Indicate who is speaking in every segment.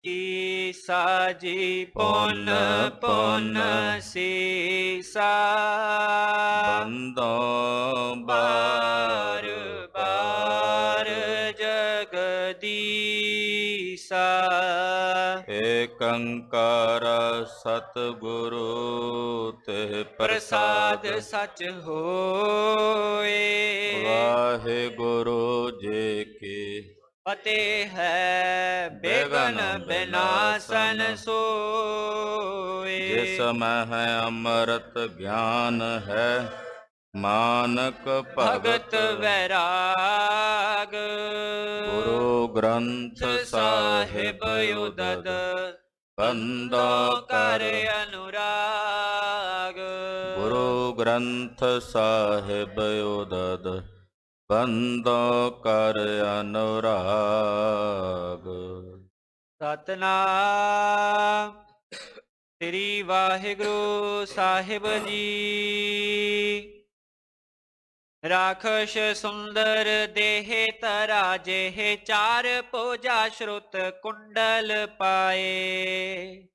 Speaker 1: ਈਸਾ ਜੀ ਪੁਨ
Speaker 2: ਪੁਨ
Speaker 1: ਪੁਨ
Speaker 2: ਪੁਨ
Speaker 1: ਸੀਸਾ
Speaker 2: ਬੰਦੋਂ
Speaker 1: ਬਾਰ
Speaker 2: ਬਾਰ
Speaker 1: ਬਾਰ
Speaker 2: ਬਾਰ
Speaker 1: ਜਗਦੀਸਾ।
Speaker 2: ਏਕ ਓੰਕਾਰ ਸਤਿਗੁਰੂ ਤੇ
Speaker 1: ਪ੍ਰਸਾਦ
Speaker 2: ਪ੍ਰਸਾਦ
Speaker 1: ਸਚ ਹੋਏ,
Speaker 2: ਵਾਹਿਗੁਰੂ ਜੀ ਕੀ
Speaker 1: ਫਤਿਹ ਹੈ ਬੇਗਨ
Speaker 2: ਬੇਗਨ
Speaker 1: ਬਿਨਾਸਨ
Speaker 2: ਬਿਨਾਸਨ
Speaker 1: ਸੋਏ।
Speaker 2: ਜਿਸ ਮਹਿ ਅੰਮ੍ਰਿਤ ਗਿਆਨ ਹੈ ਮਾਨਕ
Speaker 1: ਭਗਤ
Speaker 2: ਭਗਤ
Speaker 1: ਵੈਰਾਗ
Speaker 2: ਗੁਰੂ ਗ੍ਰੰਥ
Speaker 1: ਸਾਹਿਬ
Speaker 2: ਸਾਹਿਬ
Speaker 1: ਉਦਦ
Speaker 2: ਉਦਦ
Speaker 1: ਬੰਦੋ
Speaker 2: ਬੰਦੋ
Speaker 1: ਕਰ
Speaker 2: ਕਰ
Speaker 1: ਅਨੁਰਾਗ।
Speaker 2: ਗੁਰੂ ਗ੍ਰੰਥ ਸਾਹਿਬ ਉਦਦ ਬੰਦੋ ਕਰ ਅਨੁਰਾਗ।
Speaker 1: ਸਤਨਾਮ ਸ੍ਰੀ ਵਾਹਿਗੁਰੂ ਸਾਹਿਬ ਜੀ। ਰਾਖਸ਼ ਸੁੰਦਰ ਦੇਹ ਤਰਾ ਜਿਹੇ ਚਾਰ ਪੂਜਾ ਸ਼ਰੁਤ ਕੁੰਡਲ ਪਾਏ।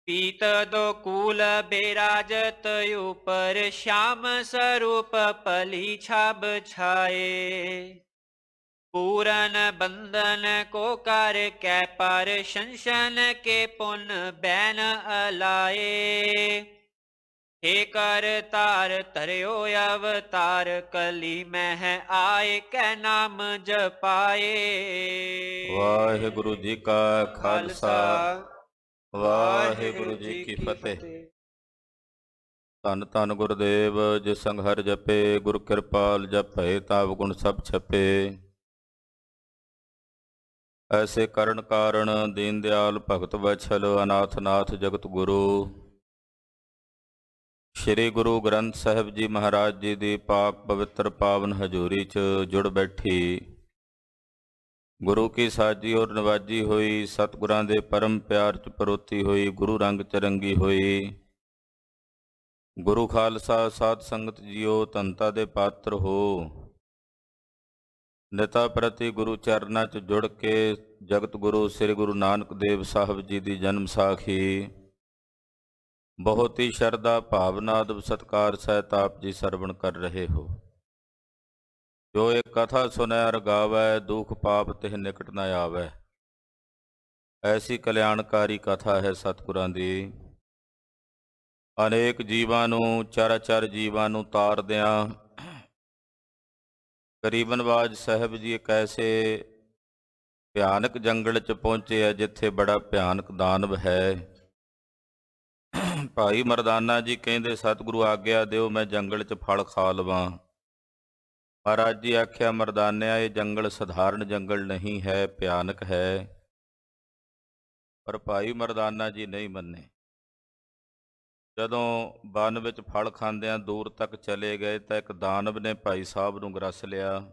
Speaker 1: ਪੀਤ ਦੋ ਕੂਲ ਬੇਰਾਜਤ ਉਪਰ ਸ਼ਾਮ ਸਰੂਪ ਪਲੀ ਛਬ ਛਾਏ। पूरन बंधन को कर कै पर शंशन के पुन बैन अलाए। हे कर तार तरियो अवतार कली मह आए कै नाम जपाए।
Speaker 2: ਵਾਹਿਗੁਰੂ ਜੀ ਕਾ ਖਾਲਸਾ ਵਾਹਿਗੁਰੂ ਜੀ ਕੀ ਫਤਿਹ। ਧੰਨ ਧੰਨ ਗੁਰਦੇਵ ਜਿਸ ਸੰਗ ਹਰਿ ਜਪੇ ਗੁਰ ਕਿਰਪਾਲ ਜਪੈ ਤਾਵ ਗੁਣ ਸਭ ਛਪੇ। ਐਸੇ ਕਰਨ ਕਾਰਣ ਦੀਨ ਦਿਆਲ ਭਗਤ ਵਛਲ ਅਨਾਥ ਨਾਥ ਜਗਤ ਗੁਰੂ ਸ੍ਰੀ ਗੁਰੂ ਗ੍ਰੰਥ ਸਾਹਿਬ ਜੀ ਮਹਾਰਾਜ ਜੀ ਦੀ ਪਾਕ ਪਵਿੱਤਰ ਪਾਵਨ ਹਜ਼ੂਰੀ 'ਚ ਜੁੜ ਬੈਠੀ ਗੁਰੂ ਕੀ ਸਾਜੀ ਔਰ ਨਵਾਜੀ ਹੋਈ ਸਤਿਗੁਰਾਂ ਦੇ ਪਰਮ ਪਿਆਰ 'ਚ ਪਰੋਤੀ ਹੋਈ ਗੁਰੂ ਰੰਗ 'ਚ ਰੰਗੀ ਹੋਈ ਗੁਰੂ ਖਾਲਸਾ ਸਾਧ ਸੰਗਤ ਜੀਓ ਧੰਤਾ ਦੇ ਪਾਤਰ ਹੋ। ਨਿਤਾ ਪ੍ਰਤੀ ਗੁਰੂ ਚਰਨਾਂ 'ਚ ਜੁੜ ਕੇ ਜਗਤ ਗੁਰੂ ਸ੍ਰੀ ਗੁਰੂ ਨਾਨਕ ਦੇਵ ਸਾਹਿਬ ਜੀ ਦੀ ਜਨਮ ਸਾਖੀ ਬਹੁਤ ਹੀ ਸ਼ਰਧਾ ਭਾਵਨਾ ਅਦਬ ਸਤਿਕਾਰ ਸਹਿਤ ਆਪ ਜੀ ਸਰਵਣ ਕਰ ਰਹੇ ਹੋ। ਜੋ ਇਹ ਕਥਾ ਸੁਨੈ ਰਗਾਵੈ ਦੁਖ ਪਾਪ ਤਿਹ ਨਿਕਟ ਨ ਆਵੈ। ਐਸੀ ਕਲਿਆਣਕਾਰੀ ਕਥਾ ਹੈ ਸਤਿਗੁਰਾਂ ਦੀ। ਅਨੇਕ ਜੀਵਾਂ ਨੂੰ ਚਰ ਜੀਵਾਂ ਨੂੰ ਤਾਰਦਿਆਂ ਗਰੀਬਨਵਾਜ ਸਾਹਿਬ ਜੀ ਇੱਕ ਐਸੇ ਭਿਆਨਕ ਜੰਗਲ 'ਚ ਪਹੁੰਚੇ ਆ ਜਿੱਥੇ ਬੜਾ ਭਿਆਨਕ ਦਾਨਵ ਹੈ। ਭਾਈ ਮਰਦਾਨਾ ਜੀ ਕਹਿੰਦੇ ਸਤਿਗੁਰੂ ਆਗਿਆ ਦਿਓ ਮੈਂ ਜੰਗਲ 'ਚ ਫਲ ਖਾ ਲਵਾਂ। ਮਹਾਰਾਜ ਜੀ ਆਖਿਆ ਮਰਦਾਨਿਆ ਇਹ ਜੰਗਲ ਸਧਾਰਨ ਜੰਗਲ ਨਹੀਂ ਹੈ ਭਿਆਨਕ ਹੈ। ਪਰ ਭਾਈ ਮਰਦਾਨਾ ਜੀ ਨਹੀਂ ਮੰਨੇ। ਜਦੋਂ ਵਨ ਵਿੱਚ ਫਲ ਖਾਂਦਿਆਂ ਦੂਰ ਤੱਕ ਚਲੇ ਗਏ ਤਾਂ ਇੱਕ ਦਾਨਵ ਨੇ ਭਾਈ ਸਾਹਿਬ ਨੂੰ ਗਰਸ ਲਿਆ।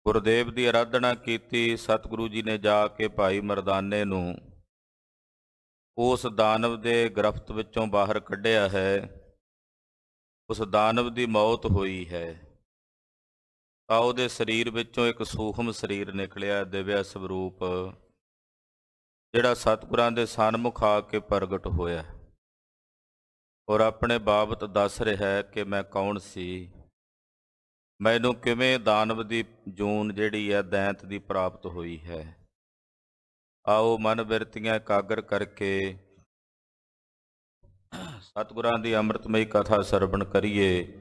Speaker 2: ਗੁਰਦੇਵ ਦੀ ਆਰਾਧਨਾ ਕੀਤੀ। ਸਤਿਗੁਰੂ ਜੀ ਨੇ ਜਾ ਕੇ ਭਾਈ ਮਰਦਾਨੇ ਨੂੰ ਉਸ ਦਾਨਵ ਦੇ ਗ੍ਰਿਫਤ ਵਿੱਚੋਂ ਬਾਹਰ ਕੱਢਿਆ ਹੈ। ਉਸ ਦਾਨਵ ਦੀ ਮੌਤ ਹੋਈ ਹੈ ਤਾਂ ਉਹਦੇ ਸਰੀਰ ਵਿੱਚੋਂ ਇੱਕ ਸੂਖਮ ਸਰੀਰ ਨਿਕਲਿਆ ਦਿਵਿਆ ਸਰੂਪ ਜਿਹੜਾ ਸਤਿਗੁਰਾਂ ਦੇ ਸਨਮੁਖ ਆ ਕੇ ਪ੍ਰਗਟ ਹੋਇਆ ਔਰ ਆਪਣੇ ਬਾਬਤ ਦੱਸ ਰਿਹਾ ਹੈ ਕਿ ਮੈਂ ਕੌਣ ਸੀ, ਮੈਨੂੰ ਕਿਵੇਂ ਦਾਨਵ ਦੀ ਜੂਨ ਜਿਹੜੀ ਹੈ ਦੈਂਤ ਦੀ ਪ੍ਰਾਪਤ ਹੋਈ ਹੈ। ਆਓ ਮਨ ਬਿਰਤੀਆਂ ਇਕਾਗਰ ਕਰਕੇ ਸਤਿਗੁਰਾਂ ਦੀ ਅੰਮ੍ਰਿਤਮਈ ਕਥਾ ਸਰਵਣ ਕਰੀਏ।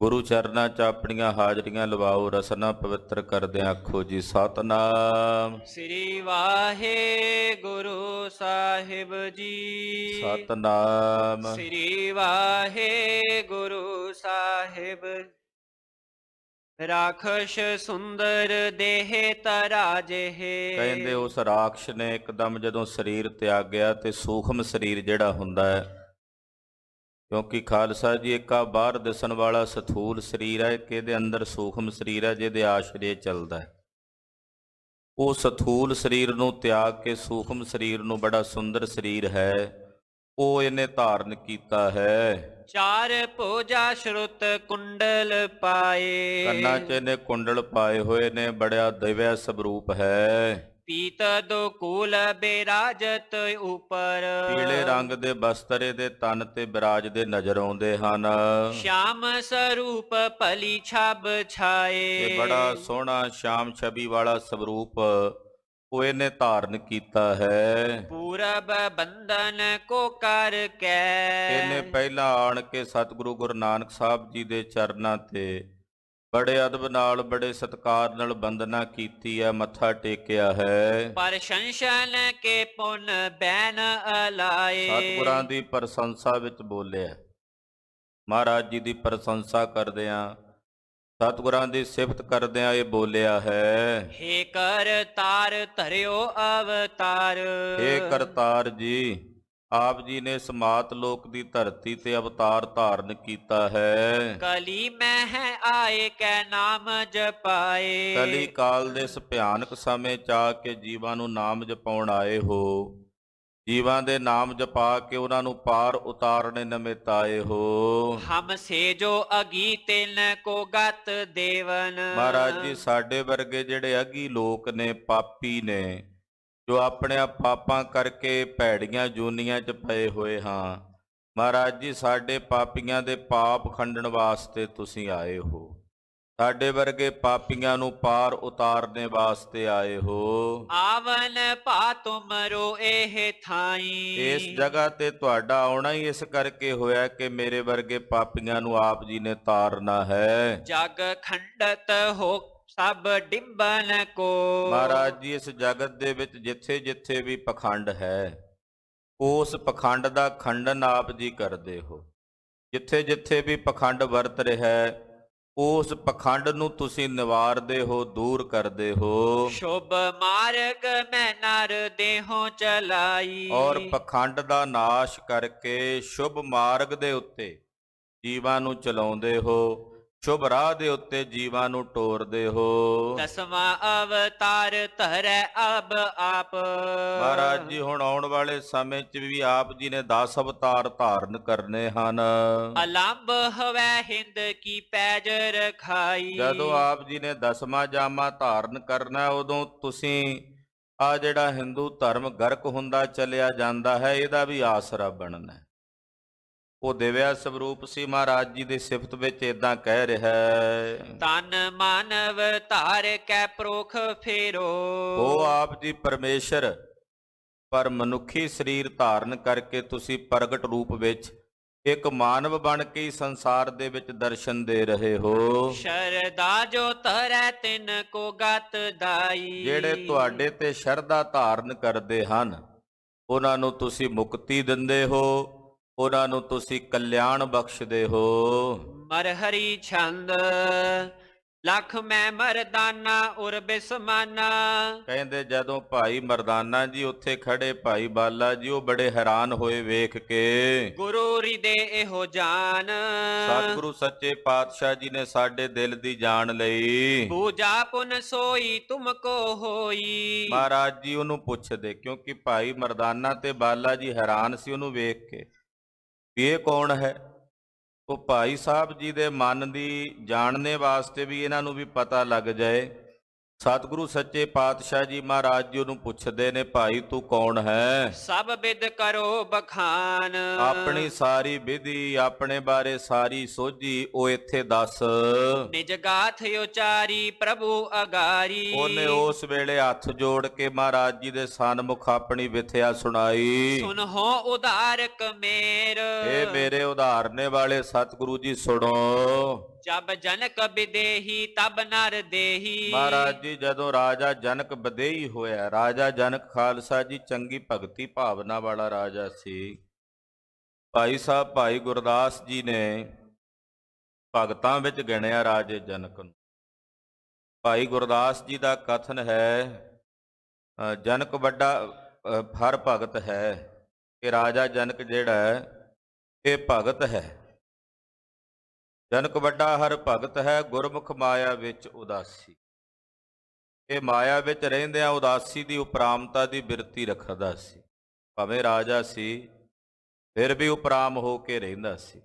Speaker 2: ਗੁਰੂ ਚਰਨਾਂ 'ਚ ਆਪਣੀਆਂ ਹਾਜ਼ਰੀਆਂ ਲਵਾਓ। ਰਸਨਾ ਪਵਿੱਤਰ ਕਰਦਿਆਂ ਆਖੋ ਜੀ ਸਤਨਾਮ
Speaker 1: ਸ੍ਰੀ ਵਾਹਿਗੁਰੂ ਸਾਹਿਬ ਜੀ।
Speaker 2: ਸਤਨਾਮ
Speaker 1: ਸ੍ਰੀ ਵਾਹਿਗੁਰੂ ਸਾਹਿਬ। ਰਾਖਸ਼ ਸੁੰਦਰ ਦੇਹ ਤਰਾ ਜਿਹੇ।
Speaker 2: ਕਹਿੰਦੇ ਉਸ ਰਾਖਸ਼ ਨੇ ਇੱਕਦਮ ਜਦੋਂ ਸਰੀਰ ਤਿਆਗਿਆ ਤੇ ਸੂਖਮ ਸਰੀਰ ਜਿਹੜਾ ਹੁੰਦਾ ਹੈ, ਕਿਉਂਕਿ ਖਾਲਸਾ ਜੀ ਇੱਕ ਆ ਬਾਹਰ ਦਿਸਣ ਵਾਲਾ ਸਥੂਲ ਸਰੀਰ ਹੈ, ਇੱਕ ਇਹਦੇ ਅੰਦਰ ਸੂਖਮ ਸਰੀਰ ਹੈ ਜਿਹਦੇ ਆਸ਼ਰੇ ਚੱਲਦਾ ਹੈ। ਉਹ ਸਥੂਲ ਸਰੀਰ ਨੂੰ ਤਿਆਗ ਕੇ ਸੂਖਮ ਸਰੀਰ ਨੂੰ ਬੜਾ ਸੁੰਦਰ ਸਰੀਰ ਹੈ ਉਹ ਇਹਨੇ ਧਾਰਨ ਕੀਤਾ ਹੈ।
Speaker 1: ਚਾਰ ਪੂਜਾ ਸ਼ਰੁਤ ਕੁੰਡਲ ਪਾਏ।
Speaker 2: ਕੰਨਾਂ 'ਚ ਇਹਨੇ ਕੁੰਡਲ ਪਾਏ ਹੋਏ ਨੇ, ਬੜਾ ਦਿਵਿਆ ਸਰੂਪ ਹੈ।
Speaker 1: ਪੀਤ ਦੁਕੂਲ ਬਿਰਾਜਤ ਉਪਰ
Speaker 2: ਪੀਲੇ ਰੰਗ ਦੇ ਬਸਤਰੇ ਦੇ ਤਨ ਤੇ ਬਿਰਾਜਦੇ ਨਜ਼ਰ ਆਉਂਦੇ ਹਨ
Speaker 1: ਸ਼ਾਮ ਸਰੂਪ ਭਲੀ ਛਬ ਛਾਏ
Speaker 2: ਤੇ ਬੜਾ ਸੋਹਣਾ ਸ਼ਾਮ ਛਵੀ ਵਾਲਾ ਸਵਰੂਪ ਉਹ ਇਹਨੇ ਧਾਰਨ ਕੀਤਾ ਹੈ।
Speaker 1: ਪੂਰਬ ਬੰਧਨ ਕੋ ਕਰ
Speaker 2: ਇਹਨੇ
Speaker 1: ਕੈ
Speaker 2: ਪਹਿਲਾਂ ਆਣ ਕੇ ਸਤਿਗੁਰੂ ਗੁਰੂ ਨਾਨਕ ਸਾਹਿਬ ਜੀ ਦੇ ਚਰਨਾਂ ਤੇ ਬੜੇ ਅਦਬ ਨਾਲ ਬੜੇ ਸਤਿਕਾਰ ਨਾਲ ਬੰਦਨਾ ਕੀਤੀ ਹੈ, ਮੱਥਾ ਟੇਕਿਆ ਹੈ।
Speaker 1: ਪ੍ਰਸ਼ੰਸਨ ਕੇ ਪੁਨ ਬੈਨ ਅਲਾਏ
Speaker 2: ਸਤਿਗੁਰਾਂ ਦੀ ਪ੍ਰਸ਼ੰਸਾ ਵਿੱਚ ਬੋਲਿਆ, ਮਹਾਰਾਜ ਜੀ ਦੀ ਪ੍ਰਸ਼ੰਸਾ ਕਰਦਿਆਂ ਸਤਿਗੁਰਾਂ ਦੀ ਸਿਫਤ ਕਰਦਿਆਂ ਇਹ ਬੋਲਿਆ ਹੈ,
Speaker 1: ਹੇ ਕਰਤਾਰ ਧਰਿਓ ਅਵਤਾਰ
Speaker 2: ਹੇ ਕਰਤਾਰ ਜੀ, ਆਪ ਜੀ ਨੇ ਸਮਾਤ ਲੋਕ ਦੀ ਧਰਤੀ ਤੇ ਅਵਤਾਰ ਧਾਰਨ ਕੀਤਾ ਹੈ।
Speaker 1: ਕਲੀ ਮੈਂ ਹੈ ਆਏ ਕੈ ਨਾਮ ਜਪਾਏ
Speaker 2: ਕਲੀ ਕਾਲ ਦੇ ਇਸ ਭਿਆਨਕ ਸਮੇਂ ਚ ਆ ਕੇ ਜੀਵਾਂ ਨੂੰ ਨਾਮ ਜਪਾਉਣ ਆਏ ਹੋ, ਜੀਵਾਂ ਦੇ ਨਾਮ ਜਪਾ ਕੇ ਉਹਨਾਂ ਨੂੰ ਪਾਰ ਉਤਾਰਨੇ ਨਿਮਿਤ ਆਏ ਹੋ।
Speaker 1: ਹਮ ਸੇ ਜੋ ਅਗੀ ਤਿਨ ਕੋ ਗਤ ਦੇਵਨ
Speaker 2: ਮਹਾਰਾਜ ਜੀ, ਸਾਡੇ ਵਰਗੇ ਜਿਹੜੇ ਅਗੀ ਲੋਕ ਨੇ, ਪਾਪੀ ਨੇ, ਜੋ ਆਪਣੇ ਆਪ ਪਾਪਾਂ ਕਰਕੇ ਭੈੜੀਆਂ ਜੂਨੀਆਂ 'ਚ ਪਏ ਹੋਏ ਹਾਂ, ਮਹਾਰਾਜ ਜੀ ਸਾਡੇ ਪਾਪੀਆਂ ਦੇ ਪਾਪ ਖੰਡਣ ਵਾਸਤੇ ਤੁਸੀਂ ਆਏ ਹੋ, ਸਾਡੇ ਵਰਗੇ ਪਾਪੀਆਂ ਨੂੰ ਪਾਰ ਉਤਾਰਨੇ ਵਾਸਤੇ ਆਏ ਹੋ।
Speaker 1: ਆਵਨ ਭਾ ਤੁਮਰੋ ਇਹ ਥਾਈ
Speaker 2: ਇਸ ਜਗ੍ਹਾ ਤੇ ਤੁਹਾਡਾ ਆਉਣਾ ਹੀ ਇਸ ਕਰਕੇ ਹੋਇਆ ਕਿ ਮੇਰੇ ਵਰਗੇ ਪਾਪੀਆਂ ਨੂੰ ਆਪ ਜੀ ਨੇ ਤਾਰਨਾ ਹੈ।
Speaker 1: ਜਗ ਖੰਡਤ ਹੋ ਸਭ ਡਿੰਬਨ ਕੋ
Speaker 2: ਮਹਾਰਾਜ ਜੀ, ਇਸ ਜਗਤ ਦੇ ਵਿੱਚ ਜਿੱਥੇ ਜਿੱਥੇ ਵੀ ਪਖੰਡ ਹੈ, ਉਸ ਪਖੰਡ ਦਾ ਖੰਡਨ ਆਪ ਜੀ ਕਰਦੇ ਹੋ। ਜਿੱਥੇ ਜਿੱਥੇ ਵੀ ਪਖੰਡ ਵਰਤ ਰਿਹਾ ਹੈ, ਉਸ ਪਖੰਡ ਨੂੰ ਤੁਸੀਂ ਨਿਵਾਰਦੇ ਹੋ, ਦੂਰ ਕਰਦੇ ਹੋ।
Speaker 1: ਸ਼ੁਭ ਮਾਰਗ ਮੈਂ ਨਰ ਦੇਹੋਂ ਚਲਾਈ
Speaker 2: ਔਰ ਪਖੰਡ ਦਾ ਨਾਸ਼ ਕਰਕੇ ਸ਼ੁਭ ਮਾਰਗ ਦੇ ਉੱਤੇ ਜੀਵਾਂ ਨੂੰ ਚਲਾਉਂਦੇ ਹੋ, ਸ਼ੁਭ ਰਾਹ ਦੇ ਉੱਤੇ ਜੀਵਾਂ ਨੂੰ ਟੋਰਦੇ ਹੋ।
Speaker 1: ਦਸਵਾਂ ਅਵਤਾਰ ਧਰੈ ਅਬ ਆਪ
Speaker 2: ਮਹਾਰਾਜ ਜੀ, ਹੁਣ ਆਉਣ ਵਾਲੇ ਸਮੇਂ 'ਚ ਵੀ ਆਪ ਜੀ ਨੇ 10 ਅਵਤਾਰ ਧਾਰਨ ਕਰਨੇ ਹਨ।
Speaker 1: ਅਲੰਬ ਹਵੈ ਹਿੰਦ ਕੀ ਪੈਜ ਰਖਾਈ
Speaker 2: ਜਦੋਂ ਆਪ ਜੀ ਨੇ 10ਵਾਂ ਜਾਮਾ ਧਾਰਨ ਕਰਨਾ, ਉਦੋਂ ਤੁਸੀਂ ਆ ਜਿਹੜਾ ਹਿੰਦੂ ਧਰਮ ਗਰਕ ਹੁੰਦਾ ਚਲਿਆ ਜਾਂਦਾ ਹੈ, ਇਹਦਾ ਵੀ ਆਸਰਾ ਬਣਨਾ। ਉਹ ਦਿਵਿਆ ਸਵਰੂਪ ਸੀ। ਮਹਾਰਾਜ ਜੀ ਦੀ ਸਿਫਤ ਵਿੱਚ ਇਦਾਂ ਕਹਿ ਰਿਹਾ ਹੈ,
Speaker 1: ਤਨ ਮਾਨਵ ਧਾਰ ਕੈ ਪ੍ਰੋਖ ਫੇਰੋ
Speaker 2: ਉਹ ਆਪ ਜੀ ਪਰਮੇਸ਼ਰ ਪਰ ਮਨੁੱਖੀ ਸਰੀਰ ਧਾਰਨ ਕਰਕੇ ਤੁਸੀਂ ਪ੍ਰਗਟ ਰੂਪ ਵਿੱਚ ਇੱਕ ਮਾਨਵ ਬਣ ਕੇ ਸੰਸਾਰ ਦੇ ਵਿੱਚ ਦਰਸ਼ਨ ਦੇ ਰਹੇ ਹੋ।
Speaker 1: ਸ਼ਰਦਾ ਜੋ ਧਰੈ ਤਿਨ ਕੋ ਗਤ ਦਾਈ
Speaker 2: ਜਿਹੜੇ ਤੁਹਾਡੇ ਤੇ ਸ਼ਰਧਾ ਧਾਰਨ ਕਰਦੇ ਹਨ, ਉਹਨਾਂ ਨੂੰ ਤੁਸੀਂ ਮੁਕਤੀ ਦਿੰਦੇ ਹੋ, ਉਹਨਾਂ ਨੂੰ ਤੁਸੀਂ ਕਲਿਆਣ ਬਖਸ਼ਦੇ ਹੋ।
Speaker 1: ਮਰਹਰੀ ਛੰਦ ਲੱਖ ਮੈਂ ਮਰਦਾਨਾ ਉਰ ਬਿਸਮਾਨਾ
Speaker 2: ਕਹਿੰਦੇ ਜਦੋਂ ਭਾਈ ਮਰਦਾਨਾ ਜੀ ਉੱਥੇ ਖੜੇ, ਭਾਈ ਬਾਲਾ ਜੀ ਉਹ ਬੜੇ ਹੈਰਾਨ ਹੋਏ ਵੇਖ ਕੇ।
Speaker 1: ਗੁਰੂ ਰਿਦੇ ਇਹੋ ਜਾਨ
Speaker 2: ਸਤਿਗੁਰੂ ਸੱਚੇ ਪਾਤਸ਼ਾਹ ਜੀ ਨੇ ਸਾਡੇ ਦਿਲ ਦੀ ਜਾਣ ਲਈ।
Speaker 1: ਪੂਜਾ ਪੁਨ ਸੋਈ ਤੁਮ ਕੋ ਹੋਈ
Speaker 2: ਮਹਾਰਾਜ ਜੀ ਉਹਨੂੰ ਪੁੱਛਦੇ, ਕਿਉਂਕਿ ਭਾਈ ਮਰਦਾਨਾ ਤੇ ਬਾਲਾ ਜੀ ਹੈਰਾਨ ਸੀ ਉਹਨੂੰ ਵੇਖ ਕੇ ਵੀ ਇਹ ਕੌਣ ਹੈ। ਉਹ ਭਾਈ ਸਾਹਿਬ ਜੀ ਦੇ ਮਨ ਦੀ ਜਾਣਨੇ ਵਾਸਤੇ ਵੀ ਇਹਨਾਂ ਨੂੰ ਵੀ ਪਤਾ ਲੱਗ ਜਾਏ, ਸਤਿਗੁਰੂ ਸੱਚੇ ਪਾਤਸ਼ਾਹ ਜੀ ਮਹਾਰਾਜ ਜੀ ਉਹਨੂੰ ਪੁੱਛਦੇ ਨੇ, ਭਾਈ ਤੂੰ ਕੌਣ ਹੈ।
Speaker 1: ਸਭ ਬਿਦ ਕਰੋ ਬਖਾਨ
Speaker 2: ਆਪਣੀ ਸਾਰੀ ਵਿਧੀ, ਆਪਣੇ ਬਾਰੇ ਸਾਰੀ ਸੋਝੀ ਉਹ ਇੱਥੇ ਦੱਸ।
Speaker 1: ਨਿਜ ਗਾਥ ਉਚਾਰੀ ਪ੍ਰਭੂ ਅਗਾਰੀ
Speaker 2: ਉਹਨੇ ਉਸ ਵੇਲੇ ਹੱਥ ਜੋੜ ਕੇ ਮਹਾਰਾਜ ਜੀ ਦੇ ਸਨਮੁਖ ਆਪਣੀ ਵਿਥਿਆ ਸੁਣਾਈ।
Speaker 1: ਸੁਨਹੁ ਉਧਾਰਕ ਮੇਰ
Speaker 2: ਇਹ ਮੇਰੇ ਉਧਾਰਨੇ ਵਾਲੇ ਸਤਿਗੁਰੂ ਜੀ ਸੁਣੋ।
Speaker 1: ਜਬ ਜਨਕ ਵਿਦੇਹੀ ਤਬ ਨਰ ਦੇਹੀ
Speaker 2: ਮਹਾਰਾਜ ਜੀ ਜਦੋਂ ਰਾਜਾ ਜਨਕ ਵਿਦੇਹੀ ਹੋਇਆ, ਰਾਜਾ ਜਨਕ ਖਾਲਸਾ ਜੀ ਚੰਗੀ ਭਗਤੀ ਭਾਵਨਾ ਵਾਲਾ ਰਾਜਾ ਸੀ। ਭਾਈ ਸਾਹਿਬ ਭਾਈ ਗੁਰਦਾਸ ਜੀ ਨੇ ਭਗਤਾਂ ਵਿੱਚ ਗਿਣਿਆ ਰਾਜੇ ਜਨਕ ਨੂੰ। ਭਾਈ ਗੁਰਦਾਸ ਜੀ ਦਾ ਕਥਨ ਹੈ, ਜਨਕ ਵੱਡਾ ਹਰ ਭਗਤ ਹੈ, ਕਿ ਰਾਜਾ ਜਨਕ ਜਿਹੜਾ ਹੈ ਇਹ ਭਗਤ ਹੈ। ਜਨਕ ਵੱਡਾ ਹਰ ਭਗਤ ਹੈ, ਗੁਰਮੁਖ ਮਾਇਆ ਵਿੱਚ ਉਦਾਸੀ। ਇਹ ਮਾਇਆ ਵਿੱਚ ਰਹਿੰਦਿਆਂ ਉਦਾਸੀ ਦੀ ਉਪਰਾਮਤਾ ਦੀ ਬਿਰਤੀ ਰੱਖਦਾ ਸੀ। ਭਾਵੇਂ ਰਾਜਾ ਸੀ ਫਿਰ ਵੀ ਉਪਰਾਮ ਹੋ ਕੇ ਰਹਿੰਦਾ ਸੀ।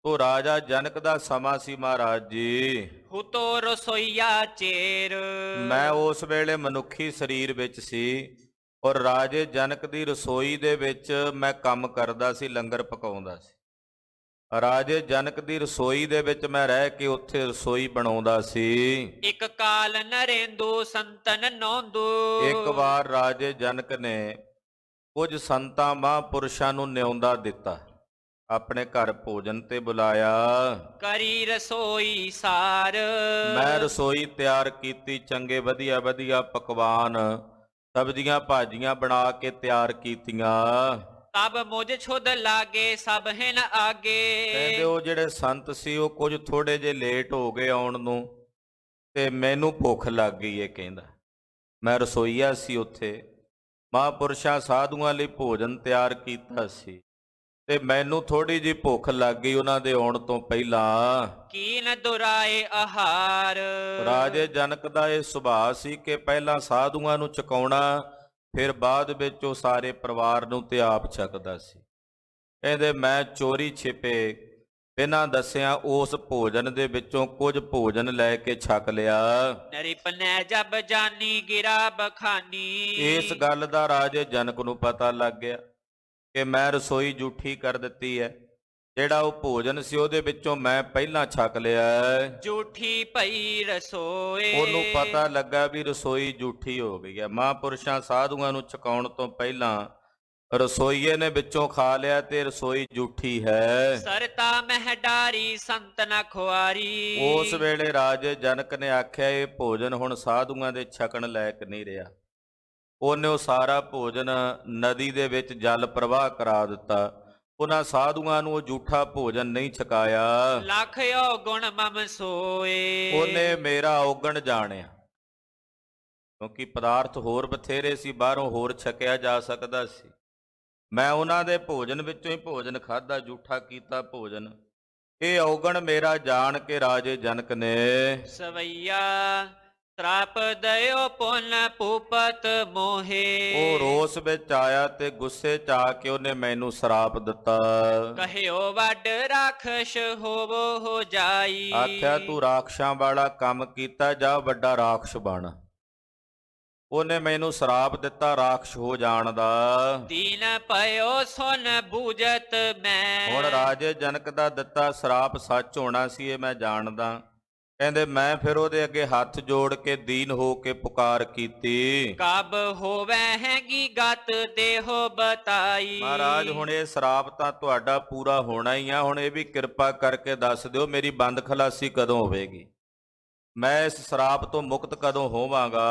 Speaker 2: ਤੋ ਰਾਜਾ ਜਨਕ ਦਾ ਸਮਾਂ ਸੀ ਮਹਾਰਾਜ ਜੀ।
Speaker 1: ਹੁਤੋ ਰਸੋਈਆ ਚੇਰ।
Speaker 2: ਮੈਂ ਉਸ ਵੇਲੇ ਮਨੁੱਖੀ ਸਰੀਰ ਵਿੱਚ ਸੀ ਔਰ ਰਾਜੇ ਜਨਕ ਦੀ ਰਸੋਈ ਦੇ ਵਿੱਚ ਮੈਂ ਕੰਮ ਕਰਦਾ ਸੀ, ਲੰਗਰ ਪਕਾਉਂਦਾ ਸੀ। ਰਾਜੇ ਜਨਕ ਦੀ ਰਸੋਈ ਦੇ ਵਿੱਚ ਮੈਂ ਰਹਿ ਕੇ ਉੱਥੇ ਰਸੋਈ ਬਣਾਉਂਦਾ ਸੀ।
Speaker 1: ਇਕ ਕਾਲ ਨਰੇਂਦੂ ਸੰਤਨ ਨੌਂਦੂ।
Speaker 2: ਇੱਕ ਵਾਰ ਰਾਜੇ ਜਨਕ ਨੇ ਕੁਝ ਸੰਤਾਂ ਮਹਾਂਪੁਰਸ਼ਾਂ ਨੂੰ ਨਿਉਂਦਾ ਦਿੱਤਾ, ਆਪਣੇ ਘਰ ਭੋਜਨ ਤੇ ਬੁਲਾਇਆ।
Speaker 1: ਕਰੀ ਰਸੋਈ ਸਾਰ।
Speaker 2: ਮੈਂ ਰਸੋਈ ਤਿਆਰ ਕੀਤੀ, ਚੰਗੇ ਵਧੀਆ ਵਧੀਆ ਪਕਵਾਨ, ਸਬਜ਼ੀਆਂ ਭਾਜੀਆਂ ਬਣਾ ਕੇ ਤਿਆਰ ਕੀਤੀਆਂ।
Speaker 1: ਤਬ ਮੁਝ ਛੁਦ ਲਾਗੇ ਸਭ ਹਿਨ ਆਗੇ।
Speaker 2: ਕਹਿੰਦੇ ਉਹ ਜਿਹੜੇ ਸੰਤ ਸੀ ਉਹ ਕੁਝ ਥੋੜੇ ਜਿਹੇ ਲੇਟ ਹੋ ਗਏ ਆਉਣ ਨੂੰ, ਤੇ ਮੈਨੂੰ ਭੁੱਖ ਲੱਗ ਗਈ। ਇਹ ਕਹਿੰਦਾ ਮੈਂ ਰਸੋਈਆ ਸੀ ਉੱਥੇ, ਮਹਾਂਪੁਰਸ਼ਾਂ ਸਾਧੂਆਂ ਲਈ ਭੋਜਨ ਤਿਆਰ ਕੀਤਾ ਸੀ ਤੇ ਮੈਨੂੰ ਥੋੜੀ ਜਿਹੀ ਭੁੱਖ ਲੱਗ ਗਈ ਉਹਨਾਂ ਦੇ ਆਉਣ ਤੋਂ ਪਹਿਲਾਂ।
Speaker 1: ਕੀਨ ਦੁਰਾਏ ਆਹਾਰ।
Speaker 2: ਰਾਜੇ ਜਨਕ ਦਾ ਇਹ ਸੁਭਾਅ ਸੀ ਕਿ ਪਹਿਲਾਂ ਸਾਧੂਆਂ ਨੂੰ ਚਕਾਉਣਾ, ਫਿਰ ਬਾਅਦ ਵਿੱਚ ਉਹ ਸਾਰੇ ਪਰਿਵਾਰ ਨੂੰ ਤੇ ਆਪ ਛਕਦਾ ਸੀ। ਕਹਿੰਦੇ ਮੈਂ ਚੋਰੀ ਛਿਪੇ ਬਿਨਾਂ ਦੱਸਿਆ ਉਸ ਭੋਜਨ ਦੇ ਵਿੱਚੋਂ ਕੁਝ ਭੋਜਨ ਲੈ ਕੇ ਛਕ ਲਿਆ।
Speaker 1: ਨਰਿਪਨੈ ਜਬ ਜਾਨੀ ਗਿਰਾ ਬਖਾਨੀ।
Speaker 2: ਇਸ ਗੱਲ ਦਾ ਰਾਜੇ ਜਨਕ ਨੂੰ ਪਤਾ ਲੱਗ ਗਿਆ ਕਿ ਮੈਂ ਰਸੋਈ ਝੂਠੀ ਕਰ ਦਿੱਤੀ ਹੈ। ਜਿਹੜਾ ਉਹ ਭੋਜਨ ਸੀ ਉਹਦੇ ਵਿੱਚੋਂ ਮੈਂ ਪਹਿਲਾਂ ਛਕ ਲਿਆ।
Speaker 1: ਝੂਠੀ ਪਈ ਰਸੋਈ।
Speaker 2: ਉਹਨੂੰ ਪਤਾ ਲੱਗਾ ਵੀ ਰਸੋਈ ਝੂਠੀ ਹੋ ਗਈ ਹੈ। ਮਹਾਂਪੁਰਸ਼ਾਂ ਸਾਧੂਆਂ ਨੂੰ ਛਕਾਉਣ ਤੋਂ ਪਹਿਲਾਂ ਰਸੋਈਏ ਨੇ ਵਿੱਚੋਂ ਖਾ ਲਿਆ ਤੇ ਰਸੋਈ ਝੂਠੀ ਹੈ।
Speaker 1: ਸਰਤਾ ਮਹਿਡਾਰੀ ਸੰਤ ਨ ਖੁਆਰੀ।
Speaker 2: ਉਸ ਵੇਲੇ ਰਾਜੇ ਜਨਕ ਨੇ ਆਖਿਆ ਇਹ ਭੋਜਨ ਹੁਣ ਸਾਧੂਆਂ ਦੇ ਛਕਣ ਲਾਇਕ ਨਹੀਂ ਰਿਹਾ। ਉਹਨੇ ਉਹ ਸਾਰਾ ਭੋਜਨ ਨਦੀ ਦੇ ਵਿੱਚ ਜਲ ਪ੍ਰਵਾਹ ਕਰਾ ਦਿੱਤਾ। ਉਹਨਾਂ ਸਾਧੂਆਂ ਨੂੰ ਉਹ ਝੂਠਾ ਭੋਜਨ ਨਹੀਂ ਛਕਾਇਆ।
Speaker 1: ਲੱਖ ਔਗੁਣ ਮਮ ਸੋਏ।
Speaker 2: ਉਹਨੇ ਮੇਰਾ ਔਗਣ ਜਾਣਿਆ, ਕਿਉਂਕਿ ਪਦਾਰਥ ਹੋਰ ਬਥੇਰੇ ਸੀ, ਬਾਹਰੋਂ ਹੋਰ ਛਕਿਆ ਜਾ ਸਕਦਾ ਸੀ। ਮੈਂ ਉਹਨਾਂ ਦੇ ਭੋਜਨ ਵਿੱਚੋਂ ਹੀ ਭੋਜਨ ਖਾਧਾ, ਝੂਠਾ ਕੀਤਾ ਭੋਜਨ। ਇਹ ਔਗਣ ਮੇਰਾ ਜਾਣ ਕੇ ਰਾਜੇ ਜਨਕ ਨੇ
Speaker 1: ਸਵਈਆ ਤ੍ਰਾਪ ਦਇਓ ਪੁੰਨ ਪੂਪਤ ਮੋਹੇ।
Speaker 2: ਉਹ ਰੋਸ ਵਿੱਚ ਆਇਆ ਤੇ ਗੁੱਸੇ ਚ ਆ ਕੇ ਉਹਨੇ ਮੈਨੂੰ ਸਰਾਪ ਦਿੱਤਾ।
Speaker 1: ਕਹਿਓ ਵੱਡ ਰਾਖਸ਼ ਹੋਵੋ ਹੋ ਜਾਈ।
Speaker 2: ਆਖਿਆ ਤੂੰ ਰਾਖਸ਼ਾਂ ਵਾਲਾ ਕੰਮ ਕੀਤਾ, ਜਾ ਵੱਡਾ ਰਾਖਸ਼ ਬਣ। ਉਹਨੇ ਮੈਨੂੰ ਸਰਾਪ ਦਿੱਤਾ ਰਾਖਸ਼ ਹੋ ਜਾਣ ਦਾ।
Speaker 1: ਦੀਨ ਪਇਓ ਸੁਨ ਬੂਝਤ ਮੈਂ।
Speaker 2: ਹੁਣ ਰਾਜੇ ਜਨਕ ਦਾ ਦਿੱਤਾ ਸਰਾਪ ਸੱਚ ਹੋਣਾ ਸੀ, ਇਹ ਮੈਂ ਜਾਣਦਾ। ਕਹਿੰਦੇ ਮੈਂ ਫਿਰ ਉਹਦੇ ਅੱਗੇ ਹੱਥ ਜੋੜ ਕੇ ਦੀਨ ਹੋ ਕੇ ਪੁਕਾਰ ਕੀਤੀ।
Speaker 1: ਕਬ ਹੋਵੈ ਹੈਗੀ ਗਤ ਦੇਹੋ ਬਤਾਈ।
Speaker 2: ਮਹਾਰਾਜ ਹੁਣ ਇਹ ਸਰਾਪ ਤਾਂ ਤੁਹਾਡਾ ਪੂਰਾ ਹੋਣਾ ਹੀ ਆ, ਹੁਣ ਇਹ ਵੀ ਕਿਰਪਾ ਕਰਕੇ ਦੱਸ ਦਿਓ ਮੇਰੀ ਬੰਦ ਖਲਾਸੀ ਕਦੋਂ ਹੋਵੇਗੀ, ਮੈਂ ਇਸ ਸਰਾਪ ਤੋਂ ਮੁਕਤ ਕਦੋਂ ਹੋਵਾਂਗਾ।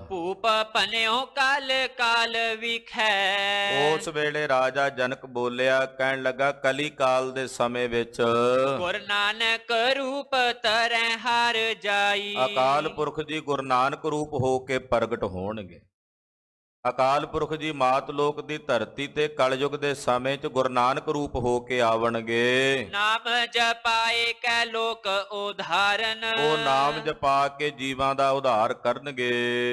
Speaker 1: ਭੂਪ ਪਨਿਓ ਕਾਲ ਕਾਲ ਵਿਖੈ।
Speaker 2: ਉਸ ਵੇਲੇ ਰਾਜਾ ਜਨਕ ਬੋਲਿਆ, ਕਹਿਣ ਲੱਗਾ ਕਲੀ ਕਾਲ ਦੇ ਸਮੇਂ ਵਿੱਚ
Speaker 1: ਗੁਰ ਨਾਨਕ ਰੂਪ ਤਰੈ ਹਰ ਜਾਈ।
Speaker 2: ਅਕਾਲ ਪੁਰਖ ਜੀ ਗੁਰੂ ਨਾਨਕ ਰੂਪ ਹੋ ਕੇ ਪ੍ਰਗਟ ਹੋਣਗੇ। ਅਕਾਲ ਪੁਰਖ ਜੀ ਮਾਤ ਲੋਕ ਦੀ ਧਰਤੀ ਤੇ ਕਲਯੁਗ ਦੇ ਸਮੇਂ 'ਚ ਗੁਰੂ ਨਾਨਕ ਰੂਪ ਹੋ ਕੇ ਆਵਣਗੇ।
Speaker 1: ਨਾਮ ਜਪਾਏ ਕੈ ਲੋਕ ਉਧਾਰਨ।
Speaker 2: ਉਹ ਨਾਮ ਜਪਾ ਕੇ ਜੀਵਾਂ ਦਾ ਉਧਾਰ ਕਰਨਗੇ।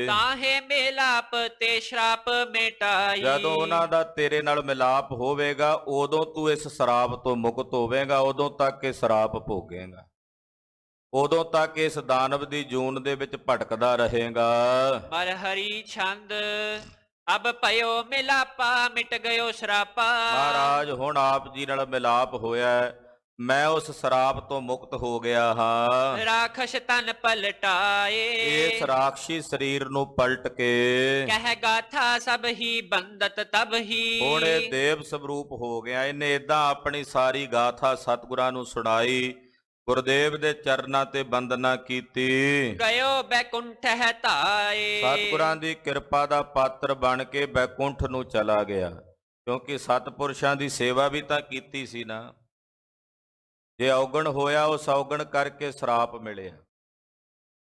Speaker 1: ਤਾਹੇ ਮਿਲਾਪ ਤੇ ਸ਼ਰਾਪ ਮਿਟਾਈ।
Speaker 2: ਜਦੋਂ ਉਹਨਾਂ ਦਾ ਤੇਰੇ ਨਾਲ ਮਿਲਾਪ ਹੋਵੇਗਾ ਉਦੋਂ ਤੂੰ ਇਸ ਸ਼ਰਾਪ ਤੋਂ ਮੁਕਤ ਹੋਵੇਗਾ, ਉਦੋਂ ਤੱਕ ਇਹ ਸ਼ਰਾਪ ਭੋਗੇਗਾ, ਉਦੋਂ ਤੱਕ ਇਸ ਦਾਨਵ ਦੀ ਜੂਨ ਦੇ ਵਿੱਚ ਭਟਕਦਾ ਰਹੇਗਾ।
Speaker 1: ਮਰ ਹਰੀ ਛੰਦ ਅਬ ਪਇਓ ਮਿਲਾਪਾ ਮਿਟ ਗਇਓ ਸ਼ਰਾਪਾ।
Speaker 2: ਮਹਾਰਾਜ ਹੁਣ ਆਪ ਜੀ ਨਾਲ ਮਿਲਾਪ ਹੋਇਆ, ਮੈਂ ਉਸ ਸ਼ਰਾਪ ਤੋਂ ਮੁਕਤ ਹੋ ਗਿਆ ਹਾਂ।
Speaker 1: ਰਾਖਸ਼ ਤਨ ਪਲਟਾਏ।
Speaker 2: ਇਸ ਰਾਖਸ਼ੀ ਸਰੀਰ ਨੂੰ ਪਲਟ ਕੇ
Speaker 1: ਕਹਿ ਗਾਥਾ ਸਭ ਹੀ ਬੰਦਤ ਤਬ ਹੀ।
Speaker 2: ਹੁਣ ਇਹ ਦੇਵ ਸਰੂਪ ਹੋ ਗਿਆ। ਇਹਨੇ ਏਦਾਂ ਆਪਣੀ ਸਾਰੀ ਗਾਥਾ ਸਤਿਗੁਰਾਂ ਨੂੰ ਸੁਣਾਈ, ਗੁਰਦੇਵ ਦੇ ਚਰਨਾਂ ਤੇ ਬੰਦਨਾ ਕੀਤੀ।
Speaker 1: ਗਇਓ ਬੈਕੁੰਠ ਹੈ ਧਾਏ।
Speaker 2: ਸਤਿਗੁਰਾਂ ਦੀ ਕਿਰਪਾ ਦਾ ਪਾਤਰ ਬਣ ਕੇ ਬੈਕੁੰਠ ਨੂੰ ਚਲਾ ਗਿਆ, ਕਿਉਂਕਿ ਸਤਿਪੁਰਸ਼ਾਂ ਦੀ ਸੇਵਾ ਵੀ ਤਾਂ ਕੀਤੀ ਸੀ ਨਾ। ਜੇ ਔਗਣ ਹੋਇਆ ਉਸ ਔਗਣ ਕਰਕੇ ਸਰਾਪ ਮਿਲਿਆ,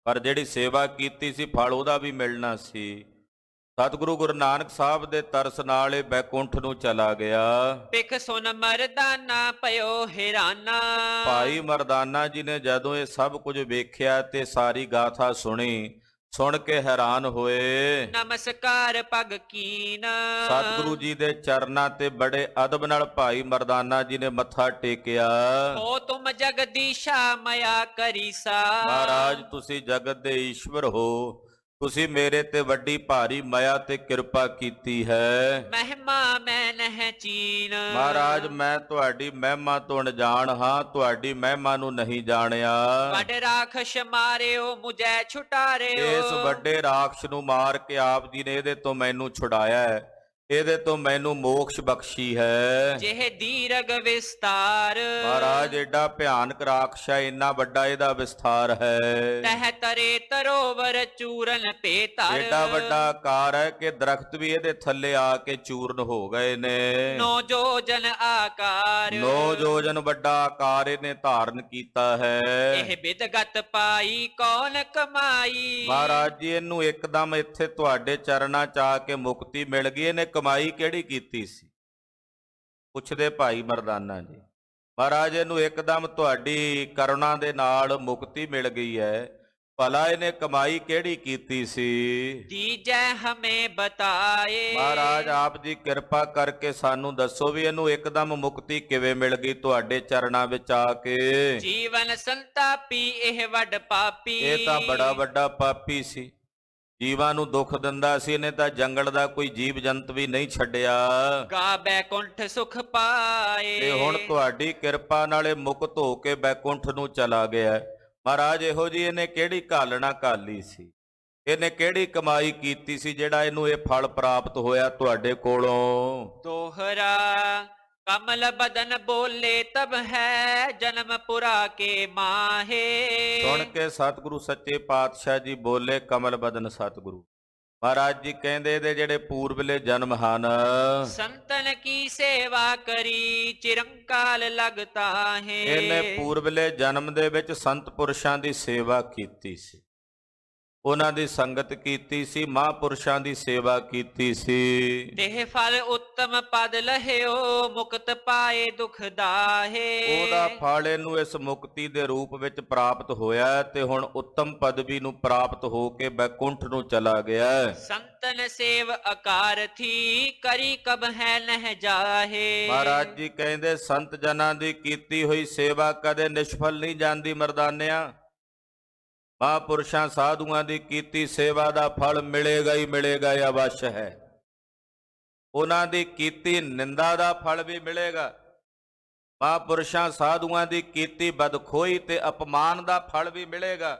Speaker 2: ਪਰ ਜਿਹੜੀ ਸੇਵਾ ਕੀਤੀ ਸੀ ਫਲ ਉਹਦਾ ਵੀ ਮਿਲਣਾ ਸੀ। ਸਤਿਗੁਰੂ ਗੁਰੂ ਨਾਨਕ ਸਾਹਿਬ ਦੇ ਤਰਸ ਨਾਲ ਇਹ ਬੈਕੁੰਠ ਨੂੰ ਚਲਾ ਗਿਆ।
Speaker 1: ਪਿਖ ਸੁਨ ਮਰਦਾਨਾ ਪਇਓ ਹੈਰਾਨਾ।
Speaker 2: ਭਾਈ ਮਰਦਾਨਾ ਜੀ ਨੇ ਜਦੋਂ ਇਹ ਸਭ ਕੁਝ ਵੇਖਿਆ ਤੇ ਸਾਰੀ ਗਾਥਾ ਸੁਣੀ ਸੁਣ ਕੇ ਹੈਰਾਨ ਹੋਏ।
Speaker 1: ਨਮਸਕਾਰ ਪਗ ਕੀਨ।
Speaker 2: ਸਤਿਗੁਰੂ ਜੀ ਦੇ ਚਰਨਾਂ ਤੇ ਬੜੇ ਅਦਬ ਨਾਲ ਭਾਈ ਮਰਦਾਨਾ ਜੀ ਨੇ ਮੱਥਾ ਟੇਕਿਆ।
Speaker 1: ਹੋ ਤੁਮ ਜਗਦੀਸ਼ਾ ਮਇਆ ਕਰੀਸਾ।
Speaker 2: ਮਹਾਰਾਜ ਤੁਸੀਂ ਜਗਤ ਦੇ ਈਸ਼ਵਰ ਹੋ, ਤੁਸੀਂ ਮੇਰੇ ਤੇ ਵੱਡੀ ਭਾਰੀ ਮਇਆ ਤੇ ਕਿਰਪਾ ਕੀਤੀ ਹੈ।
Speaker 1: ਮਹਿਮਾ ਮੈਂ ਨਹਿ ਚੀਨ।
Speaker 2: ਮਹਾਰਾਜ ਮੈਂ ਤੁਹਾਡੀ ਮਹਿਮਾ ਤੋਂ ਅਣਜਾਣ ਹਾਂ, ਤੁਹਾਡੀ ਮਹਿਮਾ ਨੂੰ ਨਹੀਂ ਜਾਣਿਆ।
Speaker 1: ਵੱਡ ਰਾਖਸ਼ ਮਾਰਿਓ ਮੁਝੈ ਛੁਟਾਰਿਓ।
Speaker 2: ਇਸ ਵੱਡੇ ਰਾਖਸ਼ ਨੂੰ ਮਾਰ ਕੇ ਆਪ ਜੀ ਨੇ ਇਹਦੇ ਤੋਂ ਮੈਨੂੰ ਛੁਡਾਇਆ ਹੈ, ਇਹਦੇ ਤੋਂ ਮੈਨੂੰ ਮੋਕਸ਼ ਬਖਸ਼ੀ ਹੈ।
Speaker 1: ਜਿਹ ਦੀਰਘ ਵਿਸਤਾਰ।
Speaker 2: ਮਹਾਰਾਜ ਏਡਾ ਭਿਆਨਕ ਰਾਖਸ਼ ਹੈ, ਇੰਨਾ ਵੱਡਾ ਇਹਦਾ ਵਿਸਥਾਰ ਹੈ।
Speaker 1: ਤਹਿ ਤਰੇ ਤਰੋਵਰ ਚੂਰਨ ਪੇਤਰ।
Speaker 2: ਏਡਾ ਵੱਡਾ ਆਕਾਰ ਹੈ ਕਿ ਦਰਖਤ ਵੀ ਇਹਦੇ ਥੱਲੇ ਆ ਕੇ ਚੂਰਨ ਹੋ ਗਏ ਨੇ।
Speaker 1: 9 ਜੋਜਨ ਆਕਾਰ।
Speaker 2: 9 ਜੋਜਨ ਵੱਡਾ ਆਕਾਰ ਇਹਨੇ ਧਾਰਨ ਕੀਤਾ ਹੈ।
Speaker 1: ਇਹ ਬਿਦਗਤ ਪਾਈ ਕੌਣ ਕਮਾਈ।
Speaker 2: ਮਹਾਰਾਜ ਜੀ ਇਹਨੂੰ ਇੱਕਦਮ ਇੱਥੇ ਤੁਹਾਡੇ ਚਰਨਾਂ ਚ ਆ ਕੇ ਮੁਕਤੀ ਮਿਲ ਗਈ। ਇਹਨੇ ਕਮਾਈ ਕਿਹੜੀ ਕੀਤੀ ਸੀ? ਪੁੱਛਦੇ ਭਾਈ ਮਰਦਾਨਾ ਜੀ। ਮਹਾਰਾਜ ਇਹਨੂੰ ਇੱਕਦਮ ਤੁਹਾਡੀ ਕਰੁਣਾ ਦੇ ਨਾਲ ਮੁਕਤੀ ਮਿਲ ਗਈ ਹੈ, ਭਲਾ ਇਹਨੇ ਕਮਾਈ ਕਿਹੜੀ ਕੀਤੀ ਸੀ?
Speaker 1: ਦੀਜੈ ਹਮੇ ਬਤਾਏ।
Speaker 2: ਮਹਾਰਾਜ ਆਪ ਜੀ ਕਿਰਪਾ ਕਰਕੇ ਸਾਨੂੰ ਦੱਸੋ ਵੀ ਇਹਨੂੰ ਇੱਕਦਮ ਮੁਕਤੀ ਕਿਵੇਂ ਮਿਲ ਗਈ ਤੁਹਾਡੇ ਚਰਨਾਂ ਵਿੱਚ ਆ ਕੇ?
Speaker 1: ਜੀਵਨ ਸੰਤਾਪੀ ਇਹ ਵੱਡ ਪਾਪੀ।
Speaker 2: ਇਹ ਤਾਂ ਬੜਾ ਵੱਡਾ ਪਾਪੀ ਸੀ, ਜੀਵਾਂ ਨੂੰ ਦੁੱਖ ਦਿੰਦਾ ਸੀ। ਇਹਨੇ ਤਾਂ ਜੰਗਲ ਦਾ ਕੋਈ ਜੀਵ ਜੰਤ ਵੀ ਨਹੀਂ ਛੱਡਿਆ।
Speaker 1: ਗਾ ਬੈਕੁੰਠ ਸੁਖ ਪਾਏ।
Speaker 2: ਤੇ ਹੁਣ ਤੁਹਾਡੀ ਕਿਰਪਾ ਨਾਲੇ ਮੁਕਤ ਹੋ ਕੇ ਬੈਕੁੰਠ ਨੂੰ ਚਲਾ ਗਿਆ। ਮਹਾਰਾਜ ਇਹੋ ਜੀ ਇਹਨੇ ਕਿਹੜੀ ਘਾਲਣਾ ਘਾਲੀ ਸੀ, ਇਹਨੇ ਕਿਹੜੀ ਕਮਾਈ ਕੀਤੀ ਸੀ ਜਿਹੜਾ ਇਹਨੂੰ ਇਹ ਫਲ ਪ੍ਰਾਪਤ ਹੋਇਆ ਤੁਹਾਡੇ ਕੋਲੋਂ?
Speaker 1: ਦੋਹਰਾ ਕਮਲ ਬਦਨ ਬੋਲੇ ਤਬ ਹੈ ਜਨਮ ਪੁਰਾ ਕੇ ਮਾਹੇ।
Speaker 2: ਸੁਣ ਕੇ ਸਤਿਗੁਰੂ ਸੱਚੇ ਪਾਤਸ਼ਾਹ ਜੀ ਬੋਲੇ, ਕਮਲ ਬਦਨ ਸਤਿਗੁਰੂ। ਮਹਾਰਾਜ ਜੀ ਕਹਿੰਦੇ ਇਹਦੇ ਜਿਹੜੇ ਪੂਰਬਲੇ ਜਨਮ ਹਨ,
Speaker 1: ਸੰਤਨ ਕੀ ਸੇਵਾ ਕਰੀ ਚਿਰੰਕਾਲ ਲਗਤਾ ਹੈ।
Speaker 2: ਇਹਨੇ ਪੂਰਬਲੇ ਜਨਮ ਦੇ ਵਿੱਚ ਸੰਤ ਪੁਰਸ਼ਾਂ ਦੀ ਸੇਵਾ ਕੀਤੀ ਸੀ, ਉਹਨਾਂ ਦੀ ਸੰਗਤ ਕੀਤੀ ਸੀ, ਮਹਾਂਪੁਰਸ਼ਾਂ ਦੀ ਸੇਵਾ ਕੀਤੀ ਸੀ।
Speaker 1: ਦੇਹ ਫਲ ਉੱਤਮ ਪਦ ਲਹਿਓ ਮੁਕਤ ਪਾਏ ਦੁਖ ਦਾਹੇ।
Speaker 2: ਉਹਦਾ ਫਲ ਇਹਨੂੰ ਇਸ ਮੁਕਤੀ ਦੇ ਰੂਪ ਵਿੱਚ ਪ੍ਰਾਪਤ ਹੋਇਆ ਤੇ ਹੁਣ ਉੱਤਮ ਪਦਵੀ ਨੂੰ ਪ੍ਰਾਪਤ ਹੋ ਕੇ ਬੈਕੁੰਠ ਨੂੰ ਚਲਾ ਗਿਆ।
Speaker 1: ਸੰਤਨ ਸੇਵ ਅਕਾਰਥੀ ਕਰੀ ਕਬ ਹੈ ਨਹਿ ਜਾਹੇ।
Speaker 2: ਮਹਾਰਾਜ ਜੀ ਕਹਿੰਦੇ ਸੰਤ ਜਨਾਂ ਦੀ ਕੀਤੀ ਹੋਈ ਸੇਵਾ ਕਦੇ ਨਿਸ਼ਫਲ ਨਹੀਂ ਜਾਂਦੀ ਮਰਦਾਨਿਆਂ। ਮਹਾਂਪੁਰਸ਼ਾਂ ਸਾਧੂਆਂ ਦੀ ਕੀਤੀ ਸੇਵਾ ਦਾ ਫਲ ਮਿਲੇਗਾ ਹੀ ਮਿਲੇਗਾ, ਇਹ ਅਵੱਸ਼ ਹੈ। ਉਹਨਾਂ ਦੀ ਕੀਤੀ ਨਿੰਦਾ ਦਾ ਫਲ ਵੀ ਮਿਲੇਗਾ। ਮਹਾਂਪੁਰਸ਼ਾਂ ਸਾਧੂਆਂ ਦੀ ਕੀਤੀ ਬਦਖੋਈ ਤੇ ਅਪਮਾਨ ਦਾ ਫਲ ਵੀ ਮਿਲੇਗਾ,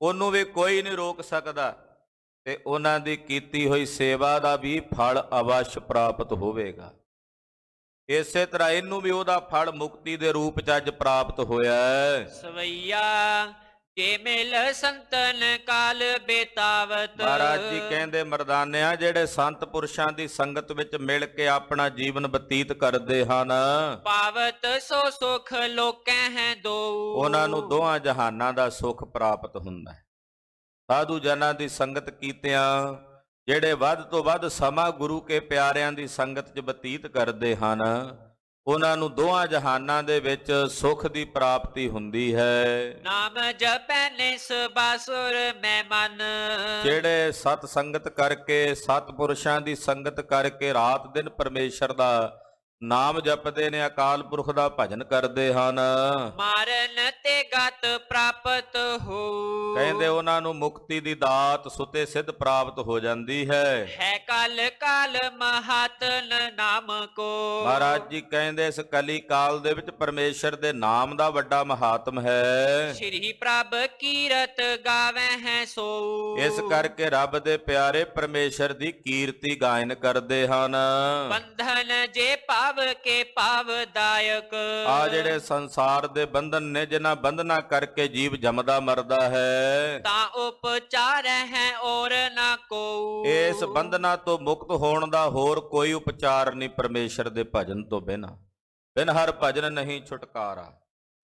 Speaker 2: ਉਹਨੂੰ ਵੀ ਕੋਈ ਨਹੀਂ ਰੋਕ ਸਕਦਾ। ਤੇ ਉਹਨਾਂ ਦੀ ਕੀਤੀ ਹੋਈ ਸੇਵਾ ਦਾ ਵੀ ਫਲ ਅਵੱਸ਼ ਪ੍ਰਾਪਤ ਹੋਵੇਗਾ। ਇਸੇ ਤਰ੍ਹਾਂ ਇਹਨੂੰ ਵੀ ਉਹਦਾ ਫਲ ਮੁਕਤੀ ਦੇ ਰੂਪ ਚ ਅੱਜ ਪ੍ਰਾਪਤ ਹੋਇਆ ਹੈ।
Speaker 1: ਸਵਈਆ ਜੇ ਮਿਲ ਸੰਤਨ ਕਾਲ ਬੇਤਾਵਤ।
Speaker 2: ਮਹਾਰਾਜ ਜੀ ਕਹਿੰਦੇ ਮਰਦਾਨਿਆਂ ਜਿਹੜੇ ਸੰਤ ਪੁਰਸ਼ਾਂ ਦੀ ਸੰਗਤ ਵਿੱਚ ਮਿਲ ਕੇ ਆਪਣਾ ਜੀਵਨ ਬਤੀਤ ਕਰਦੇ ਹਨ,
Speaker 1: ਪਾਵਤ ਸੋ ਸੁਖ ਲੋਕੈ ਹੈ ਦੋ।
Speaker 2: ਉਹਨਾਂ ਨੂੰ ਦੋਹਾਂ ਜਹਾਨਾਂ ਦਾ ਸੁਖ ਪ੍ਰਾਪਤ ਹੁੰਦਾ ਹੈ। ਸਾਧੂ ਜਨਾਂ ਦੀ ਸੰਗਤ ਕੀਤਿਆਂ ਜਿਹੜੇ ਵੱਧ ਤੋਂ ਵੱਧ ਸਮਾਂ ਗੁਰੂ ਕੇ ਪਿਆਰਿਆਂ ਦੀ ਸੰਗਤ 'ਚ ਬਤੀਤ ਕਰਦੇ ਹਨ, ਉਹਨਾਂ ਨੂੰ ਦੋਹਾਂ ਜਹਾਨਾਂ ਦੇ ਵਿੱਚ ਸੁਖ ਦੀ ਪ੍ਰਾਪਤੀ ਹੁੰਦੀ ਹੈ।
Speaker 1: ਨਾਮ ਜਪੈ ਨਿਸ ਬਾਸੁਰ ਮੈਂ ਮਨ।
Speaker 2: ਜਿਹੜੇ ਸਤ ਸੰਗਤ ਕਰਕੇ, ਸਤਪੁਰਸ਼ਾਂ ਦੀ ਸੰਗਤ ਕਰਕੇ ਰਾਤ ਦਿਨ ਪਰਮੇਸ਼ਰ ਦਾ ਨਾਮ ਜਪਦੇ ਨੇ, ਅਕਾਲ ਪੁਰਖ ਦਾ ਭਜਨ ਕਰਦੇ ਹਨ,
Speaker 1: ਮਾਰਨ ਤੇ ਗਤ ਪ੍ਰਾਪਤ ਹੋ।
Speaker 2: ਕਹਿੰਦੇ ਉਹਨਾਂ ਨੂੰ ਮੁਕਤੀ ਦੀ ਦਾਤ ਸੁਤੇ ਸਿੱਧ ਪ੍ਰਾਪਤ ਹੋ ਜਾਂਦੀ ਹੈ।
Speaker 1: ਹੈ ਕਲ ਕਾਲ ਮਹਾਤਨ ਨਾਮ ਕੋ।
Speaker 2: ਮਹਾਰਾਜ ਜੀ ਕਹਿੰਦੇ ਇਸ ਕਲੀ ਕਾਲ ਦੇ ਵਿੱਚ ਪਰਮੇਸ਼ਰ ਦੇ ਨਾਮ ਦਾ ਵੱਡਾ ਮਹਾਤਮ ਹੈ।
Speaker 1: ਸ਼੍ਰੀ ਪ੍ਰਭ ਕੀਰਤ ਗਾਵੇ ਹੈ ਸੋ।
Speaker 2: ਇਸ ਕਰਕੇ ਰੱਬ ਦੇ ਪਿਆਰੇ ਪਰਮੇਸ਼ਰ ਦੀ ਕੀਰਤੀ ਗਾਇਨ ਕਰਦੇ ਹਨ।
Speaker 1: ਬੰਧਨ ਜੇ ਪਾਵ ਕੇ ਪਾਵਦਾਇਕ।
Speaker 2: ਆ ਜਿਹੜੇ ਸੰਸਾਰ ਦੇ ਬੰਧਨ ਨੇ, ਜਿਨ੍ਹਾਂ ਬੰਧਨਾਂ ਕਰਕੇ ਜੀਵ ਜੰਮਦਾ ਮਰਦਾ ਹੈ,
Speaker 1: ਤਾਂ ਉਪਚਾਰ ਹੈ ਔਰ ਨਾ ਕੋ।
Speaker 2: ਇਸ ਬੰਧਨਾਂ ਤੋਂ ਮੁਕਤ ਹੋਣ ਦਾ ਹੋਰ ਕੋਈ ਉਪਚਾਰ ਨਹੀਂ ਪਰਮੇਸ਼ਰ ਦੇ ਭਜਨ ਤੋਂ ਬਿਨਾਂ। ਬਿਨ ਹਰ ਭਜਨ ਨਹੀਂ ਛੁਟਕਾਰਾ।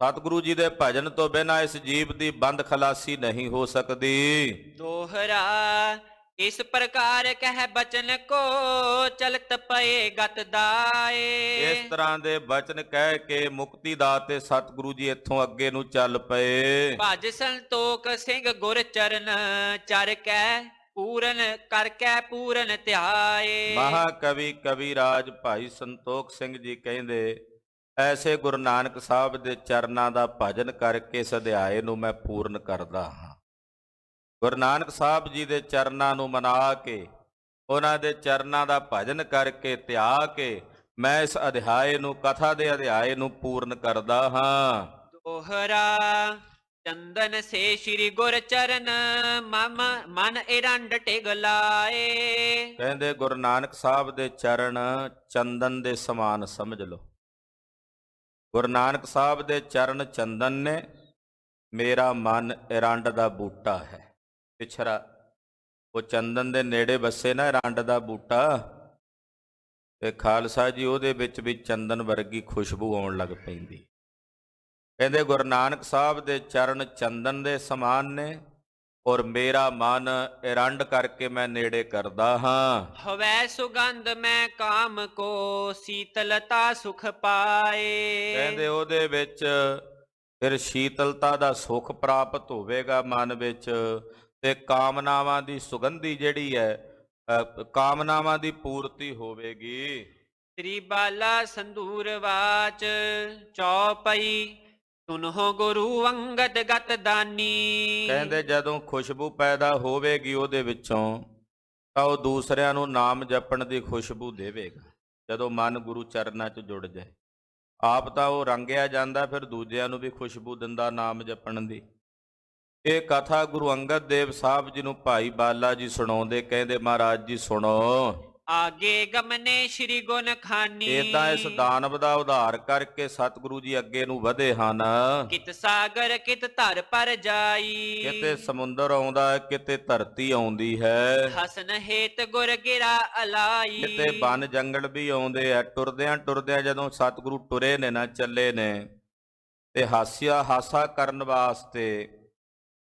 Speaker 2: ਸਤਿਗੁਰੂ ਜੀ ਦੇ ਭਜਨ ਤੋਂ ਬਿਨਾਂ ਇਸ ਜੀਵ ਦੀ ਬੰਦ ਖਲਾਸੀ ਨਹੀਂ ਹੋ ਸਕਦੀ।
Speaker 1: ਦੋਹਰਾ इस प्रकार कह बचन को चलत पए गत दाए।
Speaker 2: ਇਸ ਤਰ੍ਹਾਂ ਦੇ ਬਚਨ ਕਹਿ ਕੇ ਮੁਕਤੀ ਦਾਤੇ ਸਤਿਗੁਰੂ ਜੀ ਇੱਥੋਂ ਅੱਗੇ ਨੂੰ ਚੱਲ ਪਏ।
Speaker 1: ਭਜ ਸੰਤੋਖ ਸਿੰਘ ਗੁਰ ਚਰਨ ਚਰ ਕੈ ਪੂਰਨ ਕਰ ਕੈ ਪੂਰਨ ਧਿਆਏ।
Speaker 2: ਮਹਾਕਵੀ ਕਵੀਰਾਜ ਭਾਈ ਸੰਤੋਖ ਸਿੰਘ ਜੀ ਕਹਿੰਦੇ ਐਸੇ ਗੁਰੂ ਨਾਨਕ ਸਾਹਿਬ ਦੇ ਚਰਨਾਂ ਦਾ ਭਜਨ ਕਰਕੇ ਇਸ ਅਧਿਆਏ ਨੂੰ ਮੈਂ ਪੂਰਨ ਕਰਦਾ ਹਾਂ। ਗੁਰੂ ਨਾਨਕ ਸਾਹਿਬ ਜੀ ਦੇ ਚਰਨਾਂ ਨੂੰ ਮਨਾ ਕੇ ਉਹਨਾਂ ਦੇ ਚਰਨਾਂ ਦਾ ਭਜਨ ਕਰਕੇ ਧਿਆ ਕੇ ਮੈਂ ਇਸ ਅਧਿਆਏ ਨੂੰ ਕਥਾ ਦੇ ਅਧਿਆਏ ਨੂੰ ਪੂਰਨ ਕਰਦਾ ਹਾਂ।
Speaker 1: ਦੋਹਰਾ ਚੰਦਨ ਸੇ ਸ਼੍ਰੀ ਗੁਰ ਚਰਨ ਮਨ ਏਰੰਡ ਟਿਗ ਲਾਏ।
Speaker 2: ਕਹਿੰਦੇ ਗੁਰੂ ਨਾਨਕ ਸਾਹਿਬ ਦੇ ਚਰਨ ਚੰਦਨ ਦੇ ਸਮਾਨ ਸਮਝ ਲਓ। ਗੁਰੂ ਨਾਨਕ ਸਾਹਿਬ ਦੇ ਚਰਨ ਚੰਦਨ ਨੇ, ਮੇਰਾ ਮਨ ਏਰੰਡ ਦਾ ਬੂਟਾ ਹੈ। ਪਿਛਰਾ ਉਹ ਚੰਦਨ ਦੇ ਨੇੜੇ ਵਸੇ ਨਾ ਏਰੰਡ ਦਾ ਬੂਟਾ, ਤੇ ਖਾਲਸਾ ਜੀ ਉਹਦੇ ਵਿੱਚ ਵੀ ਚੰਦਨ ਵਰਗੀ ਖੁਸ਼ਬੂ ਆਉਣ ਲੱਗ ਪੈਂਦੀ। ਕਹਿੰਦੇ ਗੁਰੂ ਨਾਨਕ ਸਾਹਿਬ ਦੇ ਚਰਨ ਚੰਦਨ ਦੇ ਸਮਾਨ ਨੇ ਔਰ ਮੇਰਾ ਮਨ ਏਰੰਡ ਕਰਕੇ ਮੈਂ ਨੇੜੇ ਕਰਦਾ ਹਾਂ।
Speaker 1: ਹਵੈ ਸੁਗੰਧ ਮੈਂ ਕਾਮ ਕੋ ਸੀਤਲਤਾ ਸੁਖ ਪਾਏ।
Speaker 2: ਕਹਿੰਦੇ ਉਹਦੇ ਵਿੱਚ ਫਿਰ ਸ਼ੀਤਲਤਾ ਦਾ ਸੁਖ ਪ੍ਰਾਪਤ ਹੋਵੇਗਾ ਮਨ ਵਿੱਚ, ਤੇ ਕਾਮਨਾਵਾਂ ਦੀ ਸੁਗੰਧੀ ਜਿਹੜੀ ਹੈ ਕਾਮਨਾਵਾਂ ਦੀ ਪੂਰਤੀ ਹੋਵੇਗੀ।
Speaker 1: ਸ੍ਰੀ ਬਾਲਾ ਸੰਧੂਰ ਵਾਚ ਚੌਪਈ ਸੁਨਹੁ ਗੁਰੂ ਅੰਗਦ ਗਤ ਦਾਨੀ।
Speaker 2: ਕਹਿੰਦੇ ਜਦੋਂ ਖੁਸ਼ਬੂ ਪੈਦਾ ਹੋਵੇਗੀ ਉਹਦੇ ਵਿੱਚੋਂ ਤਾਂ ਉਹ ਦੂਸਰਿਆਂ ਨੂੰ ਨਾਮ ਜਪਣ ਦੀ ਖੁਸ਼ਬੂ ਦੇਵੇਗਾ। ਜਦੋਂ ਮਨ ਗੁਰੂ ਚਰਨਾਂ 'ਚ ਜੁੜ ਜਾਏ, ਆਪ ਤਾਂ ਉਹ ਰੰਗਿਆ ਜਾਂਦਾ, ਫਿਰ ਦੂਜਿਆਂ ਨੂੰ ਵੀ ਖੁਸ਼ਬੂ ਦਿੰਦਾ ਨਾਮ ਜਪਣ ਦੀ। ਇਹ ਕਥਾ ਗੁਰੂ ਅੰਗਦ ਦੇਵ ਸਾਹਿਬ ਜੀ ਨੂੰ ਭਾਈ ਬਾਲਾ ਜੀ ਸੁਣਾਉਂਦੇ, ਕਹਿੰਦੇ ਮਹਾਰਾਜ ਜੀ ਸੁਣੋ।
Speaker 1: ਆਗੇ ਗਮਨੇ ਸ਼੍ਰੀ ਗੁਣ ਖਾਨੀ।
Speaker 2: ਏਦਾਂ ਇਸ ਦਾਨਵ ਦਾ ਉਧਾਰ ਕਰਕੇ ਸਤਿਗੁਰੂ ਜੀ ਅੱਗੇ ਨੂੰ ਵਧੇ ਹਨ।
Speaker 1: ਕਿਤ ਸਾਗਰ ਕਿਤ ਧਰ ਪਰ ਜਾਈ।
Speaker 2: ਕਿਤੇ ਸਮੁੰਦਰ ਆਉਂਦਾ ਹੈ, ਕਿਤੇ ਧਰਤੀ ਆਉਂਦੀ ਹੈ,
Speaker 1: ਹਸਨ ਹੇਤ ਗੁਰ ਗਿਰਾ ਅਲਾਈ।
Speaker 2: ਕਿਤੇ ਬਨ ਜੰਗਲ ਵੀ ਆਉਂਦੇ ਆ। ਟੁਰਦਿਆਂ ਟੁਰਦਿਆਂ ਜਦੋਂ ਸਤਿਗੁਰੂ ਟੁਰੇ ਨੇ ਨਾ, ਚੱਲੇ ਨੇ, ਤੇ ਹਾਸਾ ਕਰਨ ਵਾਸਤੇ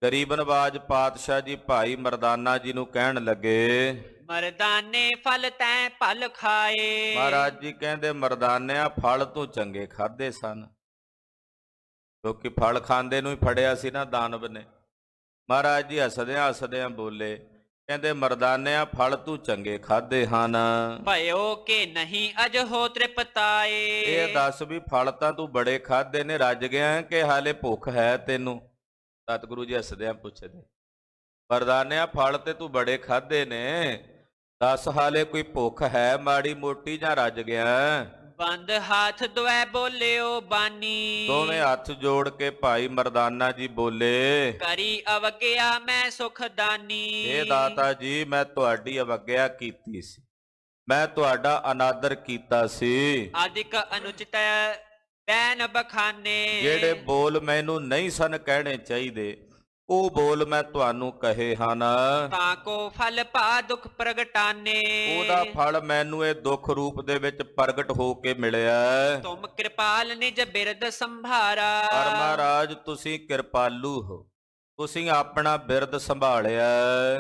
Speaker 2: ਗਰੀਬ ਨਵਾਜ ਪਾਤਸ਼ਾਹ ਜੀ ਭਾਈ ਮਰਦਾਨਾ ਜੀ ਨੂੰ ਕਹਿਣ ਲੱਗੇ,
Speaker 1: ਮਰਦਾਨੇ ਫਲ ਤੈਂ ਭਲ ਖਾਏ।
Speaker 2: ਮਹਾਰਾਜ ਜੀ ਕਹਿੰਦੇ ਮਰਦਾਨਿਆਂ ਫਲ ਤੂੰ ਚੰਗੇ ਖਾਦੇ ਸਨ, ਕਿਉਂਕਿ ਫਲ ਖਾਂਦੇ ਨੂੰ ਹੀ ਫੜਿਆ ਸੀ ਨਾ ਦਾਨਵ ਨੇ। ਮਹਾਰਾਜ ਜੀ ਹੱਸਦਿਆਂ ਹੱਸਦਿਆਂ ਬੋਲੇ, ਕਹਿੰਦੇ ਮਰਦਾਨਿਆਂ ਫਲ ਤੂੰ ਚੰਗੇ ਖਾਦੇ ਹਨ।
Speaker 1: ਭਇਓ ਕਿ ਨਹੀਂ ਅਜ ਹੋ ਤ੍ਰਿਪਤਾਏ।
Speaker 2: ਇਹ ਦੱਸ ਵੀ ਫਲ ਤਾਂ ਤੂੰ ਬੜੇ ਖਾਦੇ ਨੇ, ਰੱਜ ਗਿਆ ਕਿ ਹਾਲੇ ਭੁੱਖ ਹੈ ਤੈਨੂੰ? ਸਤਿਗੁਰੂ ਜੀ ਹੱਸਦਿਆਂ ਪੁੱਛਦੇ, ਮਰਦਾਨਿਆਂ ਫਲ ਤੇ ਤੂੰ ਬੜੇ ਖਾਦੇ ਨੇ, ਦੱਸ ਹਾਲੇ ਕੋਈ ਭੁੱਖ ਹੈ ਮਾੜੀ ਮੋਟੀ ਜਾਂ ਰੱਜ ਗਿਆ?
Speaker 1: ਬੰਦ ਹੱਥ ਦੁਐ ਬੋਲਿਓ ਬਾਨੀ।
Speaker 2: ਦੋਵੇਂ ਹੱਥ ਜੋੜ ਕੇ ਭਾਈ ਮਰਦਾਨਾ ਜੀ ਬੋਲੇ,
Speaker 1: ਕਰੀ ਅਵਗਿਆ ਮੈਂ ਸੁਖ ਦਾਨੀ।
Speaker 2: ਇਹ ਦਾਤਾ ਜੀ ਮੈਂ ਤੁਹਾਡੀ ਅਵਗਿਆ ਕੀਤੀ ਸੀ, ਮੈਂ ਤੁਹਾਡਾ ਅਨਾਦਰ ਕੀਤਾ ਸੀ।
Speaker 1: ਆਦਿਕ ਅਨੁਚਿਤ ਬੈਨ ਬਖਾਨੇ।
Speaker 2: ਜਿਹੜੇ ਬੋਲ ਮੈਨੂੰ ਨਹੀਂ ਸਨ ਕਹਿਣੇ ਚਾਹੀਦੇ, ਉਹ ਬੋਲ ਮੈਂ ਤੁਹਾਨੂੰ ਕਹੇ ਹਨ।
Speaker 1: ਤਾਂ ਕੋ ਫਲ ਪਾ ਦੁਖ ਪ੍ਰਗਟਾਨੇ।
Speaker 2: ਉਹਦਾ ਫਲ ਮੈਨੂੰ ਇਹ ਦੁੱਖ ਰੂਪ ਦੇ ਵਿੱਚ ਪ੍ਰਗਟ ਹੋ ਕੇ ਮਿਲਿਆ।
Speaker 1: ਤੁਮ ਕਿਰਪਾਲ ਨਿਜ ਬਿਰਦ ਸੰਭਾਰਾ।
Speaker 2: ਪਰ ਮਹਾਰਾਜ ਤੁਸੀਂ ਕਿਰਪਾਲੂ ਹੋ, ਤੁਸੀਂ ਆਪਣਾ ਬਿਰਦ ਸੰਭਾਲਿਆ।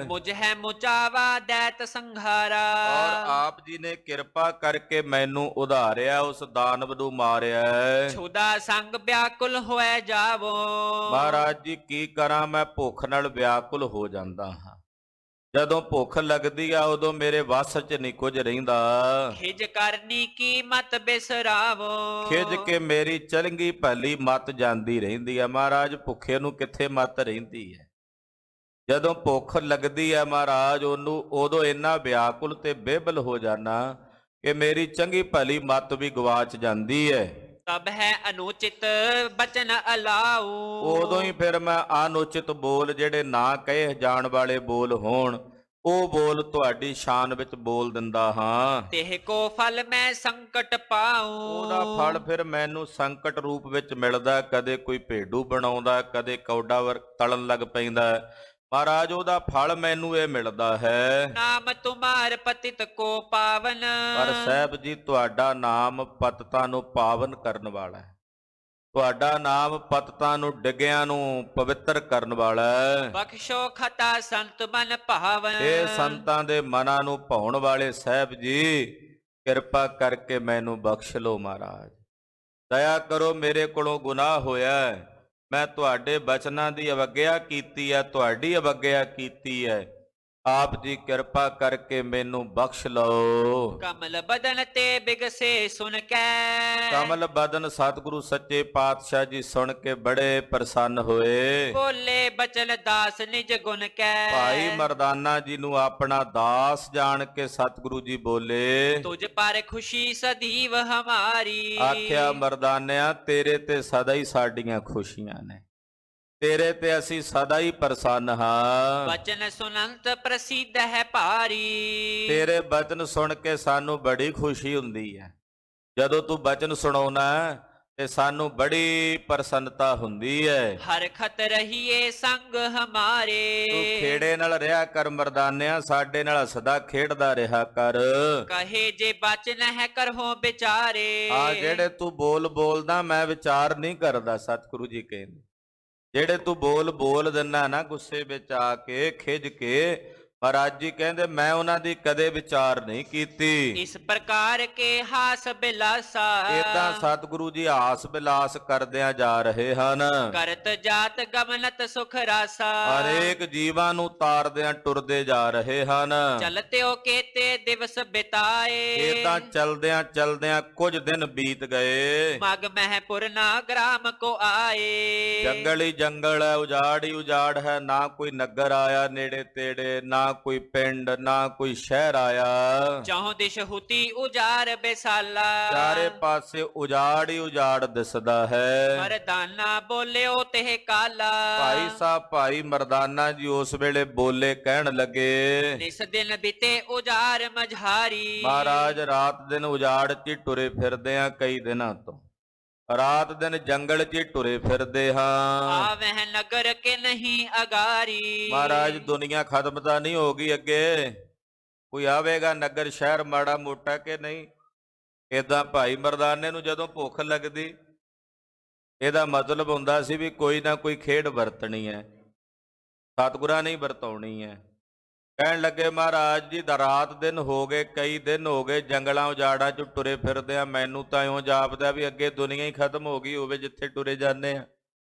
Speaker 1: ਮੁਝ ਹੈ ਮੁਚਾਵਾ ਦੈਤ ਸੰਘਾਰਾ।
Speaker 2: ਔਰ ਆਪ ਜੀ ਨੇ ਕਿਰਪਾ ਕਰਕੇ ਮੈਨੂੰ ਉਧਾਰਿਆ, ਉਸ ਦਾਨਵ ਨੂੰ ਮਾਰਿਆ।
Speaker 1: ਛੁਦਾ ਸੰਗ ਵਿਆਕੁਲ ਹੋਏ ਜਾਵੋ।
Speaker 2: ਮਹਾਰਾਜ ਜੀ ਕੀ ਕਰਾਂ, ਮੈਂ ਭੁੱਖ ਨਾਲ ਵਿਆਕੁਲ ਹੋ ਜਾਂਦਾ ਹਾਂ। ਜਦੋਂ ਭੁੱਖ ਲੱਗਦੀ ਆ ਉਦੋਂ ਮੇਰੇ ਵੱਸ 'ਚ ਨਹੀਂ ਕੁਝ ਰਹਿੰਦਾ।
Speaker 1: ਖਿਜ ਕਰਨੀ ਕੀ ਮਤ ਬਿਸਰਾਵੋ।
Speaker 2: ਖਿਜ ਕੇ ਮੇਰੀ ਚੰਗੀ ਭਲੀ ਮਤ ਜਾਂਦੀ ਰਹਿੰਦੀ ਆ। ਮਹਾਰਾਜ ਭੁੱਖੇ ਨੂੰ ਕਿੱਥੇ ਮਤ ਰਹਿੰਦੀ ਹੈ? ਜਦੋਂ ਭੁੱਖ ਲੱਗਦੀ ਹੈ ਮਹਾਰਾਜ ਉਹਨੂੰ, ਉਦੋਂ ਇੰਨਾ ਵਿਆਕੁਲ ਤੇ ਬੇਬਲ ਹੋ ਜਾਣਾ ਕਿ ਮੇਰੀ ਚੰਗੀ ਭਲੀ ਮਤ ਵੀ ਗਵਾਚ ਜਾਂਦੀ ਹੈ।
Speaker 1: ਤਬ ਹੈ ਅਨੁਚਿਤ ਬਚਨ ਅਲਾਉ।
Speaker 2: ਉਦੋਂ ਹੀ ਫਿਰ ਮੈਂ ਅਨੁਚਿਤ ਬੋਲ, ਜਿਹੜੇ ਨਾ ਕਹੇ ਜਾਣ ਵਾਲੇ ਬੋਲ ਹੋਣ, ਉਹ ਬੋਲ ਤੁਹਾਡੀ ਸ਼ਾਨ ਵਿੱਚ ਬੋਲ ਦਿੰਦਾ ਹਾਂ।
Speaker 1: ਤੇਹ ਕੋ ਫਲ ਮੈਂ ਸੰਕਟ ਪਾਉ।
Speaker 2: ਉਹਦਾ ਫਲ ਫਿਰ ਮੈਨੂੰ ਸੰਕਟ ਰੂਪ ਵਿੱਚ ਮਿਲਦਾ। ਕਦੇ ਕੋਈ ਭੇਡੂ ਬਣਾਉਂਦਾ, ਕਦੇ ਕੌਡਾ ਤਲਣ ਲੱਗ ਪੈਂਦਾ। ਮਹਾਰਾਜ ਉਹਦਾ ਫਲ ਮੈਨੂੰ ਇਹ ਮਿਲਦਾ ਹੈ।
Speaker 1: ਨਾਮ ਤੁਮਾਰ ਪਤਿਤ ਕੋ ਪਾਵਨ।
Speaker 2: ਪਰ ਸਾਹਿਬ ਜੀ ਤੁਹਾਡਾ ਨਾਮ ਪਤਿਤਾਂ ਨੂੰ ਪਾਵਨ ਕਰਨ ਵਾਲਾ ਹੈ। ਤੁਹਾਡਾ ਨਾਮ ਪਤਤਾਂ ਨੂੰ ਡਿੱਗਿਆਂ ਨੂੰ ਪਵਿੱਤਰ ਕਰਨ ਵਾਲਾ ਹੈ।
Speaker 1: ਬਖਸ਼ੋ ਖਤਾ ਸੰਤ ਮਨ ਭਾਵਨ।
Speaker 2: ਇਹ ਸੰਤਾਂ ਦੇ ਮਨਾਂ ਨੂੰ ਭਾਉਣ ਵਾਲੇ ਸਾਹਿਬ ਜੀ, ਕਿਰਪਾ ਕਰਕੇ ਮੈਨੂੰ ਬਖਸ਼ ਲਓ ਮਹਾਰਾਜ। ਦਇਆ ਕਰੋ, ਮੇਰੇ ਕੋਲੋਂ ਗੁਨਾਹ ਹੋਇਆ ਹੈ, ਮੈਂ ਤੁਹਾਡੇ ਬਚਨਾਂ ਦੀ ਅਵੱਗਿਆ ਕੀਤੀ ਹੈ, ਤੁਹਾਡੀ ਅਵੱਗਿਆ ਕੀਤੀ ਹੈ। ਆਪ ਜੀ ਕਿਰਪਾ ਕਰਕੇ ਮੈਨੂੰ ਬਖਸ਼ ਲਓ।
Speaker 1: ਕਮਲ ਬਦਨ ਤੇ ਬਿਗਸੇ ਸੁਣ ਕੇ।
Speaker 2: ਕਮਲ ਬਦਨ ਸਤਿਗੁਰੂ ਸੱਚੇ ਪਾਤਸ਼ਾਹ ਜੀ ਸੁਣ ਕੇ ਬੜੇ ਪ੍ਰਸੰਨ ਹੋਏ।
Speaker 1: ਬੋਲੇ ਬਚਨ ਦਾਸ ਨਿਜ ਗੁਣ ਕੈ।
Speaker 2: ਭਾਈ ਮਰਦਾਨਾ ਜੀ ਨੂੰ ਆਪਣਾ ਦਾਸ ਜਾਣ ਕੇ ਸਤਿਗੁਰੂ ਜੀ ਬੋਲੇ,
Speaker 1: ਤੁਝ ਪਰ ਖੁਸ਼ੀ ਸਦੀਵ ਹਮਾਰੀ।
Speaker 2: ਆਖਿਆ ਮਰਦਾਨਿਆ, ਤੇਰੇ ਤੇ ਸਦਾ ਹੀ ਸਾਡੀਆਂ ਖੁਸ਼ੀਆਂ ਨੇ, ਤੇਰੇ ਤੇ ਅਸੀਂ ਸਦਾ ਹੀ ਪ੍ਰਸੰਨ ਹਾਂ।
Speaker 1: ਬਚਨ ਸੁਨੰਤ ਪ੍ਰਸਿੱਧ ਹੈ ਭਾਰੀ।
Speaker 2: ਤੇਰੇ ਬਚਨ ਸੁਣ ਕੇ ਸਾਨੂੰ ਬੜੀ ਖੁਸ਼ੀ ਹੁੰਦੀ ਹੈ। ਜਦੋਂ ਤੂੰ ਬਚਨ ਸੁਣਾਉਣਾ ਤੇ ਸਾਨੂੰ ਬੜੀ ਪ੍ਰਸੰਨਤਾ ਹੁੰਦੀ ਹੈ।
Speaker 1: ਹਰ ਖਤ ਰਹੀਏ ਸੰਗ ਹਮਾਰੇ।
Speaker 2: ਤੂੰ ਖੇੜੇ ਨਾਲ ਰਿਹਾ ਕਰ ਮਰਦਾਨਿਆ, ਸਾਡੇ ਨਾਲ ਸਦਾ ਖੇਡਦਾ ਰਿਹਾ ਕਰ।
Speaker 1: ਕਹੇ ਜੇ ਬਚਨ ਹੈ ਕਰਹੋ ਵਿਚਾਰੇ।
Speaker 2: ਆ ਜਿਹੜੇ ਤੂੰ ਬੋਲਦਾ ਮੈਂ ਵਿਚਾਰ ਨਹੀਂ ਕਰਦਾ, ਸਤਿਗੁਰੂ ਜੀ ਕਹਿੰਦੇ। ਜਿਹੜੇ ਤੂੰ ਬੋਲ ਦਿੰਦਾ ਨਾ ਗੁੱਸੇ ਵਿੱਚ ਆ ਕੇ, ਖਿੱਝ ਕੇ, ਮਹਾਰਾਜ ਜੀ ਕਹਿੰਦੇ ਮੈਂ ਉਹਨਾਂ ਦੀ ਕਦੇ ਵਿਚਾਰ ਨਹੀਂ ਕੀਤੀ।
Speaker 1: ਇਸ ਪ੍ਰਕਾਰ ਕੇ ਹਾਸ ਬਿਲਾਸਾ।
Speaker 2: ਏਦਾਂ ਸਤਿਗੁਰੂ ਜੀ ਹਾਸ ਬਿਲਾਸ ਕਰਦਿਆਂ ਜਾ ਰਹੇ ਹਨ।
Speaker 1: ਕਰਤ ਜਾਤ ਗਮਨਤ ਸੁਖ ਰਾਸਾ।
Speaker 2: ਹਰੇਕ ਜੀਵਾਂ ਨੂੰ ਤਾਰਦਿਆਂ ਟੁਰਦੇ ਜਾ ਰਹੇ ਹਨ।
Speaker 1: ਚਲਤਿਓ ਕੇਤੇ ਦਿਵਸ ਬਿਤਾਏ।
Speaker 2: ਏਦਾਂ ਚਲਦਿਆਂ ਕੁਝ ਦਿਨ ਬੀਤ ਗਏ।
Speaker 1: ਮਗ ਮਹਿਪੁਰ ਨਾ ਗ੍ਰਾਮ ਕੋ ਆਏ।
Speaker 2: ਜੰਗਲ ਹੀ ਜੰਗਲ ਹੈ, ਉਜਾੜ ਹੀ ਉਜਾੜ ਹੈ, ਨਾ ਕੋਈ ਨਗਰ ਆਇਆ ਨੇੜੇ ਤੇੜੇ, ਨਾ ਕੋਈ ਪਿੰਡ, ਨਾ ਕੋਈ ਸ਼ਹਿਰ ਆਇਆ।
Speaker 1: ਚੌਂ ਦਿਸ਼ ਹੁਤੀ ਉਜਾੜ ਬੇਸਾਲਾ।
Speaker 2: ਚਾਰੇ ਪਾਸੇ ਉਜਾੜ ਹੀ ਉਜਾੜ ਦਿਸਦਾ ਹੈ।
Speaker 1: ਮਰਦਾਨਾ ਬੋਲਿਓ ਤੇ ਕਾਲਾ।
Speaker 2: ਭਾਈ ਸਾਹਿਬ ਭਾਈ ਮਰਦਾਨਾ ਜੀ ਉਸ ਵੇਲੇ ਬੋਲੇ, ਕਹਿਣ ਲੱਗੇ,
Speaker 1: ਇਸ ਦਿਨ ਬੀਤੇ ਉਜਾੜ ਮਝਾਰੀ।
Speaker 2: ਮਹਾਰਾਜ ਰਾਤ ਦਿਨ ਉਜਾੜ 'ਚ ਟੁਰੇ ਫਿਰਦੇ ਆ, ਕਈ ਦਿਨਾਂ ਤੋਂ ਰਾਤ ਦਿਨ ਜੰਗਲ 'ਚ ਟੁਰੇ ਫਿਰਦੇ ਹਾਂ।
Speaker 1: ਆਵਹਿ ਨਗਰ ਕੇ ਨਹੀਂ ਅਗਾਰੀ।
Speaker 2: ਮਹਾਰਾਜ ਦੁਨੀਆ ਖਤਮ ਤਾਂ ਨਹੀਂ ਹੋ ਗਈ, ਅੱਗੇ ਕੋਈ ਆਵੇਗਾ ਨਗਰ ਸ਼ਹਿਰ ਮਾੜਾ ਮੋਟਾ ਕਿ ਨਹੀਂ। ਏਦਾਂ ਭਾਈ ਮਰਦਾਨੇ ਨੂੰ ਜਦੋਂ ਭੁੱਖ ਲੱਗਦੀ, ਇਹਦਾ ਮਤਲਬ ਹੁੰਦਾ ਸੀ ਵੀ ਕੋਈ ਨਾ ਕੋਈ ਖੇਡ ਵਰਤਣੀ ਹੈ, ਸਤਿਗੁਰਾਂ ਨਹੀਂ ਵਰਤਾਉਣੀ ਹੈ। ਕਹਿਣ ਲੱਗੇ, ਮਹਾਰਾਜ ਜੀ ਰਾਤ ਦਿਨ ਹੋ ਗਏ, ਕਈ ਦਿਨ ਹੋ ਗਏ, ਜੰਗਲਾਂ ਉਜਾੜਾਂ 'ਚ ਟੁਰੇ ਫਿਰਦੇ ਆ, ਮੈਨੂੰ ਤਾਂ ਇਉਂ ਜਾਪਦਾ ਵੀ ਅੱਗੇ ਦੁਨੀਆ ਹੀ ਖਤਮ ਹੋ ਗਈ ਹੋਵੇ ਜਿੱਥੇ ਟੁਰੇ ਜਾਂਦੇ ਆ।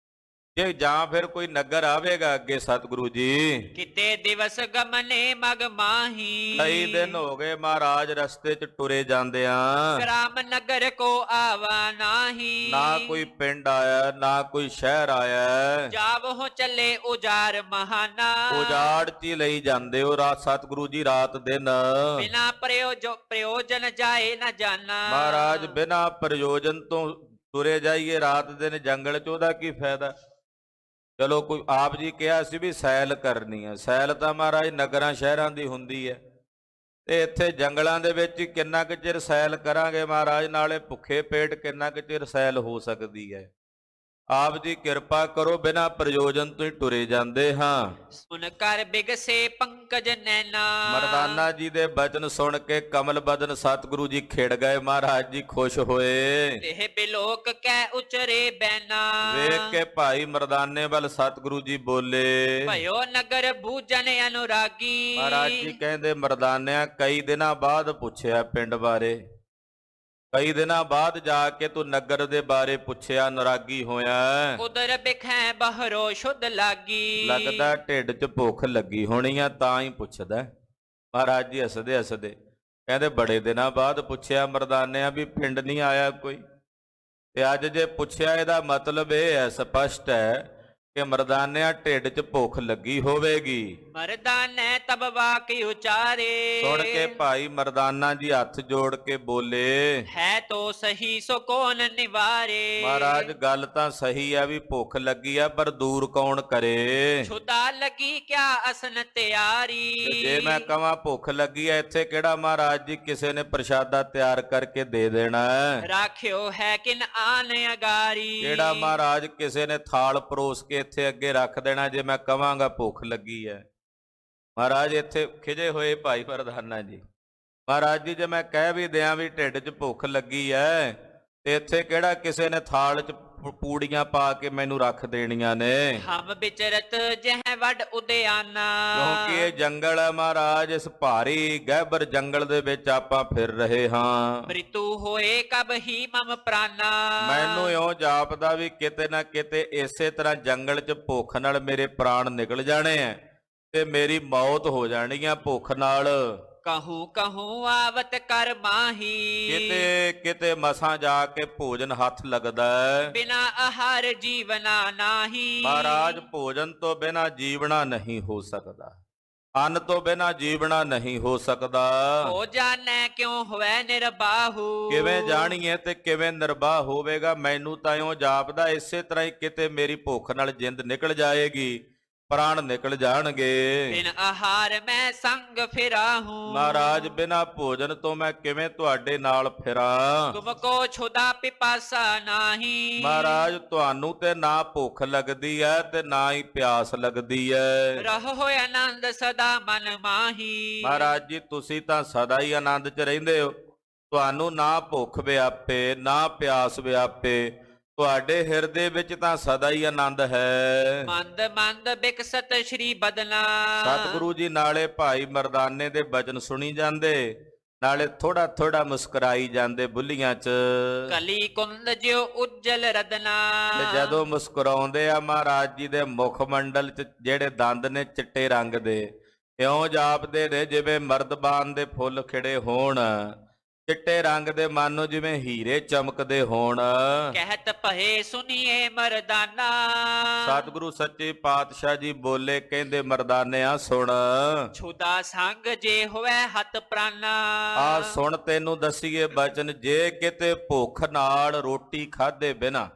Speaker 2: ਜੇ ਜਾਂ ਫਿਰ ਕੋਈ ਨਗਰ ਆਵੇਗਾ ਅੱਗੇ ਸਤਿਗੁਰੂ ਜੀ।
Speaker 1: ਕਿਤੇ ਦਿਵਸ ਗਮਨੇ ਮਗ ਮਾਹੀ।
Speaker 2: ਕਈ ਦਿਨ ਹੋ ਗਏ ਮਹਾਰਾਜ ਰਸਤੇ 'ਚ ਟੁਰੇ ਜਾਂਦੇ ਆ,
Speaker 1: ਗ੍ਰਾਮ ਨਗਰ ਕੋ ਆਵਾ ਨਾਹੀ।
Speaker 2: ਨਾ ਕੋਈ ਪਿੰਡ ਆਇਆ, ਨਾ ਕੋਈ ਸ਼ਹਿਰ ਆਇਆ।
Speaker 1: ਜਾਵੋ ਚੱਲੇ ਉਜਾੜ ਮਹਾਨਾ।
Speaker 2: ਉਜਾੜ 'ਚ ਹੀ ਲਈ ਜਾਂਦੇ ਹੋ ਰਾਤ ਸਤਿਗੁਰੂ ਜੀ, ਰਾਤ ਦਿਨ
Speaker 1: ਬਿਨਾ ਪ੍ਰਯੋਜਨ ਜਾਏ ਨਾ ਜਾਣਾ।
Speaker 2: ਮਹਾਰਾਜ ਬਿਨਾ ਪ੍ਰਯੋਜਨ ਤੋਂ ਤੁਰੇ ਜਾਈਏ ਰਾਤ ਦਿਨ ਜੰਗਲ 'ਚ, ਉਹਦਾ ਕੀ ਫਾਇਦਾ। ਚਲੋ ਕੋਈ ਆਪ ਜੀ ਕਿਹਾ ਸੀ ਵੀ ਸੈਲ ਕਰਨੀ ਹੈ, ਸੈਲ ਤਾਂ ਮਹਾਰਾਜ ਨਗਰਾਂ ਸ਼ਹਿਰਾਂ ਦੀ ਹੁੰਦੀ ਹੈ, ਤੇ ਇੱਥੇ ਜੰਗਲਾਂ ਦੇ ਵਿੱਚ ਕਿੰਨਾ ਕੁ ਚਿਰ ਸੈਲ ਕਰਾਂਗੇ ਮਹਾਰਾਜ, ਨਾਲੇ ਭੁੱਖੇ ਪੇਟ ਕਿੰਨਾ ਕੁ ਚਿਰ ਸੈਲ ਹੋ ਸਕਦੀ ਹੈ। ਆਪ ਜੀ ਕਿਰਪਾ ਕਰੋ, ਬਿਨਾਂ ਪ੍ਰਯੋਜਨ ਤੋਂ ਹੀ ਟੁਰੇ ਜਾਂਦੇ ਹਾਂ।
Speaker 1: ਸੁਨ ਕਰ ਬਿਗਸੇ ਪੰਕਜ ਨੈਣਾ।
Speaker 2: ਮਰਦਾਨਾ ਜੀ ਦੇ ਬਚਨ ਸੁਣ ਕੇ ਕਮਲ ਬਦਨ ਸਤਿਗੁਰੂ ਜੀ ਖਿੜ ਗਏ, ਮਹਾਰਾਜ ਜੀ ਖੁਸ਼ ਹੋਏ।
Speaker 1: ਇਹ ਬਿਲੋਕ ਕੈ ਉਚਰੇ ਬੈਨਾ।
Speaker 2: ਵੇਖ ਕੇ ਭਾਈ ਮਰਦਾਨੇ ਵੱਲ ਸਤਿਗੁਰੂ ਜੀ ਬੋਲੇ,
Speaker 1: ਭਇਓ ਨਗਰ ਬੂਜਨ ਅਨੁਰਾਗੀ।
Speaker 2: ਮਹਾਰਾਜ ਜੀ ਕਹਿੰਦੇ, ਮਰਦਾਨਿਆ ਕਈ ਦਿਨਾਂ ਬਾਅਦ ਪੁੱਛਿਆ ਪਿੰਡ ਬਾਰੇ, ਕਈ ਦਿਨਾਂ ਬਾਅਦ ਜਾ ਕੇ ਤੂੰ ਨਗਰ ਦੇ ਬਾਰੇ ਪੁੱਛਿਆ, ਨਰਾਗੀ ਹੋਇਆ।
Speaker 1: ਉਦਰ ਬਿਖੈ ਬਹਰੋ ਸ਼ੁੱਧ ਲਾਗੀ।
Speaker 2: ਲੱਗਦਾ ਢਿੱਡ 'ਚ ਭੁੱਖ ਲੱਗੀ ਹੋਣੀ ਆ, ਤਾਂ ਹੀ ਪੁੱਛਦਾ। ਮਹਾਰਾਜ ਜੀ ਹੱਸਦੇ ਹੱਸਦੇ ਕਹਿੰਦੇ, ਬੜੇ ਦਿਨਾਂ ਬਾਅਦ ਪੁੱਛਿਆ ਮਰਦਾਨਿਆਂ ਵੀ ਪਿੰਡ ਨਹੀਂ ਆਇਆ ਕੋਈ, ਤੇ ਅੱਜ ਜੇ ਪੁੱਛਿਆ ਇਹਦਾ ਮਤਲਬ ਇਹ ਹੈ, ਸਪਸ਼ਟ ਹੈ ਕਿ ਮਰਦਾਨਿਆਂ ਢਿੱਡ 'ਚ ਭੁੱਖ ਲੱਗੀ ਹੋਵੇਗੀ।
Speaker 1: ਮਰਦਾਨੇ ਤਬ ਵਾਕਿ ਉਚਾਰੇ।
Speaker 2: ਸੁਣ ਕੇ ਭਾਈ ਮਰਦਾਨਾ ਜੀ ਹੱਥ ਜੋੜ ਕੇ ਬੋਲੇ,
Speaker 1: ਹੈ ਤੋ ਸਹੀ ਸੋ ਕੌਣ ਨਿਵਾਰੇ।
Speaker 2: ਮਹਾਰਾਜ ਗੱਲ ਤਾਂ ਸਹੀ ਆ ਵੀ ਭੁੱਖ ਲੱਗੀ ਆ, ਪਰ ਦੂਰ ਕੌਣ ਕਰੇ।
Speaker 1: ਛੁਦਾ ਲੱਗੀ ਕਿਆ ਅਸਨ ਤਿਆਰੀ।
Speaker 2: ਜੇ ਮੈਂ ਕਵਾਂ ਭੁੱਖ ਲੱਗੀ ਆ, ਇੱਥੇ ਕਿਹੜਾ ਮਹਾਰਾਜ ਜੀ ਕਿਸੇ ਨੇ ਪ੍ਰਸ਼ਾਦਾ ਤਿਆਰ ਕਰਕੇ ਦੇ ਦੇਣਾ।
Speaker 1: ਰਾਖਿਓ ਹੈ ਕਿਨ ਆਨ ਅਗਾਰੀ।
Speaker 2: ਜਿਹੜਾ ਮਹਾਰਾਜ ਕਿਸੇ ਨੇ ਥਾਲ ਪਰੋਸ ਕੇ ਇੱਥੇ ਅੱਗੇ ਰੱਖ ਦੇਣਾ ਜੇ ਮੈਂ ਕਵਾਂਗਾ ਭੁੱਖ ਲੱਗੀ ਹੈ। ਮਹਾਰਾਜ ਇੱਥੇ ਖਿਜੇ ਹੋਏ ਭਾਈ ਮਰਦਾਨਾ ਜੀ, ਮਹਾਰਾਜ ਜੀ ਜੇ ਮੈਂ ਕਹਿ ਵੀ ਦਿਆਂ ਵੀ ਢਿੱਡ 'ਚ ਭੁੱਖ ਲੱਗੀ ਹੈ, ਤੇ ਇੱਥੇ ਕਿਹੜਾ ਕਿਸੇ ਨੇ ਥਾਲ 'ਚ ਪੂੜੀਆਂ ਪਾ ਕੇ ਮੈਨੂੰ ਰੱਖ ਦੇਣੀਆਂ ਨੇ,
Speaker 1: ਹਮ ਵਿਚਰਤ ਜਹ ਵੱਡ ਉਦਿਆਨਾ।
Speaker 2: ਕਿਉਂਕਿ ਇਹ ਜੰਗਲ ਹੈ ਮਹਾਰਾਜ, ਇਸ ਭਾਰੀ ਗਹਿਬਰ ਜੰਗਲ ਦੇ ਵਿੱਚ ਆਪਾਂ ਫਿਰ ਰਹੇ ਹਾਂ।
Speaker 1: ਮ੍ਰਿਤੂ ਹੋਏ ਕਬ ਹੀ ਮਮ ਪ੍ਰਾਨਾ।
Speaker 2: ਮੈਨੂੰ ਇਉਂ ਜਾਪਦਾ ਵੀ ਕਿਤੇ ਨਾ ਕਿਤੇ ਇਸੇ ਤਰ੍ਹਾਂ ਜੰਗਲ 'ਚ ਭੁੱਖ ਨਾਲ ਮੇਰੇ ਪ੍ਰਾਣ ਨਿਕਲ ਜਾਣੇ ਆ ਤੇ ਮੇਰੀ ਮੌਤ ਹੋ ਜਾਣੀ ਆ ਭੁੱਖ ਨਾਲ।
Speaker 1: ਕਹੂੰ ਕਹੂੰ ਆਵਤ ਕਰ ਮਾਹੀ।
Speaker 2: ਕਿਤੇ ਕਿਤੇ ਮਸਾਂ ਜਾ ਕੇ ਭੋਜਨ ਹੱਥ ਲੱਗਦਾ ਹੈ।
Speaker 1: ਬਿਨਾ ਆਹਾਰ ਜੀਵਨਾ ਨਾਹੀ।
Speaker 2: ਮਹਾਰਾਜ ਭੋਜਨ ਤੋਂ ਬਿਨਾ ਜੀਵਣਾ ਨਹੀਂ ਹੋ ਸਕਦਾ, ਅੰਨ ਤੋਂ ਬਿਨਾ ਜੀਵਣਾ ਨਹੀਂ ਹੋ ਸਕਦਾ।
Speaker 1: ਹੋ ਜਾਣੈ ਕਿਉਂ ਹੋਵੇ ਨਿਰਬਾਹੂ।
Speaker 2: ਕਿਵੇਂ ਜਾਣੀਏ ਤੇ ਕਿਵੇਂ ਨਿਰਬਾਹ ਹੋਵੇਗਾ। ਮੈਨੂੰ ਤਾਂ ਇਉਂ ਜਾਪਦਾ ਇਸੇ ਤਰ੍ਹਾਂ ਹੀ ਕਿਤੇ ਮੇਰੀ ਭੁੱਖ ਨਾਲ ਜਿੰਦ ਨਿਕਲ ਜਾਏਗੀ, ਪ੍ਰਾਣ ਨਿਕਲ ਜਾਣਗੇ।
Speaker 1: ਬਿਨ ਆਹਾਰ ਮੈਂ ਸੰਗ ਫਿਰਾਹੂੰ।
Speaker 2: ਮਹਾਰਾਜ ਬਿਨਾ ਭੋਜਨ ਤੋਂ ਮੈਂ ਕਿਵੇਂ ਤੁਹਾਡੇ ਨਾਲ ਫਿਰਾਂ।
Speaker 1: ਤੁਮ ਕੋ ਛੁਦਾ ਪਿਪਾਸਾ ਨਾਹੀ।
Speaker 2: ਮਹਾਰਾਜ ਤੁਹਾਨੂੰ ਤੇ ਨਾ ਭੁੱਖ ਲੱਗਦੀ ਹੈ ਤੇ ਨਾ ਹੀ ਪਿਆਸ ਲੱਗਦੀ ਹੈ।
Speaker 1: ਰਹ ਹੋਇ ਆਨੰਦ ਸਦਾ ਮਨ ਮਾਹੀ।
Speaker 2: ਮਹਾਰਾਜ ਜੀ ਤੁਸੀਂ ਤਾਂ ਸਦਾ ਹੀ ਆਨੰਦ 'ਚ ਰਹਿੰਦੇ ਹੋ, ਤੁਹਾਨੂੰ ਨਾ ਭੁੱਖ ਵਿਆਪੇ ਨਾ ਪਿਆਸ ਵਿਆਪੇ, ਤੁਹਾਡੇ ਹਿਰਦੇ ਵਿੱਚ ਤਾਂ ਸਦਾ ਹੀ ਆਨੰਦ ਹੈ।
Speaker 1: ਮੰਦ ਮੰਦ ਬਿਕਸਤ ਸ਼੍ਰੀ ਬਦਨਾ।
Speaker 2: ਸਤਿਗੁਰੂ ਜੀ ਨਾਲੇ ਭਾਈ ਮਰਦਾਨੇ ਦੇ ਬਚਨ ਸੁਣੀ ਜਾਂਦੇ, ਨਾਲੇ ਥੋੜਾ ਥੋੜਾ ਮੁਸਕਰਾਈ ਜਾਂਦੇ ਬੁੱਲੀਆਂ 'ਚ।
Speaker 1: ਕਲੀ ਕੁੰਦ ਜਿਉ ਉਜਲ ਰਦਨਾ।
Speaker 2: ਤੇ ਜਦੋਂ ਮੁਸਕਰਾਉਂਦੇ ਆ ਮਹਾਰਾਜ ਜੀ ਦੇ ਮੁਖ ਮੰਡਲ 'ਚ ਜਿਹੜੇ ਦੰਦ ਨੇ ਚਿੱਟੇ ਰੰਗ ਦੇ, ਇਉਂ ਜਾਪਦੇ ਨੇ ਜਿਵੇਂ ਮਰਦਬਾਨ ਦੇ ਫੁੱਲ ਖਿੜੇ ਹੋਣ, ਚਿੱਟੇ ਰੰਗ ਦੇ ਮਾਨੋ ਜਿਵੇਂ ਹੀਰੇ ਚਮਕਦੇ ਹੋਣ।
Speaker 1: ਕਹਿਤ ਭਏ ਸੁਨੀਏ ਮਰਦਾਨਾ।
Speaker 2: ਸਤਿਗੁਰੂ ਸੱਚੇ ਪਾਤਸ਼ਾਹ ਜੀ ਬੋਲੇ, ਕਹਿੰਦੇ ਮਰਦਾਨਿਆਂ ਸੁਣ।
Speaker 1: ਛੁਦਾ ਸੰਗ ਜੇ ਹੋਵੇ ਹੱਥ ਪ੍ਰਾਨਾ।
Speaker 2: ਆ ਸੁਣ ਤੈਨੂੰ ਦਸੀਏ ਬਚਨ, ਜੇ ਕਿਤੇ ਭੁੱਖ ਨਾਲ ਰੋਟੀ ਖਾਦੇ ਬਿਨਾ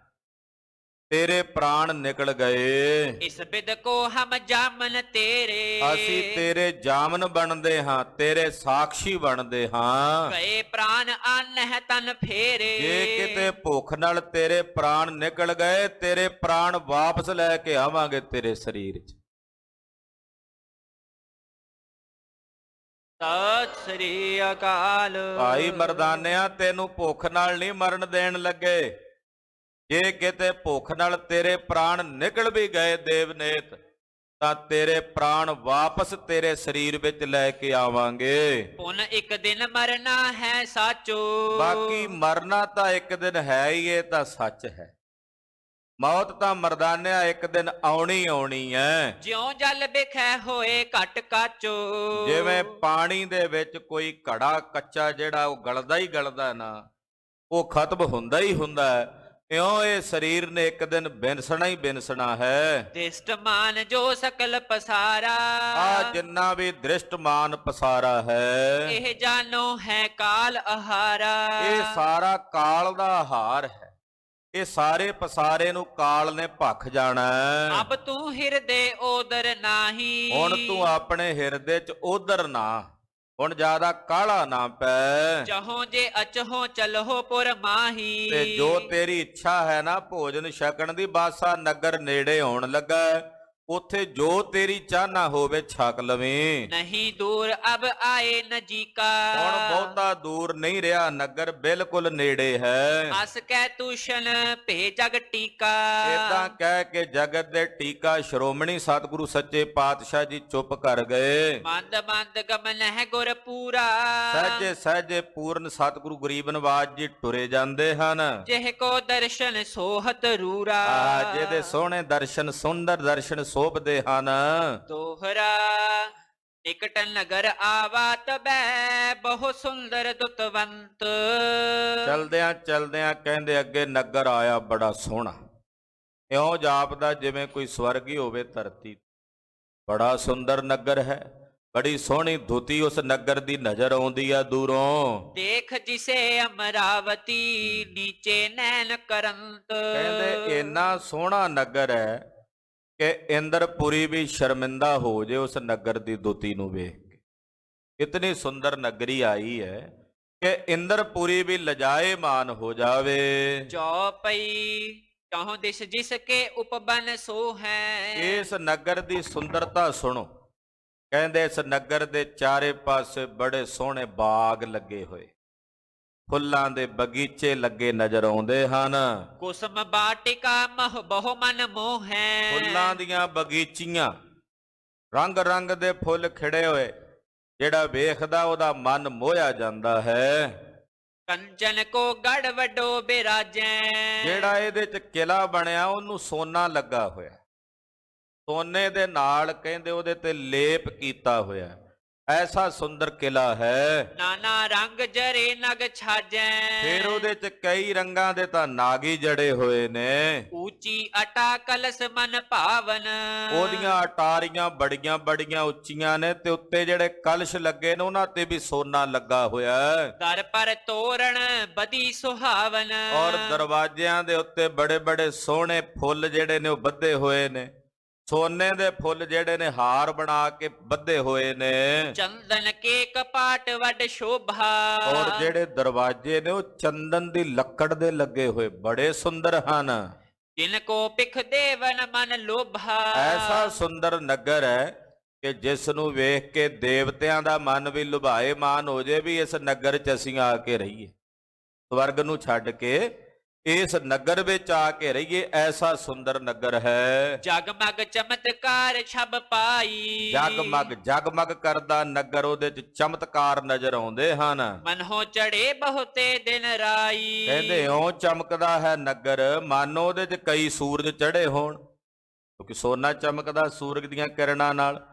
Speaker 2: ਤੇਰੇ ਪ੍ਰਾਣ ਨਿਕਲ ਗਏ।
Speaker 1: ਇਸ ਬਿਦ ਕੋ ਹਮ ਜਾਮਨ ਤੇਰੇ।
Speaker 2: ਅਸੀਂ ਤੇਰੇ ਜਾਮਨ ਬਣਦੇ ਹਾਂ, ਤੇਰੇ ਸਾਖੀ ਬਣਦੇ ਹਾਂ।
Speaker 1: ਗਏ ਪ੍ਰਾਨ ਆਨਹਿ ਤਨ ਫੇਰੇ।
Speaker 2: ਜੇ ਕਿਤੇ ਭੁੱਖ ਨਾਲ ਤੇਰੇ ਪ੍ਰਾਣ ਨਿਕਲ ਗਏ, ਤੇਰੇ ਪ੍ਰਾਣ ਵਾਪਸ ਲੈ ਕੇ ਆਵਾਂਗੇ ਤੇਰੇ ਸਰੀਰ 'ਚ।
Speaker 1: ਸਤਿ ਸ੍ਰੀ ਅਕਾਲ।
Speaker 2: ਭਾਈ ਮਰਦਾਨਿਆਂ ਤੈਨੂੰ ਭੁੱਖ ਨਾਲ ਨਹੀਂ ਮਰਨ ਦੇਣ ਲੱਗੇ। ਜੇ ਕਿਤੇ ਭੁੱਖ ਨਾਲ ਤੇਰੇ ਪ੍ਰਾਣ ਨਿਕਲ ਵੀ ਗਏ ਦੇਵਨੇਤ, ਤਾਂ ਤੇਰੇ ਪ੍ਰਾਣ ਵਾਪਸ ਤੇਰੇ ਸਰੀਰ ਵਿੱਚ ਲੈ ਕੇ ਆਵਾਂਗੇ।
Speaker 1: ਪੁਨ ਇੱਕ ਦਿਨ ਮਰਨਾ ਹੈ ਸਾਚੋ।
Speaker 2: ਬਾਕੀ ਮਰਨਾ ਤਾਂ ਇੱਕ ਦਿਨ ਹੈ ਹੀ, ਇਹ ਤਾਂ ਸੱਚ ਹੈ। ਮੌਤ ਤਾਂ ਮਰਦਾਨਿਆ ਇੱਕ ਦਿਨ ਆਉਣੀ ਆਉਣੀ ਹੈ।
Speaker 1: ਜਿਉਂ ਜਲ ਬਿਖੈ ਹੋਏ ਘਟ ਕਾਚੋ।
Speaker 2: ਜਿਵੇਂ ਪਾਣੀ ਦੇ ਵਿੱਚ ਕੋਈ ਘੜਾ ਕੱਚਾ ਜਿਹੜਾ ਉਹ ਗਲਦਾ ਹੀ ਗਲਦਾ ਨਾ, ਉਹ ਖਤਮ ਹੁੰਦਾ ਹੀ ਹੁੰਦਾ ਹੈ, ਇਉਂ ਇਹ ਸਰੀਰ ਨੇ ਇੱਕ ਦਿਨ ਬਿਨਸਣਾ ਹੀ ਬਿਨਸਣਾ ਹੈ।
Speaker 1: ਦ੍ਰਿਸ਼ਟਮਾਨ ਜੋ ਸਕਲ ਪਸਾਰਾ।
Speaker 2: ਆ ਜਿੰਨਾ ਵੀ ਦ੍ਰਿਸ਼ਟਮਾਨ ਪਸਾਰਾ ਹੈ,
Speaker 1: ਇਹ ਜਾਨੋ ਹੈ ਕਾਲ ਆਹਾਰਾ।
Speaker 2: ਇਹ ਸਾਰਾ ਕਾਲ ਦਾ ਆਹਾਰ ਹੈ। ਇਹ ਸਾਰੇ ਪਸਾਰੇ ਨੂੰ ਕਾਲ ਨੇ ਭੱਖ ਜਾਣਾ।
Speaker 1: ਅਬ ਤੂੰ ਹਿਰਦੇ ਓਦਰ ਨਾਹੀ।
Speaker 2: ਹੁਣ ਤੂੰ ਆਪਣੇ ਹਿਰਦੇ 'ਚ ਉਧਰ ਨਾ, ਹੁਣ ਜ਼ਿਆਦਾ ਕਾਹਲਾ ਨਾ ਪੈ।
Speaker 1: ਚਾਹੋ ਜੇ ਅਚਹੋ ਚਲਹੋ ਪੁਰ ਮਾਹੀ।
Speaker 2: ਤੇ ਜੋ ਤੇਰੀ ਇੱਛਾ ਹੈ ਨਾ ਭੋਜਨ ਛਕਣ ਦੀ, ਬਾਸਾ ਨਗਰ ਨੇੜੇ ਆਉਣ ਲੱਗਾ, ਉੱਥੇ ਜੋ ਤੇਰੀ ਚਾਹਨਾ ਹੋਵੇ ਛਕ ਲਵੇਂ।
Speaker 1: ਨਹੀਂ ਦੂਰ ਅਬ ਆਏ ਨਜੀਕਾ।
Speaker 2: ਹੁਣ ਬਹੁਤਾ ਦੂਰ ਨਹੀਂ ਰਿਹਾ, ਨਗਰ ਬਿਲਕੁਲ ਨੇੜੇ ਹੈ।
Speaker 1: ਅਸ ਕਹਿ ਤੂਸ਼ਨ ਭੇ ਜਗ ਟੀਕਾ।
Speaker 2: ਏਦਾਂ ਕਹਿ ਕੇ ਜਗਤ ਦੇ ਟੀਕਾ ਸ਼੍ਰੋਮਣੀ ਸਤਿਗੁਰੂ ਸੱਚੇ ਪਾਤਸ਼ਾਹ ਜੀ ਚੁੱਪ ਕਰ ਗਏ।
Speaker 1: ਮੰਦ ਮੰਦ ਗਮਨ ਹੈ ਗੁਰ ਪੂਰਾ।
Speaker 2: ਸਹਿਜੇ ਸਹਿਜੇ ਪੂਰਨ ਸਤਿਗੁਰੂ ਗਰੀਬ ਨਵਾਜ ਜੀ ਟੁਰੇ ਜਾਂਦੇ ਹਨ।
Speaker 1: ਜਿਹ ਕੋ ਦਰਸ਼ਨ ਸੋਹਤ ਰੂਰਾ।
Speaker 2: ਜਿਹਦੇ ਸੋਹਣੇ ਦਰਸ਼ਨ, ਸੁੰਦਰ ਦਰਸ਼ਨ ਸੋਭਦੇ ਹਨ।
Speaker 1: ਦੋਹਰਾ ਨਿਕਟ ਨਗਰ ਆਵਾਤ ਬੈ ਬਹੁ ਸੁੰਦਰ ਦੁਤਵੰਤ।
Speaker 2: ਚਲਦਿਆਂ ਚਲਦਿਆਂ ਕਹਿੰਦੇ ਅੱਗੇ ਨਗਰ ਆਇਆ ਬੜਾ ਸੋਹਣਾ, ਇਉਂ ਜਾਪਦਾ ਜਿਵੇਂ ਕੋਈ ਸਵਰਗੀ ਹੋਵੇ ਧਰਤੀ। ਬੜਾ ਸੁੰਦਰ ਨਗਰ ਹੈ, ਬੜੀ ਸੋਹਣੀ ਧੁਤੀ ਉਸ ਨਗਰ ਦੀ ਨਜ਼ਰ ਆਉਂਦੀ ਆ ਦੂਰੋਂ।
Speaker 1: ਦੇਖ ਜਿਸੇ ਅਮਰਾਵਤੀ ਨੀਚੇ ਨੈਣ ਕਰੰਤ।
Speaker 2: ਕਹਿੰਦੇ ਇੰਨਾ ਸੋਹਣਾ ਨਗਰ ਹੈ ਕਿ ਇੰਦਰਪੁਰੀ ਵੀ ਸ਼ਰਮਿੰਦਾ ਹੋ ਜੇ ਉਸ ਨਗਰ ਦੀ ਦੁਤੀ ਨੂੰ ਵੇਖ ਕੇ। ਇਤਨੀ ਸੁੰਦਰ ਨਗਰੀ ਆਈ ਹੈ ਕਿ ਇੰਦਰਪੁਰੀ ਵੀ ਲਜਾਏਮਾਨ ਹੋ ਜਾਵੇ।
Speaker 1: ਜੋ ਪਈ ਚਾਹੋ ਦਿਸ ਜਿਸ ਕੇ ਉਪਬਨ ਸੋ ਹੈ।
Speaker 2: ਇਸ ਨਗਰ ਦੀ ਸੁੰਦਰਤਾ ਸੁਣੋ। ਕਹਿੰਦੇ ਇਸ ਨਗਰ ਦੇ ਚਾਰੇ ਪਾਸੇ ਬੜੇ ਸੋਹਣੇ ਬਾਗ ਲੱਗੇ ਹੋਏ, ਫੁੱਲਾਂ ਦੇ ਬਗੀਚੇ ਲੱਗੇ ਨਜ਼ਰ ਆਉਂਦੇ ਹਨ।
Speaker 1: ਕੁਸਮ ਬਾਟਿਕਾ ਮਹ ਬਹੁ ਮਨ ਮੋਹੈ।
Speaker 2: ਫੁੱਲਾਂ ਦੀਆਂ ਬਗੀਚੀਆਂ, ਰੰਗ ਰੰਗ ਦੇ ਫੁੱਲ ਖਿੜੇ ਹੋਏ, ਜਿਹੜਾ ਵੇਖਦਾ ਉਹਦਾ ਮਨ ਮੋਹਿਆ ਜਾਂਦਾ ਹੈ।
Speaker 1: ਕੰਚਨ ਕੋ ਗੜ ਵੱਡੋ ਬਿਰਾਜੈ।
Speaker 2: ਜਿਹੜਾ ਇਹਦੇ ਚ ਕਿਲਾ ਬਣਿਆ ਉਹਨੂੰ ਸੋਨਾ ਲੱਗਾ ਹੋਇਆ, ਸੋਨੇ ਦੇ ਨਾਲ ਕਹਿੰਦੇ ਉਹਦੇ ਤੇ ਲੇਪ ਕੀਤਾ ਹੋਇਆ, ਐਸਾ ਸੁੰਦਰ ਕਿਲਾ ਹੈ।
Speaker 1: ਨਾਨਾ ਰੰਗ ਜਰੇ ਨਗ ਛਾਜੈ।
Speaker 2: ਫਿਰ ਉਹਦੇ ਚ ਕਈ ਰੰਗਾਂ ਦੇ ਤਾਂ ਨਾਗੀ ਜੜੇ ਹੋਏ ਨੇ।
Speaker 1: ਉੱਚੀ ਅਟਾ ਕਲਸ ਮਨ ਭਾਵਨ।
Speaker 2: ਉਹਦੀਆਂ ਅਟਾਰੀਆਂ ਬੜੀਆਂ ਬੜੀਆਂ ਉੱਚੀਆਂ ਨੇ ਤੇ ਉੱਤੇ ਜਿਹੜੇ ਕਲਸ਼ ਲੱਗੇ ਨੇ ਉਹਨਾਂ ਤੇ ਵੀ ਸੋਨਾ ਲੱਗਾ ਹੋਇਆ ਹੈ।
Speaker 1: ਦਰ ਪਰ ਤੋਰਣ ਬਦੀ ਸੁਹਾਵਨ।
Speaker 2: ਔਰ ਦਰਵਾਜ਼ਿਆਂ ਦੇ ਉੱਤੇ ਬੜੇ ਬੜੇ ਸੋਹਣੇ ਫੁੱਲ ਜਿਹੜੇ ਨੇ ਉਹ ਬੱਧੇ ਹੋਏ ਨੇ, ਸੋਨੇ ਦੇ ਫੁੱਲ ਜਿਹੜੇ ਨੇ ਹਾਰ ਬਣਾ ਕੇ ਬੱਧੇ ਹੋਏ ਨੇ।
Speaker 1: ਚੰਦਨ ਕੇ ਕਪਾਟ ਵੱਡ ਸ਼ੋਭਾ।
Speaker 2: ਔਰ ਜਿਹੜੇ ਦਰਵਾਜ਼ੇ ਨੇ ਉਹ ਚੰਦਨ ਦੀ ਲੱਕੜ ਦੇ ਲੱਗੇ ਹੋਏ, ਬੜੇ ਸੁੰਦਰ ਹਨ।
Speaker 1: ਜਿਨ ਕੋ ਪਿਖ ਦੇਵਨ ਮਨ ਲੋਭਾ।
Speaker 2: ਐਸਾ ਸੁੰਦਰ ਨਗਰ ਹੈ ਕਿ ਜਿਸ ਨੂੰ ਵੇਖ ਕੇ ਦੇਵਤਿਆਂ ਦਾ ਮਨ ਵੀ ਲੁਭਾਏਮਾਨ ਹੋ ਜੇ ਵੀ ਇਸ ਨਗਰ 'ਚ ਅਸੀਂ ਆ ਕੇ ਰਹੀਏ, ਸਵਰਗ ਨੂੰ ਛੱਡ ਕੇ ਇਸ ਨਗਰ ਵਿੱਚ ਆ ਕੇ ਰਹੀਏ। ਐਸਾ ਸੁੰਦਰ ਨਗਰ ਹੈ।
Speaker 1: ਜਗਮਗ ਚਮਤਕਾਰ ਛਬ ਪਾਈ।
Speaker 2: ਜਗਮਗ ਜਗਮਗ ਕਰਦਾ ਨਗਰ, ਉਹਦੇ 'ਚ ਚਮਤਕਾਰ ਨਜ਼ਰ ਆਉਂਦੇ ਹਨ।
Speaker 1: ਮਨੋ ਚੜੇ ਬਹੁਤੇ ਦਿਨ ਰਾਈ।
Speaker 2: ਕਹਿੰਦੇ ਇਉਂ ਚਮਕਦਾ ਹੈ ਨਗਰ ਮਾਨੋ ਉਹਦੇ 'ਚ ਕਈ ਸੂਰਜ ਚੜੇ ਹੋਣ, ਕਿਉਂਕਿ ਸੋਨਾ ਚਮਕਦਾ ਸੂਰਜ ਦੀਆਂ ਕਿਰਨਾਂ ਨਾਲ,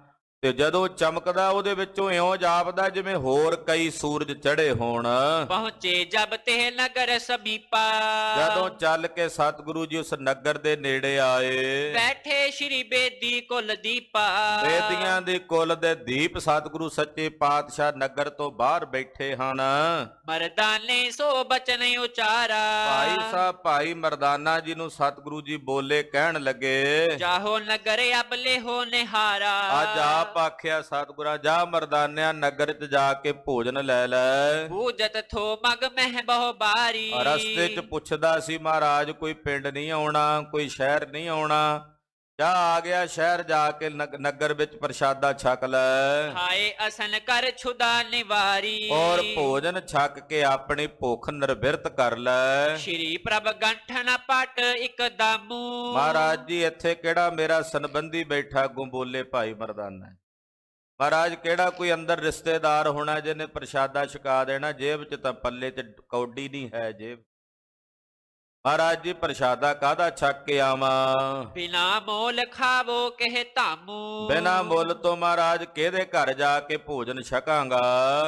Speaker 2: ਤੇ ਜਦੋਂ ਚਮਕਦਾ ਉਹਦੇ ਵਿੱਚੋਂ ਇਉਂ ਜਾਪਦਾ ਜਿਵੇਂ ਹੋਰ ਕਈ ਸੂਰਜ ਚੜੇ ਹੋਣ।
Speaker 1: ਪਹੁੰਚੇ ਜਬ ਤੇ ਨਗਰ ਸਮੀਪਾ।
Speaker 2: ਜਦੋਂ ਚੱਲ ਕੇ ਸਤਿਗੁਰੂ ਜੀ ਉਸ ਨਗਰ ਦੇ ਨੇੜੇ ਆਏ,
Speaker 1: ਬੈਠੇ ਸ਼੍ਰੀ ਬੇਦੀ ਕੁਲ ਦੀਪਾ।
Speaker 2: ਬੇਦੀਆਂ ਦੇ ਕੁਲ ਦੇ ਦੀਪ ਸਤਿਗੁਰੂ ਸੱਚੇ ਪਾਤਸ਼ਾਹ ਨਗਰ ਤੋਂ ਬਾਹਰ ਬੈਠੇ ਹਨ।
Speaker 1: ਮਰਦਾਨੇ ਸੋ ਬਚਨ ਉਚਾਰਾ।
Speaker 2: ਭਾਈ ਸਾਹਿਬ ਭਾਈ ਮਰਦਾਨਾ ਜੀ ਨੂੰ ਸਤਿਗੁਰੂ ਜੀ ਬੋਲੇ, ਕਹਿਣ ਲੱਗੇ,
Speaker 1: ਜਾਹੋ ਨਗਰ ਅਬਲੇ ਹੋ ਨਿਹਾਰਾ।
Speaker 2: ਅੱਜ ਆਪ ਆਖਿਆ ਸਤਿਗੁਰਾਂ, ਜਾ ਮਰਦਾਨਿਆਂ ਨਗਰ 'ਚ ਜਾ ਕੇ ਭੋਜਨ ਲੈ ਲੈ।
Speaker 1: ਬੂਜਤ ਥੋ ਮਗ ਮਹਿ ਬਹੁ ਬਾਰੀ।
Speaker 2: ਰਸਤੇ 'ਚ ਪੁੱਛਦਾ ਸੀ ਮਹਾਰਾਜ ਕੋਈ ਪਿੰਡ ਨਹੀਂ ਆਉਣਾ, ਕੋਈ ਸ਼ਹਿਰ ਨਹੀਂ ਆਉਣਾ। ਜਾ ਆ ਗਿਆ ਸ਼ਹਿਰ, ਜਾ ਕੇ ਨਗਰ ਵਿੱਚ ਪ੍ਰਸ਼ਾਦਾ ਛਕ ਲੈ।
Speaker 1: ਹਾਏ ਅਸਨ ਕਰ ਛੁਦਾ ਨਿਵਾਰੀ।
Speaker 2: ਔਰ ਭੋਜਨ ਛਕ ਕੇ ਆਪਣੀ ਭੁੱਖ ਨਿਰਵਿਰਤ ਕਰ ਲੈ।
Speaker 1: ਸ਼੍ਰੀ ਪ੍ਰਭ ਗੰਠਨ ਪਟ ਇਕਦਮੂ।
Speaker 2: ਮਹਾਰਾਜ ਜੀ ਇੱਥੇ ਕਿਹੜਾ ਮੇਰਾ ਸੰਬੰਧੀ ਬੈਠਾ, ਗੋਬੋਲੇ ਭਾਈ ਮਰਦਾਨਾ। ਮਹਾਰਾਜ ਕਿਹੜਾ ਕੋਈ ਅੰਦਰ ਰਿਸ਼ਤੇਦਾਰ ਹੋਣਾ ਜਿਹਨੇ ਪ੍ਰਸ਼ਾਦਾ ਛਕਾ ਦੇਣਾ, ਜੇਬ 'ਚ ਤਾਂ ਪੱਲੇ 'ਚ ਕੌਡੀ ਨਹੀਂ ਹੈ ਜੇਬ। ਮਹਾਰਾਜ ਜੀ ਪ੍ਰਸ਼ਾਦਾ ਕਾਹਦਾ ਛਕ ਕੇ ਆਵਾਂ,
Speaker 1: ਬਿਨਾ ਮੋਲ ਖਾਵੋ ਕਹਿ ਧਾਮੂ।
Speaker 2: ਬਿਨਾ ਮੁੱਲ ਤੋਂ ਮਹਾਰਾਜ ਕਿਹਦੇ ਘਰ ਜਾ ਕੇ ਭੋਜਨ ਛਕਾਂਗਾ।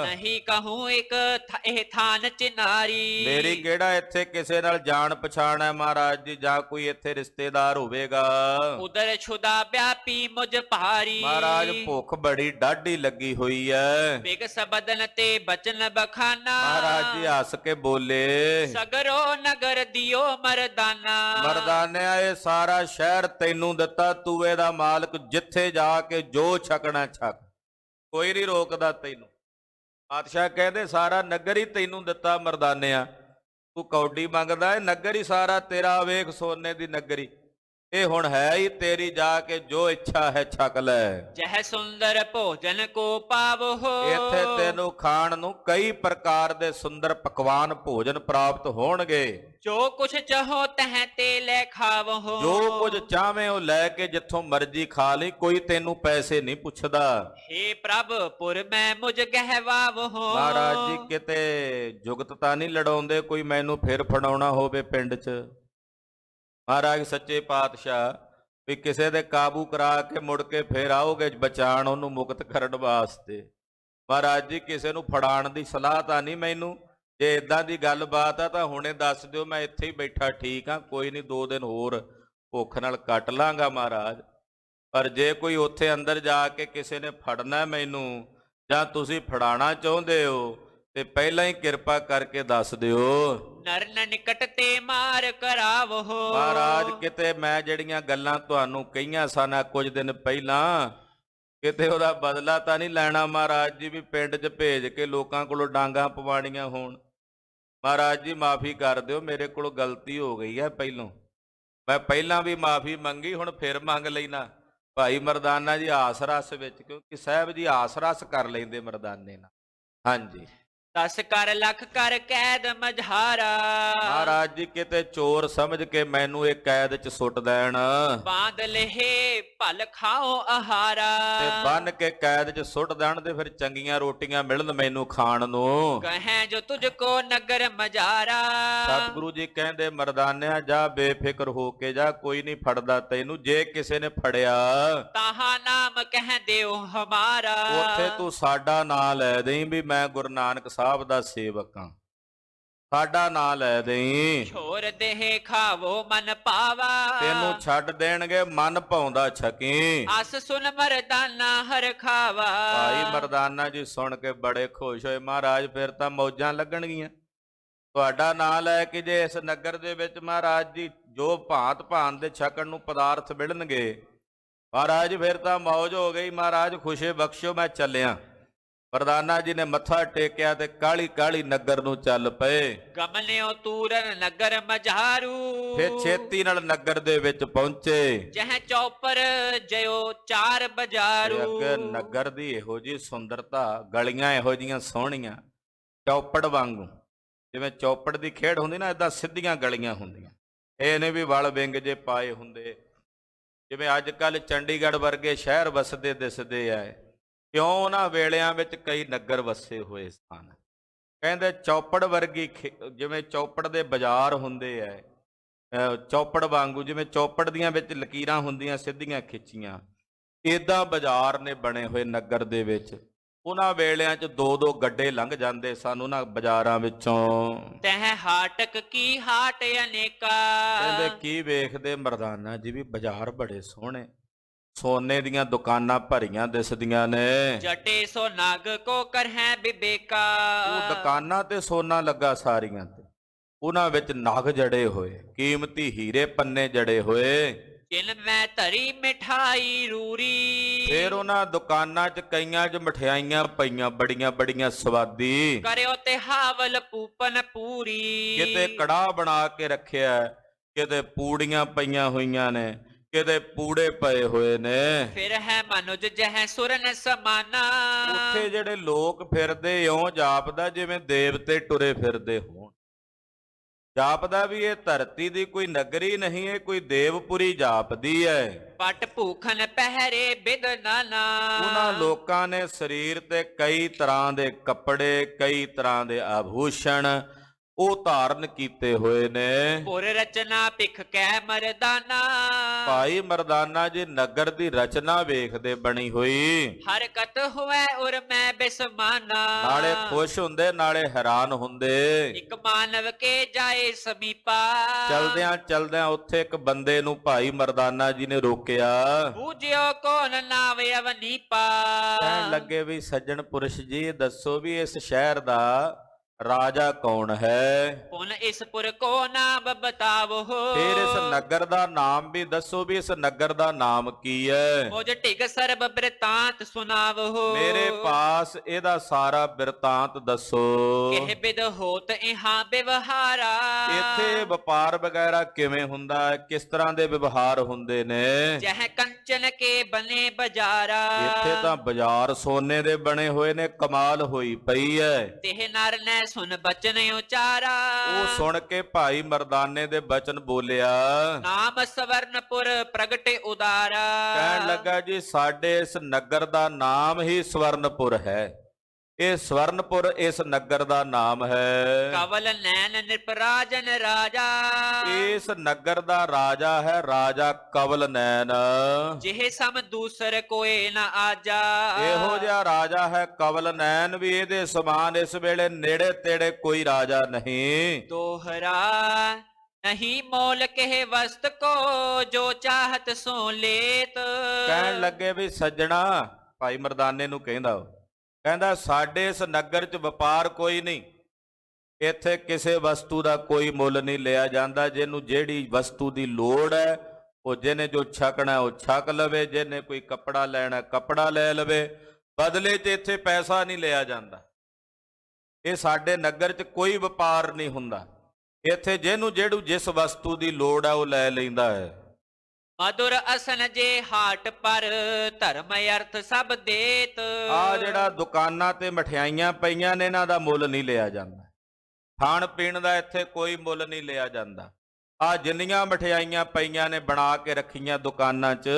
Speaker 1: ਨਹੀਂ ਕਹੂੰ ਇੱਕ ਇਹ ਥਾਨ ਚਿਨਾਰੀ।
Speaker 2: ਮੇਰੀ ਕਿਹੜਾ ਇੱਥੇ ਕਿਸੇ ਨਾਲ ਜਾਣ ਪਛਾਣ ਹੈ ਮਹਾਰਾਜ ਜੀ, ਜਾਂ ਕੋਈ ਇੱਥੇ ਰਿਸ਼ਤੇਦਾਰ ਹੋਵੇਗਾ।
Speaker 1: ਉਦਰ ਛੁਦਾ ਵਿਆਪੀ ਮੁਝ ਭਾਰੀ।
Speaker 2: ਮਹਾਰਾਜ ਭੁੱਖ ਬੜੀ ਡਾਢੀ ਲੱਗੀ ਹੋਈ ਹੈ।
Speaker 1: ਬਿਗ ਸਬਦਨ ਤੇ ਬਚਨ ਬਖਾਨਾ।
Speaker 2: ਮਹਾਰਾਜ ਜੀ ਹੱਸ ਕੇ ਬੋਲੇ,
Speaker 1: ਸਗਰੋ ਨਗਰ ਦਿਓ ਮਰਦਾਨਾ।
Speaker 2: ਮਰਦਾਨਿਆ ਇਹ ਸਾਰਾ ਸ਼ਹਿਰ ਤੈਨੂੰ ਦਿੱਤਾ, ਤੂੰ ਇਹਦਾ ਮਾਲਕ, ਜਿੱਥੇ ਜਾ ਕੇ ਜੋ ਛਕਣਾ ਛਕ, ਕੋਈ ਨਹੀਂ ਰੋਕਦਾ ਤੈਨੂੰ। ਪਾਤਸ਼ਾਹ ਕਹਿੰਦੇ ਸਾਰਾ ਨਗਰ ਹੀ ਤੈਨੂੰ ਦਿੱਤਾ ਮਰਦਾਨਿਆ, ਤੂੰ ਕੌਡੀ ਮੰਗਦਾ, ਇਹ ਨਗਰ ਹੀ ਸਾਰਾ ਤੇਰਾ, ਵੇਖ ਸੋਨੇ ਦੀ ਨਗਰੀ, ਇਹ ਹੁਣ ਹੈ ਹੀ ਤੇਰੀ, ਜਾ ਕੇ ਜੋ ਇੱਛਾ ਹੈ ਛਕ ਲੈ।
Speaker 1: ਜਹ ਸੁੰਦਰ ਭੋਜਨ ਕੋ ਪਾਵੋ।
Speaker 2: ਇੱਥੇ ਤੈਨੂੰ ਖਾਣ ਨੂੰ ਕਈ ਪ੍ਰਕਾਰ ਦੇ ਸੁੰਦਰ ਪਕਵਾਨ ਭੋਜਨ ਪ੍ਰਾਪਤ ਹੋਣਗੇ।
Speaker 1: ਜੋ ਕੁਛ ਚਾਹੋ ਤਹ ਤੇ ਲੈ ਖਾਵੋ।
Speaker 2: ਜੋ ਕੁਝ ਚਾਹਵੇਂ ਉਹ ਲੈ ਕੇ ਜਿੱਥੋਂ ਮਰਜ਼ੀ ਖਾ ਲਈ, ਕੋਈ ਤੈਨੂੰ ਪੈਸੇ ਨਹੀਂ ਪੁੱਛਦਾ।
Speaker 1: ਹੇ ਪ੍ਰਭ ਪੁਰ ਮੈਂ ਮੁਝ ਗਹਿਵਾਵੋ।
Speaker 2: ਮਹਾਰਾਜ ਜੀ ਕਿਤੇ ਜੁਗਤ ਤਾਂ ਨਹੀਂ ਲੜਾਉਂਦੇ ਕੋਈ ਮੈਨੂੰ ਫਿਰ ਫੜਾਉਣਾ ਹੋਵੇ ਪਿੰਡ 'ਚ। ਮਹਾਰਾਜ ਸੱਚੇ ਪਾਤਸ਼ਾਹ ਵੀ ਕਿਸੇ ਦੇ ਕਾਬੂ ਕਰਾ ਕੇ ਮੁੜ ਕੇ ਫੇਰ ਆਓਗੇ ਬਚਾਉਣ, ਉਹਨੂੰ ਮੁਕਤ ਕਰਨ ਵਾਸਤੇ। ਮਹਾਰਾਜ ਜੀ ਕਿਸੇ ਨੂੰ ਫੜਾਉਣ ਦੀ ਸਲਾਹ ਤਾਂ ਨਹੀਂ ਮੈਨੂੰ, ਜੇ ਇਦਾਂ ਦੀ ਗੱਲਬਾਤ ਆ ਤਾਂ ਹੁਣੇ ਦੱਸ ਦਿਓ, ਮੈਂ ਇੱਥੇ ਹੀ ਬੈਠਾ ਠੀਕ ਹਾਂ, ਕੋਈ ਨਹੀਂ 2 ਦਿਨ ਹੋਰ ਭੁੱਖ ਨਾਲ ਕੱਟ ਲਾਂਗਾ ਮਹਾਰਾਜ। ਪਰ ਜੇ ਕੋਈ ਉੱਥੇ ਅੰਦਰ ਜਾ ਕੇ ਕਿਸੇ ਨੇ ਫੜਨਾ ਮੈਨੂੰ, ਜਾਂ ਤੁਸੀਂ ਫੜਾਣਾ ਚਾਹੁੰਦੇ ਹੋ, ਤੇ ਪਹਿਲਾਂ ਹੀ ਕਿਰਪਾ ਕਰਕੇ ਦੱਸ ਦਿਓ।
Speaker 1: ਨਰਨ ਨਿਕਟ ਤੇ ਮਾਰ ਕਰਾਵੋ।
Speaker 2: ਮਹਾਰਾਜ ਕਿਤੇ ਮੈਂ ਜਿਹੜੀਆਂ ਗੱਲਾਂ ਤੁਹਾਨੂੰ ਕਹੀਆਂ ਸਨ ਕੁਝ ਦਿਨ ਪਹਿਲਾਂ, ਕਿਤੇ ਉਹਦਾ ਬਦਲਾ ਤਾਂ ਨਹੀਂ ਲੈਣਾ ਮਹਾਰਾਜ ਜੀ, ਵੀ ਪਿੰਡ 'ਚ ਭੇਜ ਕੇ ਲੋਕਾਂ ਕੋਲੋਂ ਡਾਂਗਾਂ ਪਵਾਉਣੀਆਂ ਹੋਣ। ਮਹਾਰਾਜ ਜੀ ਮਾਫੀ ਕਰ ਦਿਓ, ਮੇਰੇ ਕੋਲੋਂ ਗਲਤੀ ਹੋ ਗਈ ਹੈ ਪਹਿਲੋਂ, ਮੈਂ ਪਹਿਲਾਂ ਵੀ ਮਾਫੀ ਮੰਗੀ, ਹੁਣ ਫਿਰ ਮੰਗ ਲੈਣਾ। ਭਾਈ ਮਰਦਾਨਾ ਜੀ ਹਾਸ ਰਸ ਵਿੱਚ, ਕਿਉਂਕਿ ਸਾਹਿਬ ਜੀ ਹਾਸ ਰਸ ਕਰ ਲੈਂਦੇ ਮਰਦਾਨੇ ਨਾਲ। ਹਾਂਜੀ।
Speaker 1: ਦਸ ਕਰ ਲੱਖ ਕਰ ਕੈਦ ਮਝਾਰਾ।
Speaker 2: ਮਹਾਰਾਜ ਜੀ ਕਿਤੇ ਚੋਰ ਸਮਝ ਕੇ ਮੈਨੂੰ ਇਹ ਕੈਦ 'ਚ ਸੁੱਟ ਦੇਣ
Speaker 1: ਬਾਂਧ ਲਹੇ ਭਲ ਖਾਓ ਆਹਾਰਾ।
Speaker 2: ਤੇ ਬੰਨ ਕੇ ਕੈਦ 'ਚ ਸੁੱਟ ਦੇਣ ਤੇ ਫਿਰ ਚੰਗੀਆਂ ਰੋਟੀਆਂ ਮਿਲਣ ਮੈਨੂੰ ਖਾਣ ਨੂੰ।
Speaker 1: ਕਹੈ ਜੋ ਤੁਝ ਕੋ ਨਗਰ ਮਝਾਰਾ।
Speaker 2: ਸਤਿਗੁਰੂ ਜੀ ਕਹਿੰਦੇ ਮਰਦਾਨਿਆ ਜਾ ਬੇਫਿਕਰ ਹੋ ਕੇ ਜਾ, ਕੋਈ ਨਹੀਂ ਫੜਦਾ ਤੈਨੂੰ। ਜੇ ਕਿਸੇ ਨੇ ਫੜਿਆ
Speaker 1: ਤਾਹਾ ਨਾਮ ਕਹਿ ਦਿਓ ਹਮਾਰਾ।
Speaker 2: ਉੱਥੇ ਤੂੰ ਸਾਡਾ ਨਾਂ ਲੈ ਦੇਈਂ ਵੀ ਮੈਂ ਗੁਰੂ ਨਾਨਕ ਸਾਹਿਬ ਦਾ ਸੇਵਕ ਹਾਂ, ਸਾਡਾ ਨਾਂ ਲੈ ਦੇਈਂ।
Speaker 1: ਛੋਰ ਦੇਹ ਖਾਵੋ ਮਨ ਪਾਵਾ।
Speaker 2: ਤੈਨੂੰ ਛੱਡ ਦੇਣਗੇ ਮਨ ਭਾਉਂਦਾ ਛਕੀ।
Speaker 1: ਅਸ ਸੁਨ ਮਰਦਾਨਾ ਹਰ ਖਾਵਾ।
Speaker 2: ਭਾਈ ਮਰਦਾਨਾ ਜੀ ਸੁਣ ਕੇ ਬੜੇ ਖੁਸ਼ ਹੋਏ। ਮਹਾਰਾਜ ਫਿਰ ਤਾਂ ਮੌਜਾਂ ਲੱਗਣਗੀਆਂ ਤੁਹਾਡਾ ਨਾਂ ਲੈ ਕੇ। ਜੇ ਇਸ ਨਗਰ ਦੇ ਵਿੱਚ ਮਹਾਰਾਜ ਜੀ ਜੋ ਭਾਂਤ ਭਾਂਤ ਦੇ ਛਕਣ ਨੂੰ ਪਦਾਰਥ ਮਿਲਣਗੇ ਮਹਾਰਾਜ ਫਿਰ ਤਾਂ ਮੌਜ ਹੋ ਗਈ। ਮਹਾਰਾਜ ਖੁਸ਼ੇ ਬਖਸ਼ੋ ਮੈਂ ਚੱਲਿਆ। ਮਰਦਾਨਾ ਜੀ ਨੇ ਮੱਥਾ ਟੇਕਿਆ ਤੇ ਕਾਲੀ ਕਾਲੀ ਨਗਰ ਨੂੰ ਚੱਲ ਪਏ।
Speaker 1: ਗਮਨਿਓ ਤੂਰਨ ਨਗਰ ਮਝਾਰੂ।
Speaker 2: ਫਿਰ ਛੇਤੀ ਨਾਲ ਨਗਰ ਦੇ ਵਿੱਚ ਪਹੁੰਚੇ।
Speaker 1: ਜਹ ਚੌਪਰ ਜਯੋ ਚਾਰ ਬਜ਼ਾਰੂ।
Speaker 2: ਤੇ ਅੱਗੇ ਨਗਰ ਦੀ ਇਹੋ ਜੀ ਸੁੰਦਰਤਾ, ਗਲੀਆਂ ਇਹੋ ਜੀਆਂ ਸੋਹਣੀਆਂ ਚੌਪੜ ਵਾਂਗੂ। ਜਿਵੇਂ ਚੌਪੜ ਦੀ ਖੇਡ ਹੁੰਦੀ ਨਾ, ਏਦਾਂ ਸਿੱਧੀਆਂ ਗਲੀਆਂ ਹੁੰਦੀਆਂ। ਇਹਨੇ ਵੀ ਵਲ ਵਿੰਗ ਜੇ ਪਾਏ ਹੁੰਦੇ। ਜਿਵੇਂ ਅੱਜ ਕੱਲ੍ਹ ਚੰਡੀਗੜ੍ਹ ਵਰਗੇ ਸ਼ਹਿਰ ਵਸਦੇ ਦਿਸਦੇ ਆ, ਕਿਉਂ ਉਹਨਾਂ ਵੇਲਿਆਂ ਵਿੱਚ ਕਈ ਨਗਰ ਵਸੇ ਹੋਏ ਸਨ। ਕਹਿੰਦੇ ਚੌਪੜ ਵਰਗੀ ਜਿਵੇਂ ਚੌਪੜ ਦੇ ਬਾਜ਼ਾਰ ਹੁੰਦੇ ਐ, ਚੌਪੜ ਵਾਂਗੂ ਜਿਵੇਂ ਚੌਪੜ ਦੀਆਂ ਵਿੱਚ ਲਕੀਰਾਂ ਹੁੰਦੀਆਂ ਸਿੱਧੀਆਂ ਖਿੱਚੀਆਂ, ਏਦਾਂ ਬਾਜ਼ਾਰ ਨੇ ਬਣੇ ਹੋਏ ਨਗਰ ਦੇ ਵਿੱਚ। ਉਹਨਾਂ ਵੇਲਿਆਂ 'ਚ ਦੋ ਦੋ ਗੱਡੇ ਲੰਘ ਜਾਂਦੇ ਸਨ ਉਹਨਾਂ ਬਾਜ਼ਾਰਾਂ ਵਿੱਚੋਂ।
Speaker 1: ਤਹਿ ਹਾਟਕ ਕੀ ਹਾਟ ਅਨੇਕਾ।
Speaker 2: ਕਹਿੰਦੇ ਕੀ ਵੇਖਦੇ ਮਰਦਾਨਾ ਜੀ ਵੀ ਬਾਜ਼ਾਰ ਬੜੇ ਸੋਹਣੇ, ਸੋਨੇ ਦੀਆਂ ਦੁਕਾਨਾਂ ਭਰੀਆਂ ਦਿਸਦੀਆਂ ਨੇ।
Speaker 1: ਜਟੇ ਸੋ ਨਗ ਕੋ ਕਰਹਿ ਬਿਬੇਕਾ।
Speaker 2: ਉਹ ਦੁਕਾਨਾਂ ਤੇ ਸੋਨਾ ਲੱਗਾ ਸਾਰੀਆਂ ਤੇ, ਉਹਨਾਂ ਵਿੱਚ ਨਗ ਜੜੇ ਹੋਏ, ਕੀਮਤੀ ਹੀਰੇ ਪੰਨੇ ਜੜੇ ਹੋਏ।
Speaker 1: ਜਿਨ ਮੈਂ ਧਰੀ ਮਿਠਾਈ ਰੂਰੀ।
Speaker 2: ਫਿਰ ਉਹਨਾਂ ਦੁਕਾਨਾਂ 'ਚ ਕਈਆਂ 'ਚ ਮਠਿਆਈਆਂ ਪਈਆਂ ਬੜੀਆਂ ਬੜੀਆਂ ਸਵਾਦੀ।
Speaker 1: ਕਰਿਓ ਤੇ ਹਾਵਲ ਪੂਪਨ ਪੂਰੀ।
Speaker 2: ਕਿਤੇ ਕੜਾਹ ਬਣਾ ਕੇ ਰੱਖਿਆ, ਕਿਤੇ ਪੂੜੀਆਂ ਪਈਆਂ ਹੋਈਆਂ ਨੇ, ਕਿਤੇ ਪੂੜੇ ਪਏ ਹੋਏ ਨੇ।
Speaker 1: ਫਿਰ ਹੈ ਮਨੁਜ ਜਹ ਸੁਰਨ ਸਮਾਨਾ।
Speaker 2: ਉੱਥੇ ਜਿਹੜੇ ਲੋਕ ਫਿਰਦੇ ਇਉਂ ਜਾਪਦਾ ਜਿਵੇਂ ਦੇਵਤੇ ਟੁਰੇ ਫਿਰਦੇ ਹੋਣ। ਜਾਪਦਾ ਵੀ ਇਹ ਧਰਤੀ ਦੀ ਕੋਈ ਨਗਰੀ ਨਹੀਂ, ਇਹ ਕੋਈ ਦੇਵਪੁਰੀ ਜਾਪਦੀ ਹੈ।
Speaker 1: ਪਟ ਭੂਖਨ ਪਹਿਰੇ ਬਿਦ ਨਾਨਾ।
Speaker 2: ਉਹਨਾਂ ਲੋਕਾਂ ਨੇ ਸਰੀਰ ਤੇ ਕਈ ਤਰ੍ਹਾਂ ਦੇ ਕੱਪੜੇ, ਕਈ ਤਰ੍ਹਾਂ ਦੇ ਆਭੂਸ਼ਣ ਉਹ ਧਾਰਨ ਕੀਤੇ ਹੋਏ ਨੇ।
Speaker 1: ਪੁਰ ਰਚਨਾ ਭਿਖ ਕੈ ਮਰਦਾਨਾ।
Speaker 2: ਭਾਈ ਮਰਦਾਨਾ ਜੀ ਨਗਰ ਦੀ ਰਚਨਾ ਵੇਖਦੇ ਬਣੀ ਹੋਈ।
Speaker 1: ਹਰਕਤ ਹੋਵੇ ਉਰ ਮੈਂ ਬਿਸਮਾਨਾ।
Speaker 2: ਨਾਲੇ ਖੁਸ਼ ਹੁੰਦੇ ਨਾਲੇ ਹੈਰਾਨ ਹੁੰਦੇ।
Speaker 1: ਇੱਕ ਮਾਨਵ ਕੇ ਜਾਏ ਸਮੀਪਾ।
Speaker 2: ਚਲਦਿਆਂ ਚਲਦਿਆਂ ਉੱਥੇ ਇੱਕ ਬੰਦੇ ਨੂੰ ਭਾਈ ਮਰਦਾਨਾ ਜੀ ਨੇ ਰੋਕਿਆ।
Speaker 1: ਬੂਝਿਓ ਕੋਨ ਨਾਮ ਅਵਨੀਪਾ।
Speaker 2: ਕਹਿਣ ਲੱਗੇ ਵੀ ਸੱਜਣ ਪੁਰਸ਼ ਜੀ ਦੱਸੋ ਵੀ ਇਸ ਸ਼ਹਿਰ ਦਾ ਰਾਜਾ ਕੌਣ ਹੈ?
Speaker 1: ਪੁਨ ਇਸ ਪੁਰ ਕੋ ਨਾਮ ਬਤਾਵੋ।
Speaker 2: ਫਿਰ ਇਸ ਨਗਰ ਦਾ ਨਾਮ ਵੀ ਦੱਸੋ ਵੀ ਇਸ ਨਗਰ ਦਾ ਨਾਮ ਕੀ ਹੈ?
Speaker 1: ਮੁਝ ਢਿਗ ਸਰਬ ਬਿਰਤਾਂਤ ਸੁਣਾਵੋ।
Speaker 2: ਮੇਰੇ ਪਾਸ ਇਹਦਾ ਸਾਰਾ ਬਿਰਤਾਂਤ ਦੱਸੋ।
Speaker 1: ਕਿਹ ਬਿਦ ਹੋਤ ਇਹਾਂ ਵਿਵਹਾਰਾ।
Speaker 2: ਇੱਥੇ ਵਪਾਰ ਵਗੈਰਾ ਕਿਵੇਂ ਹੁੰਦਾ ਹੈ, ਕਿਸ ਤਰ੍ਹਾਂ ਦੇ ਵਿਵਹਾਰ ਹੁੰਦੇ ਨੇ?
Speaker 1: ਜਹ ਕੰਚਨ ਕੇ ਬਨੇ ਬਾਜ਼ਾਰਾ।
Speaker 2: ਇੱਥੇ ਤਾਂ ਬਾਜ਼ਾਰ ਸੋਨੇ ਦੇ ਬਣੇ ਹੋਏ ਨੇ, ਕਮਾਲ ਹੋਈ ਪਈ ਹੈ।
Speaker 1: ਤਿਹ ਨਰ ਨੈ ਸੁਨ ਬਚਨ ਉਚਾਰਾ।
Speaker 2: ਉਹ ਸੁਣ ਕੇ ਭਾਈ ਮਰਦਾਨੇ ਦੇ ਬਚਨ ਬੋਲਿਆ।
Speaker 1: ਨਾਮ ਸਵਰਨਪੁਰ ਪ੍ਰਗਟੇ ਉਦਾਰਾ।
Speaker 2: ਕਹਿਣ ਲੱਗਾ ਜੀ ਸਾਡੇ ਇਸ ਨਗਰ ਦਾ ਨਾਮ ਹੀ ਸਵਰਨਪੁਰ ਹੈ। ਇਹ ਸਵਰਨਪੁਰ ਇਸ ਨਗਰ ਦਾ ਨਾਮ ਹੈ।
Speaker 1: ਕਵਲ ਨੈਣ ਨਿਰਪਰਾਜਨ ਰਾਜਾ।
Speaker 2: ਇਸ ਨਗਰ ਦਾ ਰਾਜਾ ਹੈ ਰਾਜਾ ਕਵਲ ਨੈਣ।
Speaker 1: ਜਿਹ ਸਮ ਦੂਸਰ ਕੋਏ ਨ ਆਜਾ।
Speaker 2: ਇਹੋ ਜਿਹਾ ਰਾਜਾ ਹੈ ਕਵਲ ਨੈਣ ਵੀ ਇਹਦੇ ਸਮਾਨ ਇਸ ਵੇਲੇ ਨੇੜੇ ਤੇੜੇ ਕੋਈ ਰਾਜਾ ਨਹੀਂ।
Speaker 1: ਦੋਹਰਾ ਨਹੀਂ ਮੋਲ ਕਹਿ ਵਸਤ ਕੋ ਜੋ ਚਾਹਤ ਸੋ ਲੇਤ।
Speaker 2: ਕਹਿਣ ਲੱਗੇ ਵੀ ਸੱਜਣਾ, ਭਾਈ ਮਰਦਾਨੇ ਨੂੰ ਕਹਿੰਦਾ ਸਾਡੇ ਇਸ ਨਗਰ 'ਚ ਵਪਾਰ ਕੋਈ ਨਹੀਂ। ਇੱਥੇ ਕਿਸੇ ਵਸਤੂ ਦਾ ਕੋਈ ਮੁੱਲ ਨਹੀਂ ਲਿਆ ਜਾਂਦਾ। ਜਿਹਨੂੰ ਜਿਹੜੀ ਵਸਤੂ ਦੀ ਲੋੜ ਹੈ ਉਹ ਜਿਹਨੇ ਜੋ ਛਕਣਾ ਉਹ ਛਕ ਲਵੇ, ਜਿਹਨੇ ਕੋਈ ਕੱਪੜਾ ਲੈਣਾ ਕੱਪੜਾ ਲੈ ਲਵੇ, ਬਦਲੇ 'ਚ ਇੱਥੇ ਪੈਸਾ ਨਹੀਂ ਲਿਆ ਜਾਂਦਾ। ਇਹ ਸਾਡੇ ਨਗਰ 'ਚ ਕੋਈ ਵਪਾਰ ਨਹੀਂ ਹੁੰਦਾ। ਇੱਥੇ ਜਿਹਨੂੰ ਜਿਸ ਵਸਤੂ ਦੀ ਲੋੜ ਹੈ ਉਹ ਲੈ ਲੈਂਦਾ ਹੈ।
Speaker 1: ਮధుਰ ਅਸਨ ਜੇ ਹਾਟ ਪਰ ਧਰਮ ਅਰਥ ਸਭ ਦੇਤ।
Speaker 2: ਆ ਜਿਹੜਾ ਦੁਕਾਨਾਂ ਤੇ ਮਠਿਆਈਆਂ ਪਈਆਂ ਨੇ, ਇਹਨਾਂ ਦਾ ਮੁੱਲ ਨਹੀਂ ਲਿਆ ਜਾਂਦਾ। ਖਾਣ ਪੀਣ ਦਾ ਇੱਥੇ ਕੋਈ ਮੁੱਲ ਨਹੀਂ ਲਿਆ ਜਾਂਦਾ। ਆ ਜਿੰਨੀਆਂ ਮਠਿਆਈਆਂ ਪਈਆਂ ਨੇ ਬਣਾ ਕੇ ਰੱਖੀਆਂ ਦੁਕਾਨਾਂ 'ਚ,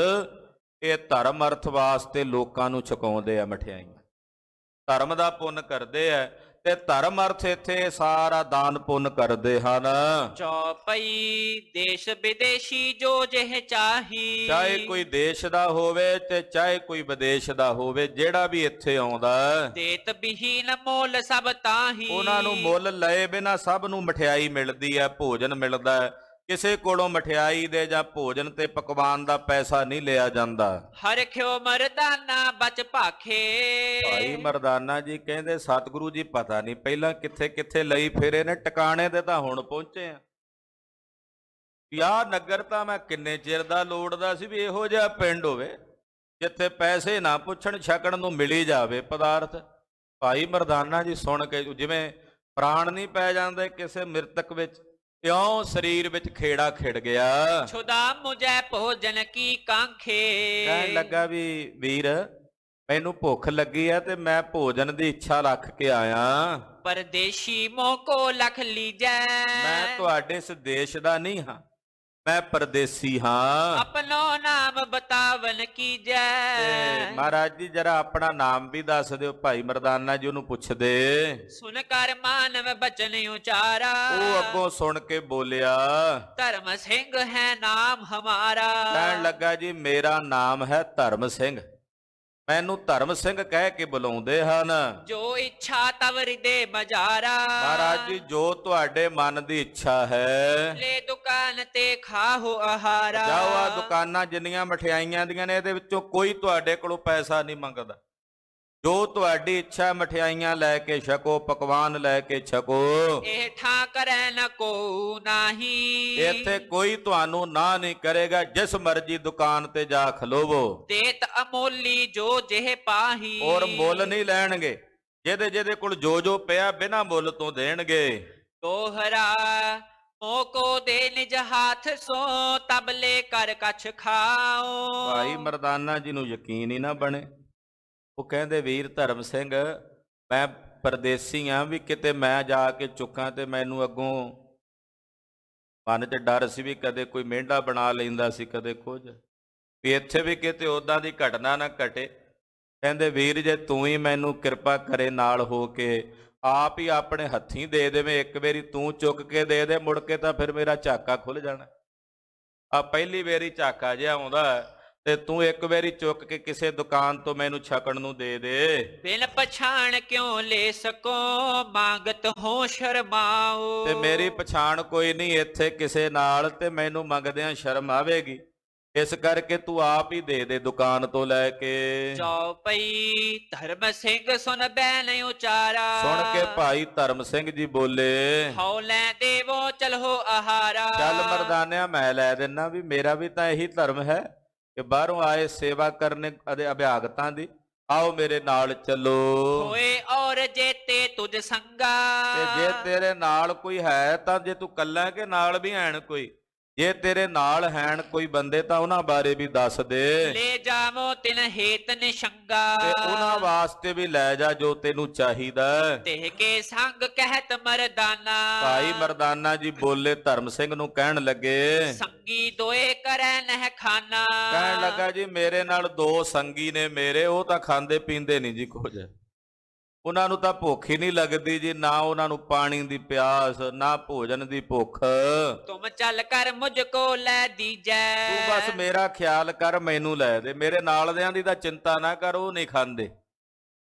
Speaker 2: ਇਹ ਧਰਮ ਅਰਥ ਵਾਸਤੇ ਲੋਕਾਂ ਨੂੰ ਛਕਾਉਂਦੇ ਆ ਮਠਿਆਈਆਂ। ਧਰਮ ਦਾ ਪੁੰਨ ਕਰਦੇ ਆ, ਤੇ ਧਰਮ ਅਰਥ ਇੱਥੇ ਸਾਰਾ ਦਾਨ ਪੁੰਨ ਕਰਦੇ ਹਨ।
Speaker 1: ਚੌਪਈ ਦੇਸ਼ ਵਿਦੇਸ਼ੀ ਜੋ ਜਿਹ ਚਾਹੀ।
Speaker 2: ਚਾਹੇ ਕੋਈ ਦੇਸ਼ ਦਾ ਹੋਵੇ ਤੇ ਚਾਹੇ ਕੋਈ ਵਿਦੇਸ਼ ਦਾ ਹੋਵੇ, ਜਿਹੜਾ ਵੀ ਇੱਥੇ ਆਉਂਦਾ
Speaker 1: ਦੇਤ ਬਿਹੀਨ ਮੋਲ ਸਭ ਤਾਹੀ।
Speaker 2: ਉਹਨਾਂ ਨੂੰ ਮੁੱਲ ਲਏ ਬਿਨਾਂ ਸਭ ਨੂੰ ਮਠਿਆਈ ਮਿਲਦੀ ਹੈ, ਭੋਜਨ ਮਿਲਦਾ ਹੈ। ਕਿਸੇ ਕੋਲੋਂ ਮਠਿਆਈ ਦੇ ਜਾਂ ਭੋਜਨ ਤੇ ਪਕਵਾਨ ਦਾ ਪੈਸਾ ਨਹੀਂ ਲਿਆ ਜਾਂਦਾ।
Speaker 1: ਹਰਖਿਓ ਮਰਦਾਨਾ ਬਚ ਭਾਖੇ।
Speaker 2: ਭਾਈ ਮਰਦਾਨਾ ਜੀ ਕਹਿੰਦੇ ਸਤਿਗੁਰੂ ਜੀ ਪਤਾ ਨਹੀਂ ਪਹਿਲਾਂ ਕਿੱਥੇ ਕਿੱਥੇ ਲਈ ਫਿਰੇ ਨੇ, ਟਿਕਾਣੇ ਤੇ ਤਾਂ ਹੁਣ ਪਹੁੰਚੇ ਆ। ਯਾਰ ਨਗਰ ਤਾਂ ਮੈਂ ਕਿੰਨੇ ਚਿਰ ਦਾ ਲੋੜਦਾ ਸੀ ਵੀ ਇਹੋ ਜਿਹਾ ਪਿੰਡ ਹੋਵੇ ਜਿੱਥੇ ਪੈਸੇ ਨਾ ਪੁੱਛਣ, ਛਕਣ ਨੂੰ ਮਿਲੀ ਜਾਵੇ ਪਦਾਰਥ। ਭਾਈ ਮਰਦਾਨਾ ਜੀ ਸੁਣ ਕੇ ਜਿਵੇਂ ਪ੍ਰਾਣ ਨਹੀਂ ਪੈ ਜਾਂਦੇ ਕਿਸੇ ਮ੍ਰਿਤਕ ਵਿੱਚ, ਇਉਂ ਸਰੀਰ ਵਿੱਚ ਖੇੜਾ ਖਿੜ ਗਿਆ।
Speaker 1: ਛੁਦਾ ਮੁਝੈ ਭੋਜਨ ਕੀ ਕਾਂਖੇ।
Speaker 2: ਕਹਿਣ ਲੱਗਾ ਵੀ ਵੀਰ ਮੈਨੂੰ ਭੁੱਖ ਲੱਗੀ ਹੈ ਤੇ ਮੈਂ ਭੋਜਨ ਦੀ ਇੱਛਾ ਰੱਖ ਕੇ ਆਇਆ।
Speaker 1: ਪਰਦੇਸ਼ੀ ਮੋਹ ਕੋ ਲਖ ਲੀਜੈ।
Speaker 2: ਮੈਂ ਤੁਹਾਡੇ ਇਸ ਦੇਸ਼ ਦਾ ਨਹੀਂ ਹਾਂ, ਮੈਂ ਪਰਦੇਸੀ ਹਾਂ।
Speaker 1: ਆਪਣੋ ਨਾਮ ਬਤਾਵਨ ਕੀਜੈ।
Speaker 2: ਮਹਾਰਾਜ ਜੀ ਜਰਾ ਆਪਣਾ ਨਾਮ ਵੀ ਦੱਸ ਦਿਓ। ਭਾਈ ਮਰਦਾਨਾ ਜੀ ਉਹਨੂੰ ਪੁੱਛਦੇ।
Speaker 1: ਸੁਨ ਕਰ ਮਾਨਵ ਬਚਨ ਉਚਾਰਾ।
Speaker 2: ਉਹ ਅੱਗੋਂ ਸੁਣ ਕੇ ਬੋਲਿਆ,
Speaker 1: ਧਰਮ ਸਿੰਘ ਹੈ ਨਾਮ ਹਮਾਰਾ।
Speaker 2: ਕਹਿਣ ਲੱਗਾ ਜੀ ਮੇਰਾ ਨਾਮ ਹੈ ਧਰਮ ਸਿੰਘ, ਮੈਨੂੰ ਧਰਮ ਸਿੰਘ ਕਹਿ ਕੇ ਬੁਲਾਉਂਦੇ ਹਨ।
Speaker 1: ਜੋ ਇੱਛਾ ਤਵ ਹਿਰਦੇ ਬਜਾਰਾ।
Speaker 2: ਮਹਾਰਾਜ ਜੀ ਜੋ ਤੁਹਾਡੇ ਮਨ ਦੀ ਇੱਛਾ ਹੈ,
Speaker 1: ਲੈ ਦੁਕਾਨ ਤੇ ਖਾਹੋ ਆਹਾਰਾ।
Speaker 2: ਜਾਓ ਆ ਦੁਕਾਨਾਂ ਜਿੰਨੀਆਂ ਮਠਿਆਈਆਂ ਦੀਆਂ ਨੇ ਇਹਦੇ ਵਿੱਚੋਂ ਕੋਈ ਤੁਹਾਡੇ ਕੋਲੋਂ ਪੈਸਾ ਨਹੀਂ ਮੰਗਦਾ। ਜੋ ਤੁਹਾਡੀ ਇੱਛਾ ਮਠਿਆਈਆਂ ਲੈ ਕੇ ਛਕੋ, ਪਕਵਾਨ ਲੈ ਕੇ ਛਕੋ।
Speaker 1: ਇਹ ਠਾ ਕਰੈ ਨ ਕੋ ਨਾਹੀ।
Speaker 2: ਇੱਥੇ ਕੋਈ ਤੁਹਾਨੂੰ ਨਾ ਨਹੀਂ ਕਰੇਗਾ, ਜਿਸ ਮਰਜ਼ੀ ਦੁਕਾਨ ਤੇ ਜਾ ਖਲੋਵੋ।
Speaker 1: ਦੇਤ ਅਮੋਲੀ ਜੋ ਜਿਹ ਪਾਹੀ।
Speaker 2: ਔਰ ਮੁੱਲ ਨਹੀਂ ਲੈਣਗੇ, ਜਿਹਦੇ ਜਿਹਦੇ ਕੋਲ ਜੋ ਜੋ ਪਿਆ ਬਿਨਾਂ ਮੁੱਲ ਤੋਂ ਦੇਣਗੇ।
Speaker 1: ਤੋਹਰਾ ਮੋਕੋ ਦੇ ਨਿਜ ਹਾਥ ਸੋ ਤਬਲੇ ਕਰ ਕਛ ਖਾਓ।
Speaker 2: ਭਾਈ ਮਰਦਾਨਾ ਜੀ ਨੂੰ ਯਕੀਨ ਹੀ ਨਾ ਬਣੇ। ਉਹ ਕਹਿੰਦੇ ਵੀਰ ਧਰਮ ਸਿੰਘ ਮੈਂ ਪਰਦੇਸੀ ਆ, ਵੀ ਕਿਤੇ ਮੈਂ ਜਾ ਕੇ ਚੁੱਕਾਂ ਤੇ ਮੈਨੂੰ ਅੱਗੋਂ ਮਨ 'ਚ ਡਰ ਸੀ ਵੀ ਕਦੇ ਕੋਈ ਮਿਹੜਾ ਬਣਾ ਲੈਂਦਾ ਸੀ, ਕਦੇ ਕੁਝ ਵੀ ਇੱਥੇ ਵੀ ਕਿਤੇ ਉਦਾਂ ਦੀ ਘਟਨਾ ਨਾ ਘਟੇ। ਕਹਿੰਦੇ ਵੀਰ ਜੇ ਤੂੰ ਹੀ ਮੈਨੂੰ ਕਿਰਪਾ ਕਰੇ ਨਾਲ ਹੋ ਕੇ ਆਪ ਹੀ ਆਪਣੇ ਹੱਥੀਂ ਦੇ ਦੇਵੇਂ, ਇੱਕ ਵਾਰੀ ਤੂੰ ਚੁੱਕ ਕੇ ਦੇ ਦੇ, ਮੁੜ ਕੇ ਤਾਂ ਫਿਰ ਮੇਰਾ ਝਾਕਾ ਖੁੱਲ ਜਾਣਾ। ਆ ਪਹਿਲੀ ਵਾਰੀ ਝਾਕਾ ਜਿਹਾ ਆਉਂਦਾ ਤੇ ਤੂੰ ਇੱਕ ਵਾਰੀ ਚੁੱਕ ਕੇ ਕਿਸੇ ਦੁਕਾਨ ਤੋਂ ਮੈਨੂੰ ਛਕਣ ਨੂੰ ਦੇ ਦੇ।
Speaker 1: ਬਿਨ ਪਛਾਣ ਕਿਉਂ ਲੈ ਸਕੋ ਮੰਗਤ ਹੋ ਸ਼ਰਮਾਓ।
Speaker 2: ਤੇ ਮੇਰੀ ਪਛਾਣ ਕੋਈ ਨਹੀਂ ਇੱਥੇ ਕਿਸੇ ਨਾਲ, ਤੇ ਮੈਨੂੰ ਮੰਗਦਿਆਂ ਸ਼ਰਮ ਆਵੇਗੀ, ਇਸ ਕਰਕੇ ਤੂੰ ਆਪ ਹੀ ਦੇ ਦੇ ਦੁਕਾਨ ਤੋਂ ਲੈ ਕੇ।
Speaker 1: ਚੌਪਈ ਧਰਮ ਸਿੰਘ ਸੁਨ ਬੈਨ ਉਚਾਰਾ।
Speaker 2: ਸੁਣ ਕੇ ਭਾਈ ਧਰਮ ਸਿੰਘ ਜੀ ਬੋਲੇ,
Speaker 1: ਹਉ ਲੈ ਦੇਵੋ ਚਲੋ ਆਹਾਰਾ।
Speaker 2: ਚੱਲ ਮਰਦਾਨਿਆ ਮੈਂ ਲੈ ਦਿੰਨਾ, ਵੀ ਮੇਰਾ ਵੀ ਤਾਂ ਇਹੀ ਧਰਮ ਹੈ ਕਿ ਬਾਹਰੋਂ ਆਏ ਸੇਵਾ ਕਰਨੇ ਅਭਿਆਗਤਾਂ ਦੀ, ਆਓ ਮੇਰੇ ਨਾਲ ਚੱਲੋ।
Speaker 1: ਹੋਏ ਔਰ ਜੇਤੇ ਤੁਝ ਸੰਗਾ।
Speaker 2: ਤੇ ਜੇ ਤੇਰੇ ਨਾਲ ਕੋਈ ਹੈ ਤਾਂ, ਜੇ ਤੂੰ ਕੱਲਾ ਕਿ ਨਾਲ ਵੀ ਹੈਣ ਕੋਈ, ਜੇ ਤੇਰੇ ਨਾਲ ਹੈਣ ਕੋਈ ਬੰਦੇ ਤਾਂ ਉਹਨਾਂ ਬਾਰੇ ਵੀ ਦੱਸ ਦੇ।
Speaker 1: ਲੈ ਜਾਵੋ ਤਿਨ ਹੇਤ ਨਿਸ਼ੰਗਾ।
Speaker 2: ਤੇ ਉਹਨਾਂ ਵਾਸਤੇ ਵੀ ਲੈ ਜਾ ਜੋ ਤੈਨੂੰ ਚਾਹੀਦਾ।
Speaker 1: ਤੇ ਕੇ ਸੰਗ ਕਹਿਤ ਮਰਦਾਨਾ।
Speaker 2: ਭਾਈ ਮਰਦਾਨਾ ਜੀ ਬੋਲੇ ਧਰਮ ਸਿੰਘ ਨੂੰ, ਕਹਿਣ ਲੱਗੇ
Speaker 1: ਸੰਗੀ ਦੋਏ ਕਰੈ ਨਹਿ ਖਾਨਾ।
Speaker 2: ਕਹਿਣ ਲੱਗਾ ਜੀ ਮੇਰੇ ਨਾਲ ਦੋ ਸੰਗੀ ਨੇ ਮੇਰੇ, ਉਹ ਤਾਂ ਖਾਂਦੇ ਪੀਂਦੇ ਨਹੀਂ ਜੀ ਕੁਝ, ਉਹਨਾਂ ਨੂੰ ਤਾਂ ਭੁੱਖ ਹੀ ਨਹੀਂ ਲੱਗਦੀ ਜੀ, ਨਾ ਉਹਨਾਂ ਨੂੰ ਪਾਣੀ ਦੀ ਪਿਆਸ ਨਾ ਭੋਜਨ ਦੀ ਭੁੱਖ।
Speaker 1: ਤੁਮ ਚੱਲ ਕਰ ਮੁਝ ਕੋ ਲੈ ਦੀਜੈ।
Speaker 2: ਤੂੰ ਬਸ ਮੇਰਾ ਖਿਆਲ ਕਰ, ਮੈਨੂੰ ਲੈ ਦੇ, ਮੇਰੇ ਨਾਲਦਿਆਂ ਦੀ ਤਾਂ ਚਿੰਤਾ ਨਾ ਕਰ, ਉਹ ਨਹੀਂ ਖਾਂਦੇ,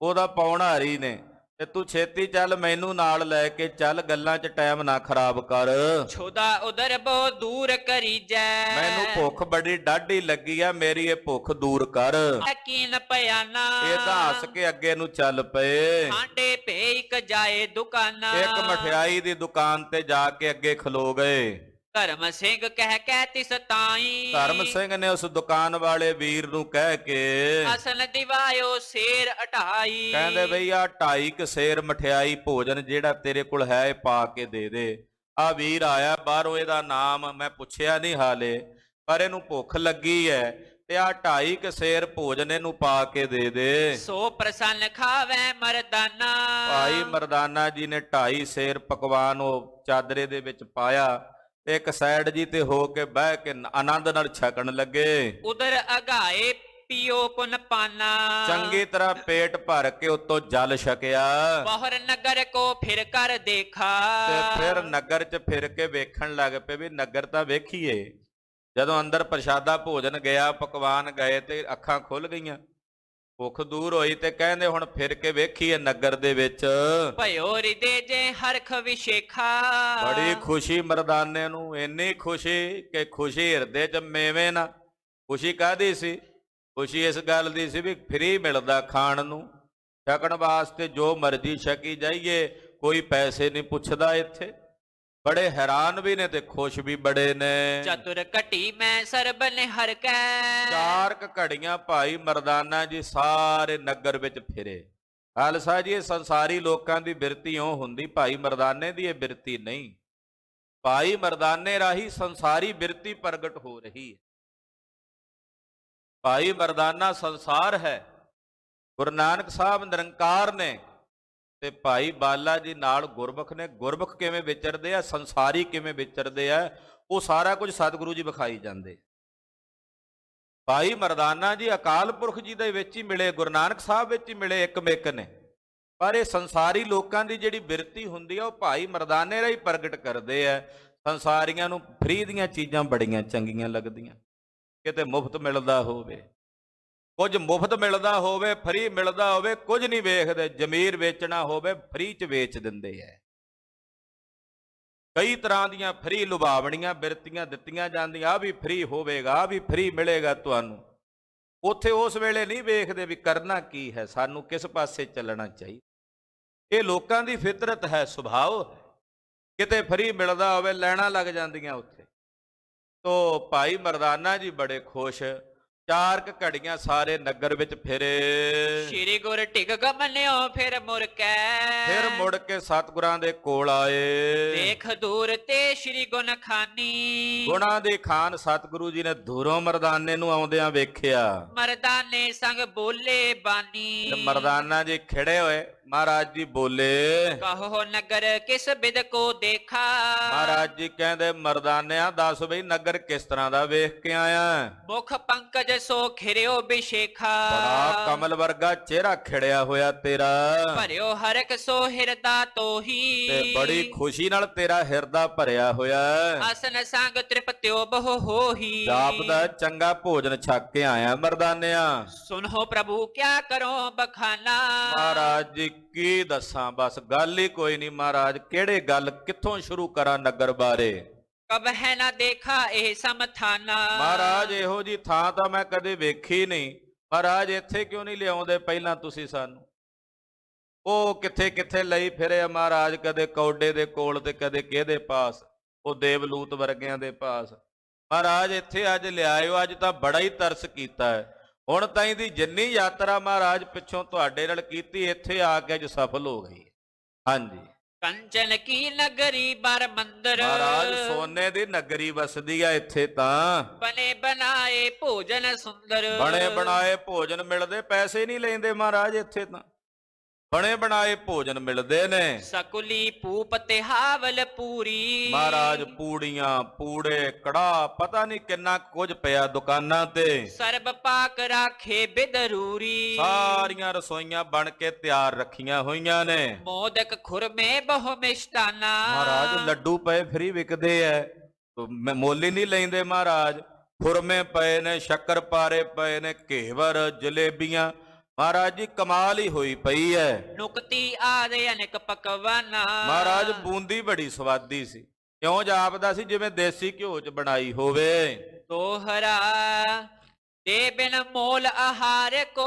Speaker 2: ਉਹਦਾ ਪੌਣਹਾਰੀ ਨੇ, ਤੇ ਤੂੰ ਛੇਤੀ ਚੱਲ ਮੈਨੂੰ ਨਾਲ ਲੈ ਕੇ ਚੱਲ, ਗੱਲਾਂ 'ਚ ਟਾਈਮ ਨਾ ਖਰਾਬ ਕਰ।
Speaker 1: ਛੋਦਾ ਉਦਰ ਬੋ ਦੂਰ ਕਰੀਜੈ।
Speaker 2: ਮੈਨੂੰ ਭੁੱਖ ਬੜੀ ਡਾਢੀ ਲੱਗੀ ਆ, ਮੇਰੀ ਇਹ ਭੁੱਖ ਦੂਰ ਕਰ।
Speaker 1: ਯਕੀਨ ਪਿਆਨਾ।
Speaker 2: ਇਹ ਤਾਂ ਹੱਸ ਕੇ ਅੱਗੇ ਨੂੰ ਚੱਲ ਪਏ।
Speaker 1: ਹਾਂਡੇ ਭੇ ਇੱਕ ਜਾਏ ਦੁਕਾਨਾ।
Speaker 2: ਇੱਕ ਮਠਿਆਈ ਦੀ ਦੁਕਾਨ ਤੇ ਜਾ ਕੇ ਅੱਗੇ ਖਲੋ ਗਏ।
Speaker 1: ਧਰਮ ਸਿੰਘ ਕਹਿ ਤਿਸ ਤਾਈ।
Speaker 2: ਧਰਮ ਸਿੰਘ ਨੇ ਉਸ ਦੁਕਾਨ ਵਾਲੇ ਵੀਰ ਨੂੰ ਕਹਿ ਕੇ
Speaker 1: ਅਸਨ ਦਿਵਾਇਓ ਸ਼ੇਰ 28।
Speaker 2: ਕਹਿੰਦੇ ਬਈ ਆ 2.5 ਸੇਰ ਮਠਿਆਈ ਭੋਜਨ ਜਿਹੜਾ ਤੇਰੇ ਕੋਲ ਹੈ ਇਹ ਪਾ ਕੇ ਦੇ ਦੇ। ਆ ਵੀਰ ਆਇਆ ਬਾਹਰੋਂ, ਇਹਦਾ ਨਾਮ ਮੈਂ ਪੁੱਛਿਆ ਨਹੀਂ ਹਾਲੇ, ਪਰ ਇਹਨੂੰ ਭੁੱਖ ਲੱਗੀ ਹੈ ਤੇ ਆ 2.5 ਸੇਰ ਭੋਜਨ ਇਹਨੂੰ ਪਾ ਕੇ ਦੇ ਦੇ।
Speaker 1: ਸੋ ਪ੍ਰਸੰਨ ਖਾਵੇ ਮਰਦਾਨਾ।
Speaker 2: ਭਾਈ ਮਰਦਾਨਾ ਜੀ ਨੇ 2.5 ਸੇਰ ਪਕਵਾਨ ਉਹ ਚਾਦਰੇ ਦੇ ਵਿੱਚ ਪਾਇਆ ਤੇ ਇੱਕ ਸਾਈਡ ਜੀ ਤੇ ਹੋ ਕੇ ਬਹਿ ਕੇ ਆਨੰਦ ਨਾਲ ਛਕਣ ਲੱਗੇ।
Speaker 1: ਉਦਰ ਅਗਾਏ ਪੀਓ ਪੁਨ ਪਾਨਾ।
Speaker 2: ਚੰਗੀ ਤਰ੍ਹਾਂ ਪੇਟ ਭਰ ਕੇ ਉੱਤੋਂ ਜਲ ਛਕਿਆ
Speaker 1: ਬਹੁਰ ਨਗਰ ਕੋ ਫਿਰ ਕਰ ਦੇਖਾ।
Speaker 2: ਤੇ ਫਿਰ ਨਗਰ 'ਚ ਫਿਰ ਕੇ ਵੇਖਣ ਲੱਗ ਪਏ ਵੀ ਨਗਰ ਤਾਂ ਵੇਖੀਏ। ਜਦੋਂ ਅੰਦਰ ਪ੍ਰਸ਼ਾਦਾ ਭੋਜਨ ਗਿਆ, ਪਕਵਾਨ ਗਏ ਤੇ ਅੱਖਾਂ ਖੁੱਲ ਗਈਆਂ, ਭੁੱਖ ਦੂਰ ਹੋਈ ਤੇ ਕਹਿੰਦੇ ਹੁਣ ਫਿਰ ਕੇ ਵੇਖੀਏ ਨਗਰ ਦੇ ਵਿੱਚ।
Speaker 1: ਭਇਓ ਹਿਰਦੇ ਜੇ ਹਰਖ ਵਿਸ਼ੇਖਾ।
Speaker 2: ਬੜੀ ਖੁਸ਼ੀ ਮਰਦਾਨੇ ਨੂੰ, ਇੰਨੀ ਖੁਸ਼ੀ ਕਿ ਖੁਸ਼ੀ ਹਿਰਦੇ 'ਚ ਮੇਵੇਂ ਨਾ। ਖੁਸ਼ੀ ਕਾਹਦੀ ਸੀ? ਖੁਸ਼ੀ ਇਸ ਗੱਲ ਦੀ ਸੀ ਵੀ ਫ੍ਰੀ ਮਿਲਦਾ ਖਾਣ ਨੂੰ, ਛਕਣ ਵਾਸਤੇ ਜੋ ਮਰਜ਼ੀ ਛਕੀ ਜਾਈਏ, ਕੋਈ ਪੈਸੇ ਨਹੀਂ ਪੁੱਛਦਾ ਇੱਥੇ। ਬੜੇ ਹੈਰਾਨ ਵੀ ਨੇ ਤੇ ਖੁਸ਼ ਵੀ ਬੜੇ ਨੇ।
Speaker 1: ਚਤੁਰ ਘਟੀ ਮੈਂ ਸਰਬ ਨੇ ਹਰ ਕੈ।
Speaker 2: 4 ਘੜੀਆਂ ਭਾਈ ਮਰਦਾਨਾ ਜੀ ਸਾਰੇ ਨਗਰ ਵਿੱਚ ਫਿਰੇ। ਖਾਲਸਾ ਜੀ, ਇਹ ਸੰਸਾਰੀ ਲੋਕਾਂ ਦੀ ਬਿਰਤੀ ਉਹ ਹੁੰਦੀ, ਭਾਈ ਮਰਦਾਨੇ ਦੀ ਇਹ ਬਿਰਤੀ ਨਹੀਂ। ਭਾਈ ਮਰਦਾਨੇ ਰਾਹੀਂ ਸੰਸਾਰੀ ਬਿਰਤੀ ਪ੍ਰਗਟ ਹੋ ਰਹੀ ਹੈ। ਭਾਈ ਮਰਦਾਨਾ ਸੰਸਾਰ ਹੈ, ਗੁਰੂ ਨਾਨਕ ਸਾਹਿਬ ਨਿਰੰਕਾਰ ਨੇ ਤੇ ਭਾਈ ਬਾਲਾ ਜੀ ਨਾਲ ਗੁਰਮੁਖ ਨੇ। ਗੁਰਮੁਖ ਕਿਵੇਂ ਵਿਚਰਦੇ ਆ, ਸੰਸਾਰੀ ਕਿਵੇਂ ਵਿਚਰਦੇ ਆ, ਉਹ ਸਾਰਾ ਕੁਝ ਸਤਿਗੁਰੂ ਜੀ ਵਿਖਾਈ ਜਾਂਦੇ। ਭਾਈ ਮਰਦਾਨਾ ਜੀ ਅਕਾਲ ਪੁਰਖ ਜੀ ਦੇ ਵਿੱਚ ਹੀ ਮਿਲੇ, ਗੁਰੂ ਨਾਨਕ ਸਾਹਿਬ ਵਿੱਚ ਹੀ ਮਿਲੇ, ਇੱਕਮਿਕ ਨੇ। ਪਰ ਇਹ ਸੰਸਾਰੀ ਲੋਕਾਂ ਦੀ ਜਿਹੜੀ ਬਿਰਤੀ ਹੁੰਦੀ ਆ ਉਹ ਭਾਈ ਮਰਦਾਨੇ ਰਾਹੀਂ ਪ੍ਰਗਟ ਕਰਦੇ ਆ। ਸੰਸਾਰੀਆਂ ਨੂੰ ਫ੍ਰੀ ਦੀਆਂ ਚੀਜ਼ਾਂ ਬੜੀਆਂ ਚੰਗੀਆਂ ਲੱਗਦੀਆਂ, ਕਿਤੇ ਮੁਫਤ ਮਿਲਦਾ ਹੋਵੇ, ਕੁਝ ਮੁਫਤ ਮਿਲਦਾ ਹੋਵੇ, ਫ੍ਰੀ ਮਿਲਦਾ ਹੋਵੇ, ਕੁਝ ਨਹੀਂ ਵੇਖਦੇ। ਜ਼ਮੀਰ ਵੇਚਣਾ ਹੋਵੇ ਫ੍ਰੀ 'ਚ ਵੇਚ ਦਿੰਦੇ ਐ। ਕਈ ਤਰ੍ਹਾਂ ਦੀਆਂ ਫ੍ਰੀ ਲੁਭਾਵਣੀਆਂ ਬਿਰਤੀਆਂ ਦਿੱਤੀਆਂ ਜਾਂਦੀਆਂ, ਆ ਵੀ ਫ੍ਰੀ ਹੋਵੇਗਾ, ਆ ਵੀ ਫ੍ਰੀ ਮਿਲੇਗਾ ਤੁਹਾਨੂੰ। ਉੱਥੇ ਉਸ ਵੇਲੇ ਨਹੀਂ ਵੇਖਦੇ ਵੀ ਕਰਨਾ ਕੀ ਹੈ, ਸਾਨੂੰ ਕਿਸ ਪਾਸੇ ਚੱਲਣਾ ਚਾਹੀਦਾ। ਇਹ ਲੋਕਾਂ ਦੀ ਫਿਤਰਤ ਹੈ, ਸੁਭਾਅ। ਕਿਤੇ ਫ੍ਰੀ ਮਿਲਦਾ ਹੋਵੇ ਲੈਣਾ ਲੱਗ ਜਾਂਦੀਆਂ ਉੱਥੇ। ਤੋ ਭਾਈ ਮਰਦਾਨਾ ਜੀ ਬੜੇ ਖੁਸ਼। 4 ਘੜੀਆਂ ਸਾਰੇ ਨਗਰ ਵਿੱਚ ਫਿਰੇ।
Speaker 1: ਸ਼੍ਰੀ ਗੁਰ ਟਿਕ ਗਮਨਿਓ ਫਿਰ ਮੁੜ ਕੈ।
Speaker 2: ਫਿਰ ਮੁੜ ਕੇ ਸਤਿਗੁਰਾਂ ਦੇ ਕੋਲ ਆਏ।
Speaker 1: ਦੇਖ ਦੂਰ ਤੇ ਸ਼੍ਰੀ ਗੁਣ ਖਾਨੀ।
Speaker 2: ਗੁਣਾਂ ਦੇ ਖਾਨ ਸਤਿਗੁਰੂ ਜੀ ਨੇ ਦੂਰੋਂ ਮਰਦਾਨੇ ਨੂੰ ਆਉਂਦਿਆਂ ਵੇਖਿਆ।
Speaker 1: ਮਰਦਾਨੇ ਸੰਗ ਬੋਲੇ ਬਾਨੀ।
Speaker 2: ਤੇ ਮਰਦਾਨਾ ਜੀ ਖੜੇ ਹੋਏ, ਮਹਾਰਾਜ ਜੀ ਬੋਲੇ,
Speaker 1: ਕਹੋ ਨਗਰ ਕਿਸ ਬਿਦ ਕੋ ਦੇਖਾ।
Speaker 2: ਮਹਾਰਾਜ ਜੀ ਕਹਿੰਦੇ ਮਰਦਾਨਿਆਂ ਦੱਸ ਬਈ ਨਗਰ ਕਿਸ ਤਰ੍ਹਾਂ ਦਾ ਵੇਖ ਕੇ ਆਇਆ।
Speaker 1: ਮੁਖ ਪੰਕਜ ਸੋ ਖਿਰਿਓ ਬਿਸ਼ੇਖਾ।
Speaker 2: ਬੜਾ ਕਮਲ ਵਰਗਾ ਚਿਹਰਾ ਖਿੜਿਆ ਹੋਇਆ ਤੇਰਾ।
Speaker 1: ਭਰਿਓ ਹਰਕ ਸੋ ਹਿਰਦਾ ਤੋਹੀ।
Speaker 2: ਤੇ ਬੜੀ ਖੁਸ਼ੀ ਨਾਲ ਤੇਰਾ ਹਿਰਦਾ ਭਰਿਆ ਹੋਇਆ।
Speaker 1: ਆਸਨ ਸੰਗ ਤ੍ਰਿਪਤਿਓ ਬਹੁ ਹੋਹੀ।
Speaker 2: ਜਾਪਦਾ ਚੰਗਾ ਭੋਜਨ ਛਕ ਕੇ ਆਇਆ ਮਰਦਾਨਿਆ।
Speaker 1: ਸੁਨੋ ਪ੍ਰਭੂ ਕਿਆ ਕਰੋ ਬਖਾਨਾ।
Speaker 2: ਮਹਾਰਾਜ ਜੀ ਕੀ ਦੱਸਾਂ, ਬਸ ਗੱਲ ਹੀ ਕੋਈ ਨਹੀਂ ਮਹਾਰਾਜ। ਕਿਹੜੇ ਗੱਲ ਕਿੱਥੋਂ ਸ਼ੁਰੂ ਕਰਾਂ ਨਗਰ ਬਾਰੇ।
Speaker 1: ਕਬ ਹੈ ਨਾ ਦੇਖਾ ਇਹ ਸਮਥਾਨਾ।
Speaker 2: ਮਹਾਰਾਜ ਇਹੋ ਜੀ ਥਾਂ ਤਾਂ ਮੈਂ ਕਦੇ ਵੇਖੀ ਨਹੀਂ। ਮਹਾਰਾਜ ਇੱਥੇ ਕਿਉਂ ਨਹੀਂ ਲਿਆਉਂਦੇ ਪਹਿਲਾਂ ਤੁਸੀਂ ਸਾਨੂੰ। ਉਹ ਕਿੱਥੇ ਕਿੱਥੇ ਲਈ ਫਿਰੇ ਆ ਮਹਾਰਾਜ, ਕਦੇ ਕੌਡੇ ਦੇ ਕੋਲ ਤੇ ਕਦੇ ਕਿਹਦੇ ਪਾਸ, ਉਹ ਦੇਵਲੂਤ ਵਰਗਿਆਂ ਦੇ ਪਾਸ। ਮਹਾਰਾਜ ਇੱਥੇ ਅੱਜ ਲਿਆਇਓ, ਅੱਜ ਤਾਂ ਬੜਾ ਹੀ ਤਰਸ ਕੀਤਾ ਹੈ। ਹੁਣ ਤਾਈਂ ਦੀ ਜਿੰਨੀ ਯਾਤਰਾ ਮਹਾਰਾਜ ਪਿੱਛੋਂ ਤੁਹਾਡੇ ਨਾਲ ਕੀਤੀ, ਇੱਥੇ ਆ ਕੇ ਅੱਜ ਸਫਲ ਹੋ ਗਈ। ਹਾਂਜੀ,
Speaker 1: ਕੰਚਨ ਕੀ ਨਗਰੀ ਬਰ ਮੰਦਰ।
Speaker 2: ਮਹਾਰਾਜ ਸੋਨੇ ਦੀ ਨਗਰੀ ਵਸਦੀ ਆ ਇੱਥੇ ਤਾਂ।
Speaker 1: ਬਨੇ ਬਣਾਏ ਭੋਜਨ ਸੁੰਦਰ।
Speaker 2: ਬਣੇ ਬਣਾਏ ਭੋਜਨ ਮਿਲਦੇ, ਪੈਸੇ ਨਹੀਂ ਲੈਂਦੇ ਮਹਾਰਾਜ ਇੱਥੇ ਤਾਂ। ਬਣੇ ਬਣਾਏ ਭੋਜਨ ਮਿਲਦੇ ਨੇ।
Speaker 1: ਸਕੁਲੀ ਪੂਪ ਤਿਹਾਵਲ ਪੂਰੀ।
Speaker 2: ਮਹਾਰਾਜ ਪੂੜੀਆਂ, ਪੂੜੇ, ਕੜਾਹ, ਪਤਾ ਨਹੀਂ ਕਿੰਨਾ ਕੁਝ ਪਿਆ ਦੁਕਾਨਾਂ ਤੇ।
Speaker 1: ਸਰਬ ਪਾਕ ਰਾਖੇ ਬਿਦਰੂਰੀ।
Speaker 2: ਸਾਰੀਆਂ ਰਸੋਈਆਂ ਬਣ ਕੇ ਤਿਆਰ ਰੱਖੀਆਂ ਹੋਈਆਂ ਨੇ।
Speaker 1: ਮੋਦਕ ਖੁਰਮੇ ਬਹੁ ਮਿਸ਼ਟਾਨਾ।
Speaker 2: ਮਹਾਰਾਜ ਲੱਡੂ ਪਏ ਫ੍ਰੀ ਵਿਕਦੇ ਐ, ਮੁੱਲ ਹੀ ਨਹੀਂ ਲੈਂਦੇ ਮਹਾਰਾਜ। ਖੁਰਮੇ ਪਏ ਨੇ, ਸ਼ੱਕਰ ਪਾਰੇ ਪਏ ਨੇ, ਘੇਵਰ, ਜਲੇਬੀਆਂ। ਮਹਾਰਾਜ ਜੀ ਕਮਾਲ ਹੀ ਹੋਈ ਪਈ ਐ।
Speaker 1: ਨੁਕਤੀ ਆਦੇ ਅਨੇਕ ਪਕਵਾਨਾ।
Speaker 2: ਮਹਾਰਾਜ ਬੂੰਦੀ ਬੜੀ ਸਵਾਦੀ ਸੀ, ਕਿਉਂ ਜਾਪਦਾ ਸੀ ਜਿਵੇਂ ਦੇਸੀ ਘਿਓ ਚ ਬਣਾਈ ਹੋਵੇ।
Speaker 1: ਤੋਹਰਾ ਦੇ ਬਿਨ ਮੋਲ ਆਹਾਰ ਕੋ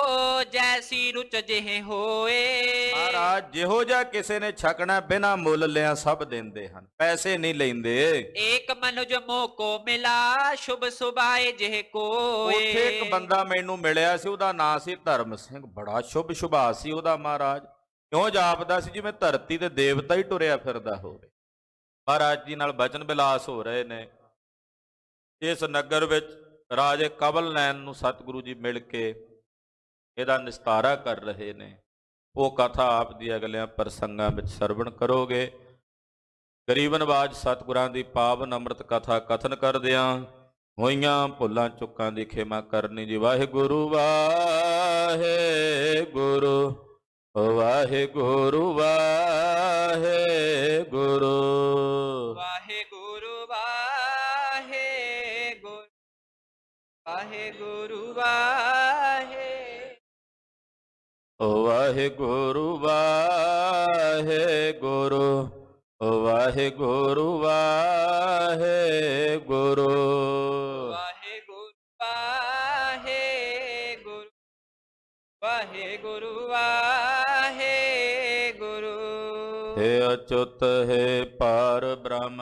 Speaker 1: ਜੈਸੀ ਰੁਚ ਜਿਹੇ ਹੋਏ।
Speaker 2: ਮਹਾਰਾਜ ਜਿਹੋ ਜਿਹਾ ਕਿਸੇ ਨੇ ਛਕਣਾ ਬਿਨਾ ਮੁੱਲ ਲਿਆ ਸਭ ਦਿੰਦੇ ਹਨ, ਪੈਸੇ ਨਹੀਂ ਲੈਂਦੇ।
Speaker 1: ਏਕ ਮਨੁਜ ਮੋ ਕੋ ਮਿਲਾ ਸ਼ੁਭ ਸੁਭਾਏ ਜਿਹੇ ਕੋਏ।
Speaker 2: ਉੱਥੇ ਇੱਕ ਬੰਦਾ ਮੈਨੂੰ ਮਿਲਿਆ ਸੀ, ਉਹਦਾ ਨਾਂ ਸੀ ਧਰਮ ਸਿੰਘ। ਬੜਾ ਸ਼ੁਭ ਸੁਭਾਅ ਸੀ ਉਹਦਾ ਮਹਾਰਾਜ, ਕਿਉਂ ਜਾਪਦਾ ਸੀ ਜਿਵੇਂ ਧਰਤੀ ਤੇ ਦੇਵਤਾ ਹੀ ਟੁਰਿਆ ਫਿਰਦਾ ਹੋਵੇ। ਮਹਾਰਾਜ ਜੀ ਨਾਲ ਬਚਨ ਵਿਲਾਸ ਹੋ ਰਹੇ ਨੇ। ਇਸ ਨਗਰ ਵਿੱਚ ਰਾਜੇ ਕਬਲ ਨੈਣ ਨੂੰ ਸਤਿਗੁਰੂ ਜੀ ਮਿਲ ਕੇ ਇਹਦਾ ਨਿਸਤਾਰਾ ਕਰ ਰਹੇ ਨੇ। ਉਹ ਕਥਾ ਆਪ ਦੀ ਅਗਲਿਆਂ ਪ੍ਰਸੰਗਾਂ ਵਿੱਚ ਸਰਵਣ ਕਰੋਗੇ। ਗਰੀਬਨਵਾਜ ਸਤਿਗੁਰਾਂ ਦੀ ਪਾਵਨ ਅੰਮ੍ਰਿਤ ਕਥਾ ਕਥਨ ਕਰਦਿਆਂ ਹੋਈਆਂ ਭੁੱਲਾਂ ਚੁੱਕਾਂ ਦੀ ਖਿਮਾ ਕਰਨੀ ਜੀ। ਵਾਹਿਗੁਰੂ ਵਾਹਿਗੁਰੂ ਵਾਹਿਗੁਰੂ ਵਾਹਿਗੁਰੂ
Speaker 1: ਵਾਹਿਗੁਰੂ ਵਾਹਿਗੁਰੂ ਵਾਹਿਗੁਰੂ
Speaker 2: ਵਾਹਿਗੁਰੂ ਵਾਹਿਗੁਰੂ ਵਾਹਿਗੁਰੂ ਵਾਹਿਗੁਰੂ
Speaker 1: ਵਾਹਿਗੁਰੂ ਵਾਹਿਗੁਰੂ ਵਾਹਿਗੁਰੂ
Speaker 2: ਹੇ ਅਚੁੱਤ ਹੈ ਪਾਰ ਬ੍ਰਹਮ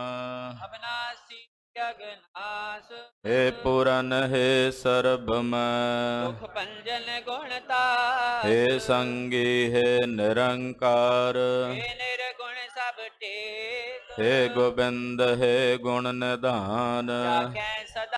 Speaker 1: ਅਬਨਾਸੀ ਅਗਨਾਸ
Speaker 2: ਹੇ ਪੂਰਨ ਹੈ ਸਰਬਮੈ
Speaker 1: ਦੁਖ ਭੰਜਨ ਗੁਣਤਾ
Speaker 2: ਹੇ ਸੰਗੀ ਹੈ ਨਿਰੰਕਾਰ
Speaker 1: ਹੇ ਨਿਰਗੁਣ ਸਭ ਟੇਕ
Speaker 2: ਹੇ ਗੋਬਿੰਦ ਹੈ ਗੁਣ ਨਿਧਾਨ
Speaker 1: ਜਾਕੈ ਸਦਾ